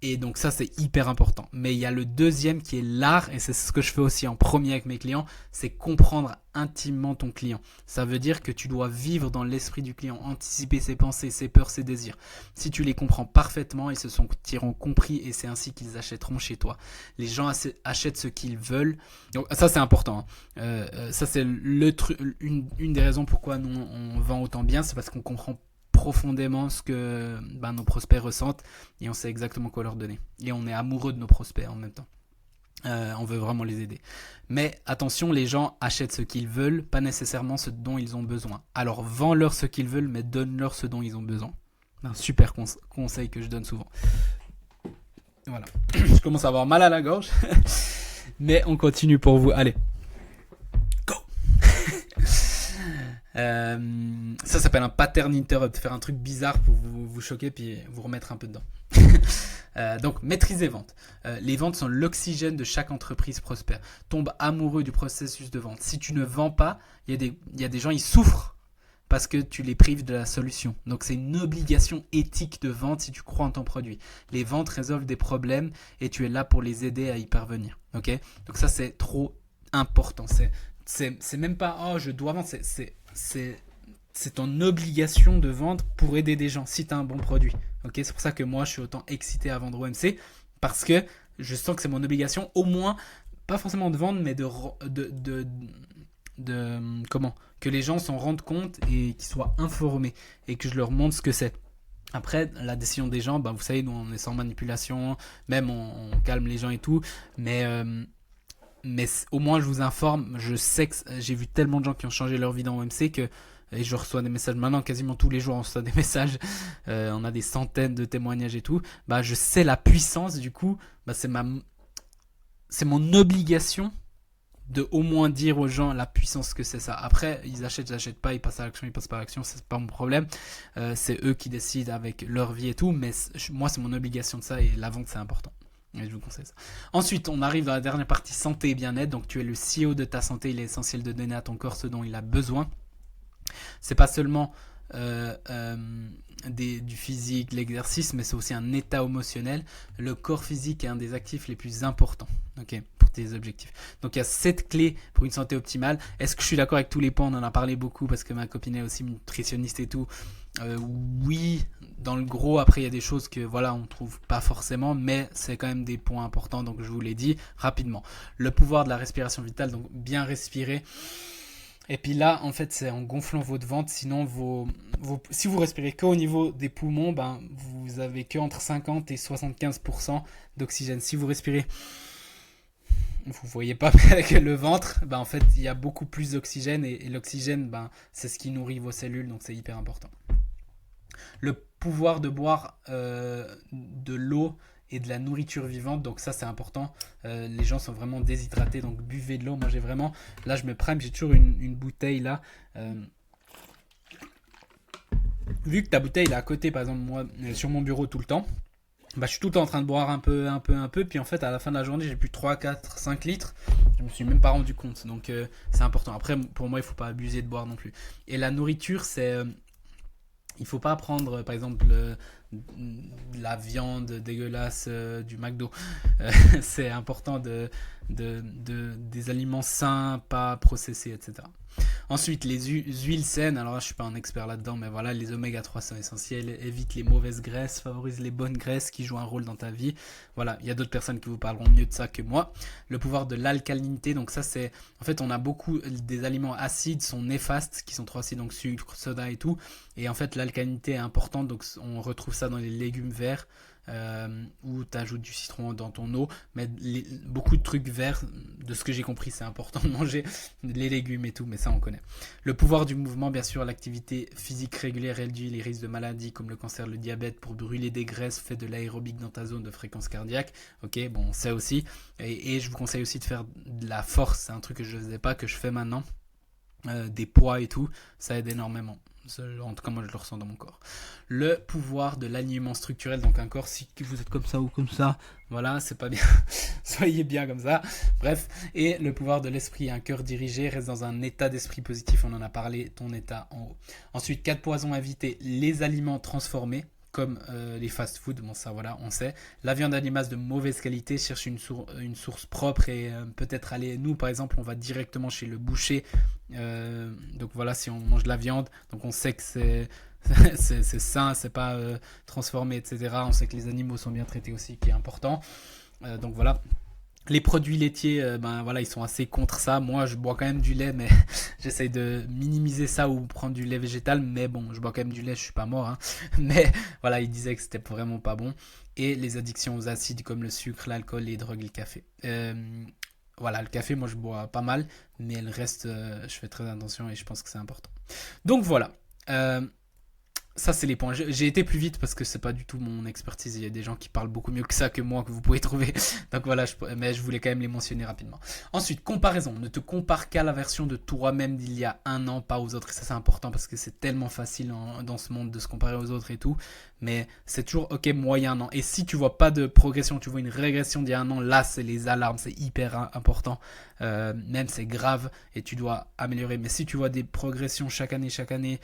Et donc ça, c'est hyper important. Mais il y a le deuxième qui est l'art, et c'est ce que je fais aussi en premier avec mes clients, c'est comprendre intimement ton client. Ça veut dire que tu dois vivre dans l'esprit du client, anticiper ses pensées, ses peurs, ses désirs. Si tu les comprends parfaitement, ils se sentiront compris et c'est ainsi qu'ils achèteront chez toi. Les gens achètent ce qu'ils veulent. Donc ça, c'est important, hein. Ça, c'est une des raisons pourquoi nous, on vend autant bien, c'est parce qu'on comprend profondément ce que nos prospects ressentent et on sait exactement quoi leur donner. Et on est amoureux de nos prospects en même temps. On veut vraiment les aider. Mais attention, les gens achètent ce qu'ils veulent, pas nécessairement ce dont ils ont besoin. Alors vends-leur ce qu'ils veulent, mais donne-leur ce dont ils ont besoin. Un super conseil que je donne souvent. Voilà. Je commence à avoir mal à la gorge. Mais on continue pour vous. Allez. Go. Ça s'appelle un pattern interrupt, faire un truc bizarre pour vous choquer puis vous remettre un peu dedans. Donc maîtrise des ventes. Les ventes sont l'oxygène de chaque entreprise prospère. Tombe amoureux du processus de vente. Si tu ne vends pas, il y a des gens, ils souffrent parce que tu les prives de la solution. Donc c'est une obligation éthique de vente si tu crois en ton produit. Les ventes résolvent des problèmes et tu es là pour les aider à y parvenir. Okay, donc ça, c'est trop important. C'est même pas « oh, je dois vendre », c'est ton obligation de vendre pour aider des gens si tu as un bon produit. Okay, c'est pour ça que moi, je suis autant excité à vendre OMC parce que je sens que c'est mon obligation, au moins, pas forcément de vendre, mais que les gens s'en rendent compte et qu'ils soient informés et que je leur montre ce que c'est. Après, la décision des gens, vous savez, nous, on est sans manipulation, même on calme les gens et tout, mais au moins je vous informe. Je sais que j'ai vu tellement de gens qui ont changé leur vie dans OMC et je reçois des messages maintenant, quasiment tous les jours on reçoit des messages, on a des centaines de témoignages et tout. Je sais la puissance, du coup, c'est mon obligation de au moins dire aux gens la puissance que c'est ça. Après, ils achètent pas, ils passent à l'action, ils passent pas à l'action, c'est pas mon problème. C'est eux qui décident avec leur vie et tout, mais moi c'est mon obligation de ça et la vente c'est important. Et je vous conseille ça. Ensuite, on arrive dans la dernière partie, santé et bien-être. Donc tu es le CEO de ta santé, il est essentiel de donner à ton corps ce dont il a besoin. C'est pas seulement du physique, de l'exercice, mais c'est aussi un état émotionnel. Le corps physique est un des actifs les plus importants, ok, pour tes objectifs. Donc il y a 7 clés pour une santé optimale. Est-ce que je suis d'accord avec tous les points? On en a parlé beaucoup parce que ma copine est aussi nutritionniste et tout. Oui, dans le gros, après il y a des choses que voilà, on trouve pas forcément, mais c'est quand même des points importants, donc je vous l'ai dit rapidement. Le pouvoir de la respiration vitale, donc bien respirer. Et puis là, en fait, c'est en gonflant votre ventre. Sinon, si vous respirez qu'au niveau des poumons, ben, vous avez que entre 50 et 75% d'oxygène. Si vous respirez, vous voyez pas avec le ventre, ben, en fait, il y a beaucoup plus d'oxygène. Et l'oxygène, ben, c'est ce qui nourrit vos cellules, donc c'est hyper important. Le pouvoir de boire de l'eau et de la nourriture vivante, donc ça c'est important. Les gens sont vraiment déshydratés, donc buvez de l'eau. Moi j'ai vraiment, là je me prime, j'ai toujours une bouteille là. Vu que ta bouteille est à côté, par exemple moi sur mon bureau tout le temps, bah, je suis tout le temps en train de boire un peu, puis en fait à la fin de la journée j'ai plus 3, 4, 5 litres. Je me suis même pas rendu compte, donc c'est important. Après pour moi il faut pas abuser de boire non plus. Et la nourriture c'est... il faut pas prendre par exemple la viande dégueulasse du McDo. C'est important des aliments sains, pas processés, etc. Ensuite, les huiles saines. Alors là, je suis pas un expert là-dedans, mais voilà, les oméga 3 sont essentiels. Évite les mauvaises graisses, favorise les bonnes graisses qui jouent un rôle dans ta vie. Voilà, il y a d'autres personnes qui vous parleront mieux de ça que moi. Le pouvoir de l'alcalinité, donc ça c'est... En fait, on a beaucoup des aliments acides sont néfastes, qui sont trop acides, donc sucre, soda et tout. Et en fait, l'alcalinité est importante, donc on retrouve ça dans les légumes verts. Où tu ajoutes du citron dans ton eau, mais beaucoup de trucs verts, de ce que j'ai compris, c'est important de manger les légumes et tout, mais ça on connaît. Le pouvoir du mouvement, bien sûr, l'activité physique régulière réduit les risques de maladies comme le cancer, le diabète. Pour brûler des graisses, fais de l'aérobic dans ta zone de fréquence cardiaque. Ok, bon, ça aussi. Et je vous conseille aussi de faire de la force, c'est un truc que je ne faisais pas, que je fais maintenant. Des poids et tout, ça aide énormément. En tout cas, moi je le ressens dans mon corps. Le pouvoir de l'alignement structurel, donc un corps, si vous êtes comme ça ou comme ça, voilà, c'est pas bien. Soyez bien comme ça. Bref, et le pouvoir de l'esprit, un cœur dirigé, reste dans un état d'esprit positif, on en a parlé, ton état en haut. Ensuite, 4 poisons à éviter, les aliments transformés, comme les fast-food, bon ça voilà, on sait. La viande animale de mauvaise qualité, cherche une source propre et peut-être aller, nous par exemple, on va directement chez le boucher. Donc voilà, si on mange de la viande, donc on sait que c'est sain, c'est pas transformé, etc. On sait que les animaux sont bien traités aussi, qui est important. Donc voilà. Les produits laitiers, ben voilà, ils sont assez contre ça. Moi, je bois quand même du lait, mais j'essaye de minimiser ça ou prendre du lait végétal. Mais bon, je bois quand même du lait, je suis pas mort. Hein. Mais voilà, ils disaient que c'était vraiment pas bon. Et les addictions aux acides comme le sucre, l'alcool, les drogues et le café. Voilà, le café, moi, je bois pas mal. Mais le reste, je fais très attention et je pense que c'est important. Donc voilà. Ça, c'est les points. J'ai été plus vite parce que c'est pas du tout mon expertise. Il y a des gens qui parlent beaucoup mieux que ça que moi, que vous pouvez trouver. Donc voilà, mais je voulais quand même les mentionner rapidement. Ensuite, comparaison. Ne te compare qu'à la version de toi-même d'il y a un an, pas aux autres. Et ça, c'est important parce que c'est tellement facile dans ce monde de se comparer aux autres et tout. Mais c'est toujours, ok, moyen, non. Et si tu vois pas de progression, tu vois une régression d'il y a un an, là, c'est les alarmes. C'est hyper important. Même c'est grave et tu dois améliorer. Mais si tu vois des progressions chaque année,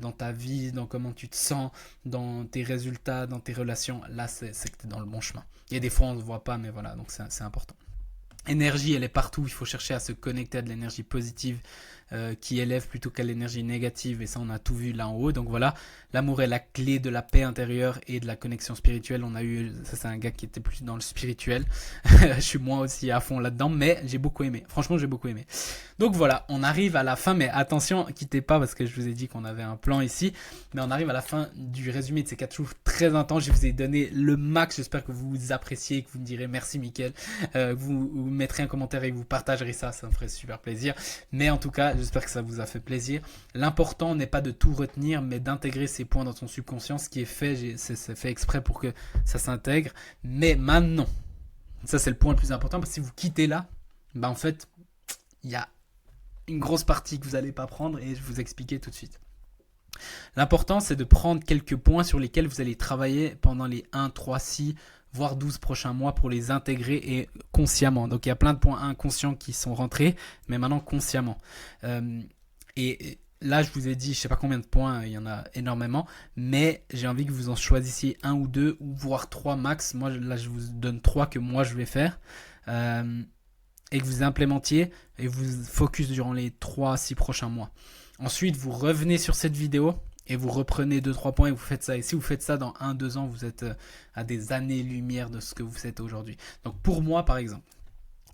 dans ta vie, dans comment tu te sens, dans tes résultats, dans tes relations, là c'est que tu es dans le bon chemin. Il y a des fois on ne se voit pas, mais voilà, donc c'est important. Énergie, elle est partout, il faut chercher à se connecter à de l'énergie positive qui élève plutôt qu'à l'énergie négative, et ça on a tout vu là en haut. Donc voilà, l'amour est la clé de la paix intérieure et de la connexion spirituelle. On a eu, ça c'est un gars qui était plus dans le spirituel, je suis moi aussi à fond là-dedans, mais j'ai beaucoup aimé, franchement j'ai beaucoup aimé. Donc voilà, on arrive à la fin, mais attention, quittez pas parce que je vous ai dit qu'on avait un plan ici, mais on arrive à la fin du résumé de ces 4 jours très intenses. Je vous ai donné le max, j'espère que vous appréciez, que vous me direz merci Mickaël, vous mettrez un commentaire et vous partagerez ça me ferait super plaisir. Mais en tout cas, j'espère que ça vous a fait plaisir. L'important n'est pas de tout retenir, mais d'intégrer ces points dans ton subconscient. Ce qui est fait, c'est fait exprès pour que ça s'intègre. Mais maintenant, ça c'est le point le plus important, parce que si vous quittez là, bah en fait, il y a une grosse partie que vous n'allez pas prendre et je vais vous expliquer tout de suite. L'important, c'est de prendre quelques points sur lesquels vous allez travailler pendant les 1, 3, 6, voire 12 prochains mois pour les intégrer et consciemment. Donc, il y a plein de points inconscients qui sont rentrés, mais maintenant consciemment. Et là, je vous ai dit, je sais pas combien de points, il y en a énormément, mais j'ai envie que vous en choisissiez un ou deux, ou voire trois max. Moi, là, je vous donne trois que moi, je vais faire. Euh, et que vous implémentiez et vous focus durant les 3 à 6 prochains mois. Ensuite, vous revenez sur cette vidéo et vous reprenez 2-3 points et vous faites ça. Et si vous faites ça dans 1-2 ans, vous êtes à des années-lumière de ce que vous êtes aujourd'hui. Donc pour moi, par exemple,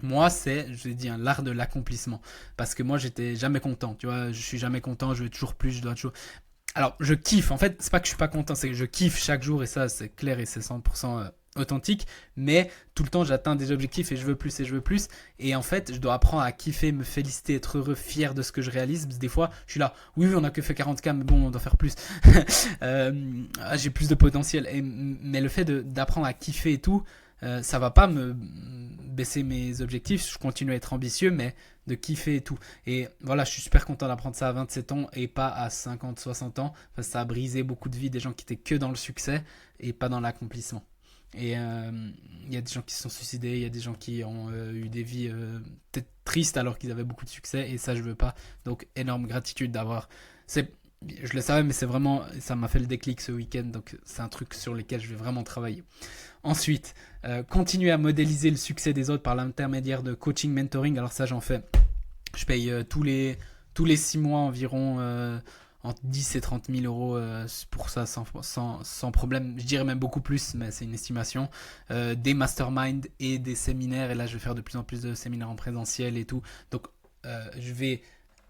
moi, c'est, je l'ai dit, l'art de l'accomplissement. Parce que moi, j'étais jamais content. Tu vois, je suis jamais content, je veux toujours plus, je dois toujours. Alors, je kiffe. En fait, c'est pas que je suis pas content, c'est que je kiffe chaque jour et ça, c'est clair et c'est 100% authentique. Mais tout le temps, j'atteins des objectifs et je veux plus et je veux plus. Et en fait, je dois apprendre à kiffer, me féliciter, être heureux, fier de ce que je réalise. Parce que des fois, je suis là, oui, on a que fait 40K, mais bon, on doit faire plus. J'ai plus de potentiel. Mais le fait d'apprendre à kiffer et tout, ça va pas me baisser mes objectifs. Je continue à être ambitieux, mais de kiffer et tout. Et voilà, je suis super content d'apprendre ça à 27 ans et pas à 50, 60 ans. Parce que ça a brisé beaucoup de vies, des gens qui étaient que dans le succès et pas dans l'accomplissement. Et il y a des gens qui se sont suicidés, il y a des gens qui ont eu des vies peut-être tristes alors qu'ils avaient beaucoup de succès et ça je veux pas. Donc énorme gratitude d'avoir. Je le savais mais c'est vraiment, ça m'a fait le déclic ce week-end donc c'est un truc sur lequel je vais vraiment travailler. Ensuite, continuer à modéliser le succès des autres par l'intermédiaire de coaching, mentoring. Alors ça j'en fais. Je paye tous les 6 mois environ entre 10 et 30 000 euros pour ça sans problème. Je dirais même beaucoup plus, mais c'est une estimation. Des masterminds et des séminaires. Et là, je vais faire de plus en plus de séminaires en présentiel et tout. Donc, je vais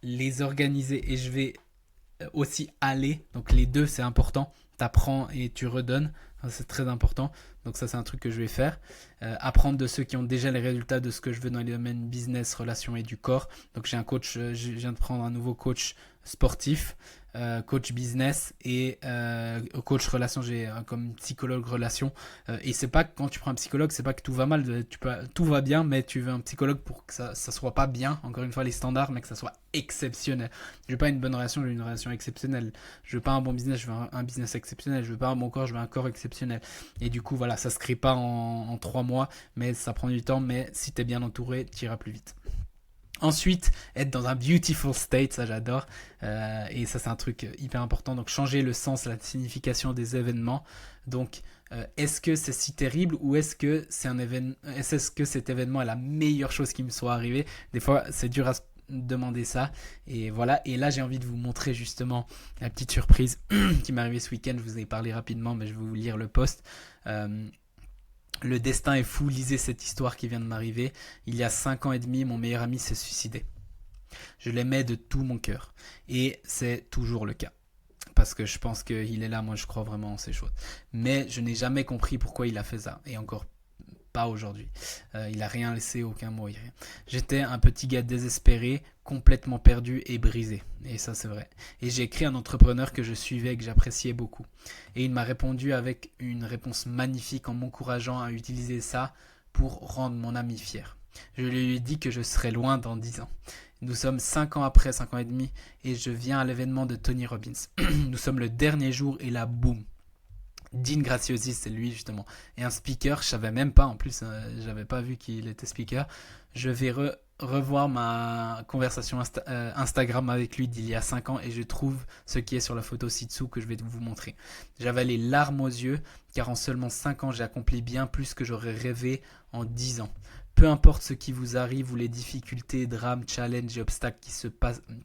les organiser et je vais aussi aller. Donc, les deux, c'est important. Tu apprends et tu redonnes. C'est très important. Donc ça, c'est un truc que je vais faire. Apprendre de ceux qui ont déjà les résultats de ce que je veux dans les domaines business, relations et du corps. Donc j'ai un coach, je viens de prendre un nouveau coach sportif, coach business et coach relation. J'ai comme psychologue relation. Et c'est pas que quand tu prends un psychologue, c'est pas que tout va mal. Tout va bien, mais tu veux un psychologue pour que ça soit pas bien. Encore une fois, les standards, mais que ça soit exceptionnel. Je veux pas une bonne relation, je veux une relation exceptionnelle. Je veux pas un bon business, je veux un business exceptionnel. Je veux pas un bon corps, je veux un corps exceptionnel. Et du coup, voilà, ça se crée pas en 3 mois, mais ça prend du temps. Mais si tu es bien entouré, tu iras plus vite. Ensuite, être dans un beautiful state, ça j'adore. Et ça, c'est un truc hyper important. Donc, changer le sens, la signification des événements. Donc, est-ce que c'est si terrible ou est-ce que c'est un événement, est-ce que cet événement est la meilleure chose qui me soit arrivée? Des fois, c'est dur à se demander ça. Et voilà. Et là, j'ai envie de vous montrer justement la petite surprise qui m'est arrivée ce week-end. Je vous ai parlé rapidement, mais je vais vous lire le post. Le destin est fou, lisez cette histoire qui vient de m'arriver. Il y a 5 ans et demi, mon meilleur ami s'est suicidé. Je l'aimais de tout mon cœur. Et c'est toujours le cas. Parce que je pense qu'il est là, moi je crois vraiment en ces choses. Mais je n'ai jamais compris pourquoi il a fait ça. Et encore pas aujourd'hui. Il a rien laissé, aucun mot. Rien. J'étais un petit gars désespéré, complètement perdu et brisé. Et ça c'est vrai. Et j'ai écrit à un entrepreneur que je suivais et que j'appréciais beaucoup. Et il m'a répondu avec une réponse magnifique en m'encourageant à utiliser ça pour rendre mon ami fier. Je lui ai dit que je serais loin dans 10 ans. Nous sommes 5 ans après, 5 ans et demi, et je viens à l'événement de Tony Robbins. Nous sommes le dernier jour et là, boum. Dean Graziosi, c'est lui justement. Et un speaker, je savais même pas, en plus, j'avais pas vu qu'il était speaker. Je vais revoir ma conversation Instagram avec lui d'il y a 5 ans et je trouve ce qui est sur la photo ci-dessous que je vais vous montrer. J'avais les larmes aux yeux, car en seulement 5 ans, j'ai accompli bien plus que j'aurais rêvé en 10 ans. Peu importe ce qui vous arrive ou les difficultés, drames, challenges et obstacles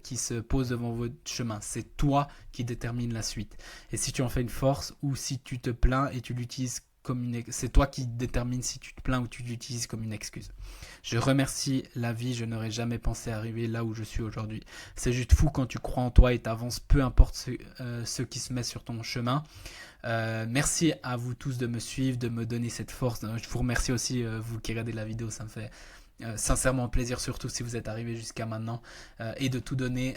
qui se posent devant votre chemin, c'est toi qui détermine la suite. Et si tu en fais une force ou si tu te plains et tu l'utilises c'est toi qui détermine si tu te plains ou tu l'utilises comme une excuse. Je remercie la vie, je n'aurais jamais pensé arriver là où je suis aujourd'hui. C'est juste fou quand tu crois en toi et t'avances, peu importe ce qui se met sur ton chemin. Merci à vous tous de me suivre, de me donner cette force. Je vous remercie aussi, vous qui regardez la vidéo, ça me fait sincèrement plaisir, surtout si vous êtes arrivés jusqu'à maintenant, et de tout donner.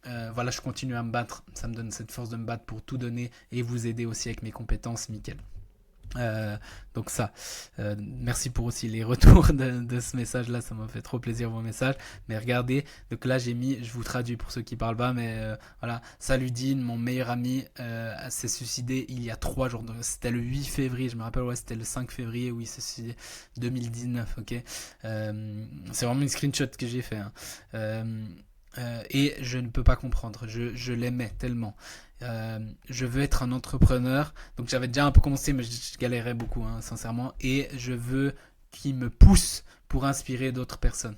Voilà, je continue à me battre, ça me donne cette force de me battre pour tout donner et vous aider aussi avec mes compétences, Mickaël. Donc ça, merci pour aussi les retours de ce message là, ça m'a fait trop plaisir vos messages. Mais regardez, donc là j'ai mis, je vous traduis pour ceux qui parlent pas, mais voilà, salut Dean, mon meilleur ami s'est suicidé il y a 3 jours, donc c'était le 8 février, je me rappelle, ouais c'était le 5 février où il s'est suicidé, 2019, ok. C'est vraiment une screenshot que j'ai fait, hein. Et je ne peux pas comprendre. Je l'aimais tellement. Je veux être un entrepreneur. Donc j'avais déjà un peu commencé, mais je galérais beaucoup, hein, sincèrement. Et je veux qu'il me pousse pour inspirer d'autres personnes.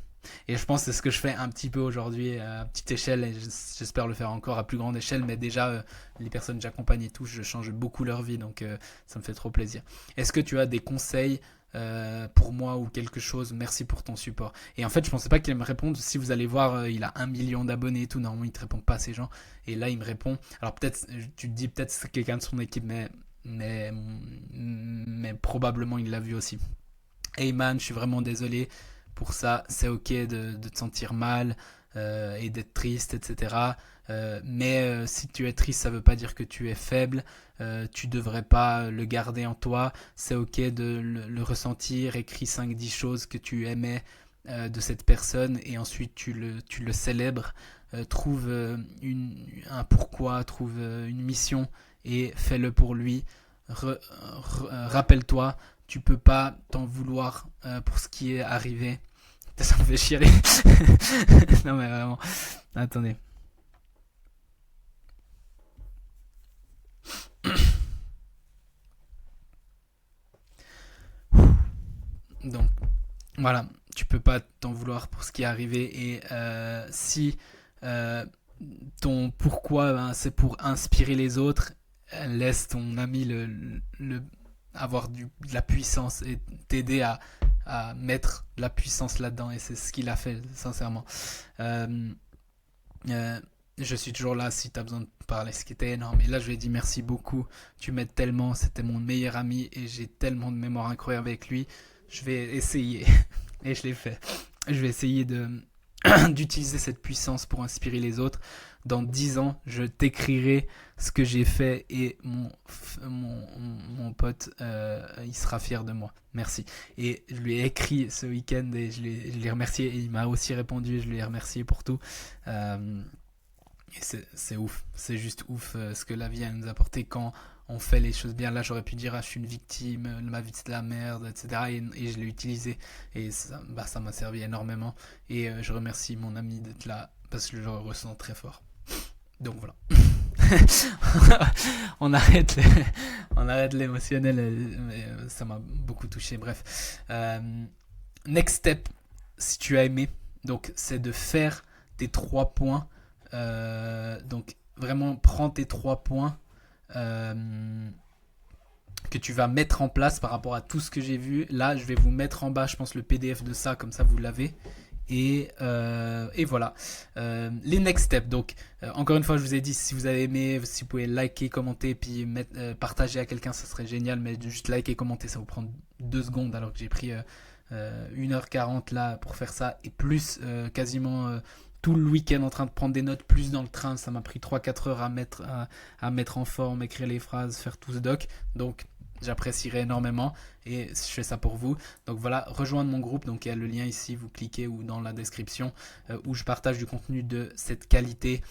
Et je pense que c'est ce que je fais un petit peu aujourd'hui à petite échelle. Et j'espère le faire encore à plus grande échelle. Mais déjà, les personnes que j'accompagne et tout, je change beaucoup leur vie. Donc ça me fait trop plaisir. Est-ce que tu as des conseils pour moi ou quelque chose? Merci pour ton support. Et en fait, je pensais pas qu'il allait me répondre. Si vous allez voir, il a 1 million d'abonnés et tout. Normalement, il te répond pas à ces gens. Et là, il me répond. Alors peut-être, tu te dis peut-être c'est quelqu'un de son équipe, mais probablement il l'a vu aussi. Hey man, je suis vraiment désolé pour ça. C'est ok de te sentir mal et d'être triste, etc. Mais si tu es triste, ça veut pas dire que tu es faible. Tu devrais pas le garder en toi. C'est ok de le ressentir. Écris 5-10 choses que tu aimais de cette personne et ensuite tu le célèbres. Trouve un pourquoi, trouve une mission et fais-le pour lui. Rappelle-toi, tu peux pas t'en vouloir pour ce qui est arrivé. Ça me fait chialer. Non mais vraiment. Attendez. Donc voilà, tu peux pas t'en vouloir pour ce qui est arrivé et si euh, ton pourquoi c'est pour inspirer les autres, laisse ton ami avoir de la puissance et t'aider à mettre de la puissance là-dedans et c'est ce qu'il a fait sincèrement. Euh, euh, je suis toujours là si tu as besoin de parler, ce qui était énorme. Et là, je lui ai dit merci beaucoup. Tu m'aides tellement. C'était mon meilleur ami et j'ai tellement de mémoire incroyable avec lui. Je vais essayer, et je l'ai fait. Je vais essayer d'utiliser cette puissance pour inspirer les autres. Dans 10 ans, je t'écrirai ce que j'ai fait et mon pote, il sera fier de moi. Merci. Et je lui ai écrit ce week-end et je l'ai remercié et il m'a aussi répondu et je lui ai remercié pour tout. Et c'est ouf, c'est juste ouf ce que la vie a nous apporté quand on fait les choses bien. Là, j'aurais pu dire, ah, je suis une victime, ma vie c'est de la merde, etc. Et je l'ai utilisé et ça m'a servi énormément. Et je remercie mon ami d'être là parce que je le ressens très fort. Donc voilà. On arrête l'émotionnel, mais ça m'a beaucoup touché. Bref. Next step, si tu as aimé, donc c'est de faire tes 3 points. Donc vraiment prends tes 3 points que tu vas mettre en place par rapport à tout ce que j'ai vu. Là, je vais vous mettre en bas, je pense, le PDF de ça, comme ça vous l'avez. Et voilà. Les next steps. Donc, encore une fois, je vous ai dit, si vous avez aimé, si vous pouvez liker, commenter, puis partager à quelqu'un, ça serait génial. Mais juste liker, commenter, ça vous prend 2 secondes, alors que j'ai pris 1h40 là pour faire ça. Et plus quasiment tout le week-end en train de prendre des notes, plus dans le train. Ça m'a pris 3-4 heures à mettre en forme, écrire les phrases, faire tout ce doc. Donc, j'apprécierais énormément et je fais ça pour vous. Donc voilà, rejoindre mon groupe, donc il y a le lien ici, vous cliquez ou dans la description où je partage du contenu de cette qualité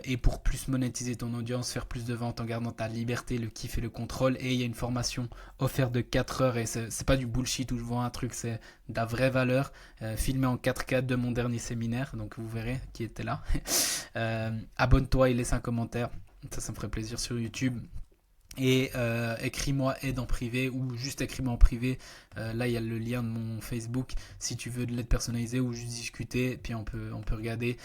et pour plus monétiser ton audience, faire plus de ventes en gardant ta liberté, le kiff et le contrôle. Et il y a une formation offerte de 4 heures et c'est pas du bullshit où je vends un truc, c'est de la vraie valeur, filmé en 4K de mon dernier séminaire, donc vous verrez qui était là. Abonne-toi et laisse un commentaire, ça me ferait plaisir sur YouTube. Et écris-moi aide en privé ou juste écris-moi en privé. Là il y a le lien de mon Facebook si tu veux de l'aide personnalisée ou juste discuter, puis on peut regarder,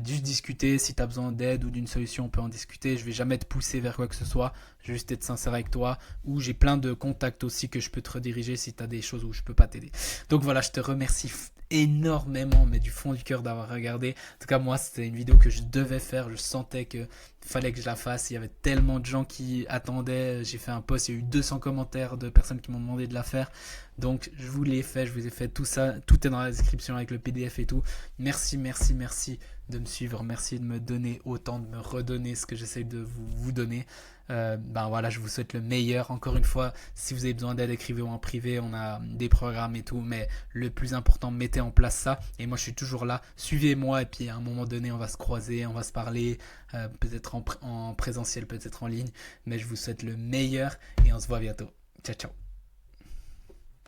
juste discuter. Si tu as besoin d'aide ou d'une solution, on peut en discuter. Je vais jamais te pousser vers quoi que ce soit, juste être sincère avec toi. Ou j'ai plein de contacts aussi que je peux te rediriger si tu as des choses où je peux pas t'aider. Donc voilà, je te remercie énormément, mais du fond du cœur, d'avoir regardé. En tout cas, moi, c'était une vidéo que je devais faire. Je sentais que fallait que je la fasse. Il y avait tellement de gens qui attendaient. J'ai fait un post, il y a eu 200 commentaires de personnes qui m'ont demandé de la faire. Donc, je vous l'ai fait, je vous ai fait tout ça. Tout est dans la description avec le PDF et tout. Merci, merci, merci de me suivre. Merci de me donner autant, de me redonner ce que j'essaie de vous donner. Ben voilà, je vous souhaite le meilleur. Encore une fois, si vous avez besoin d'aide, écrivez-moi en privé. On a des programmes et tout, mais le plus important, mettez en place ça. Et moi, je suis toujours là. Suivez-moi et puis à un moment donné, on va se croiser, on va se parler, peut-être en présentiel, peut-être en ligne. Mais je vous souhaite le meilleur et on se voit bientôt. Ciao, ciao.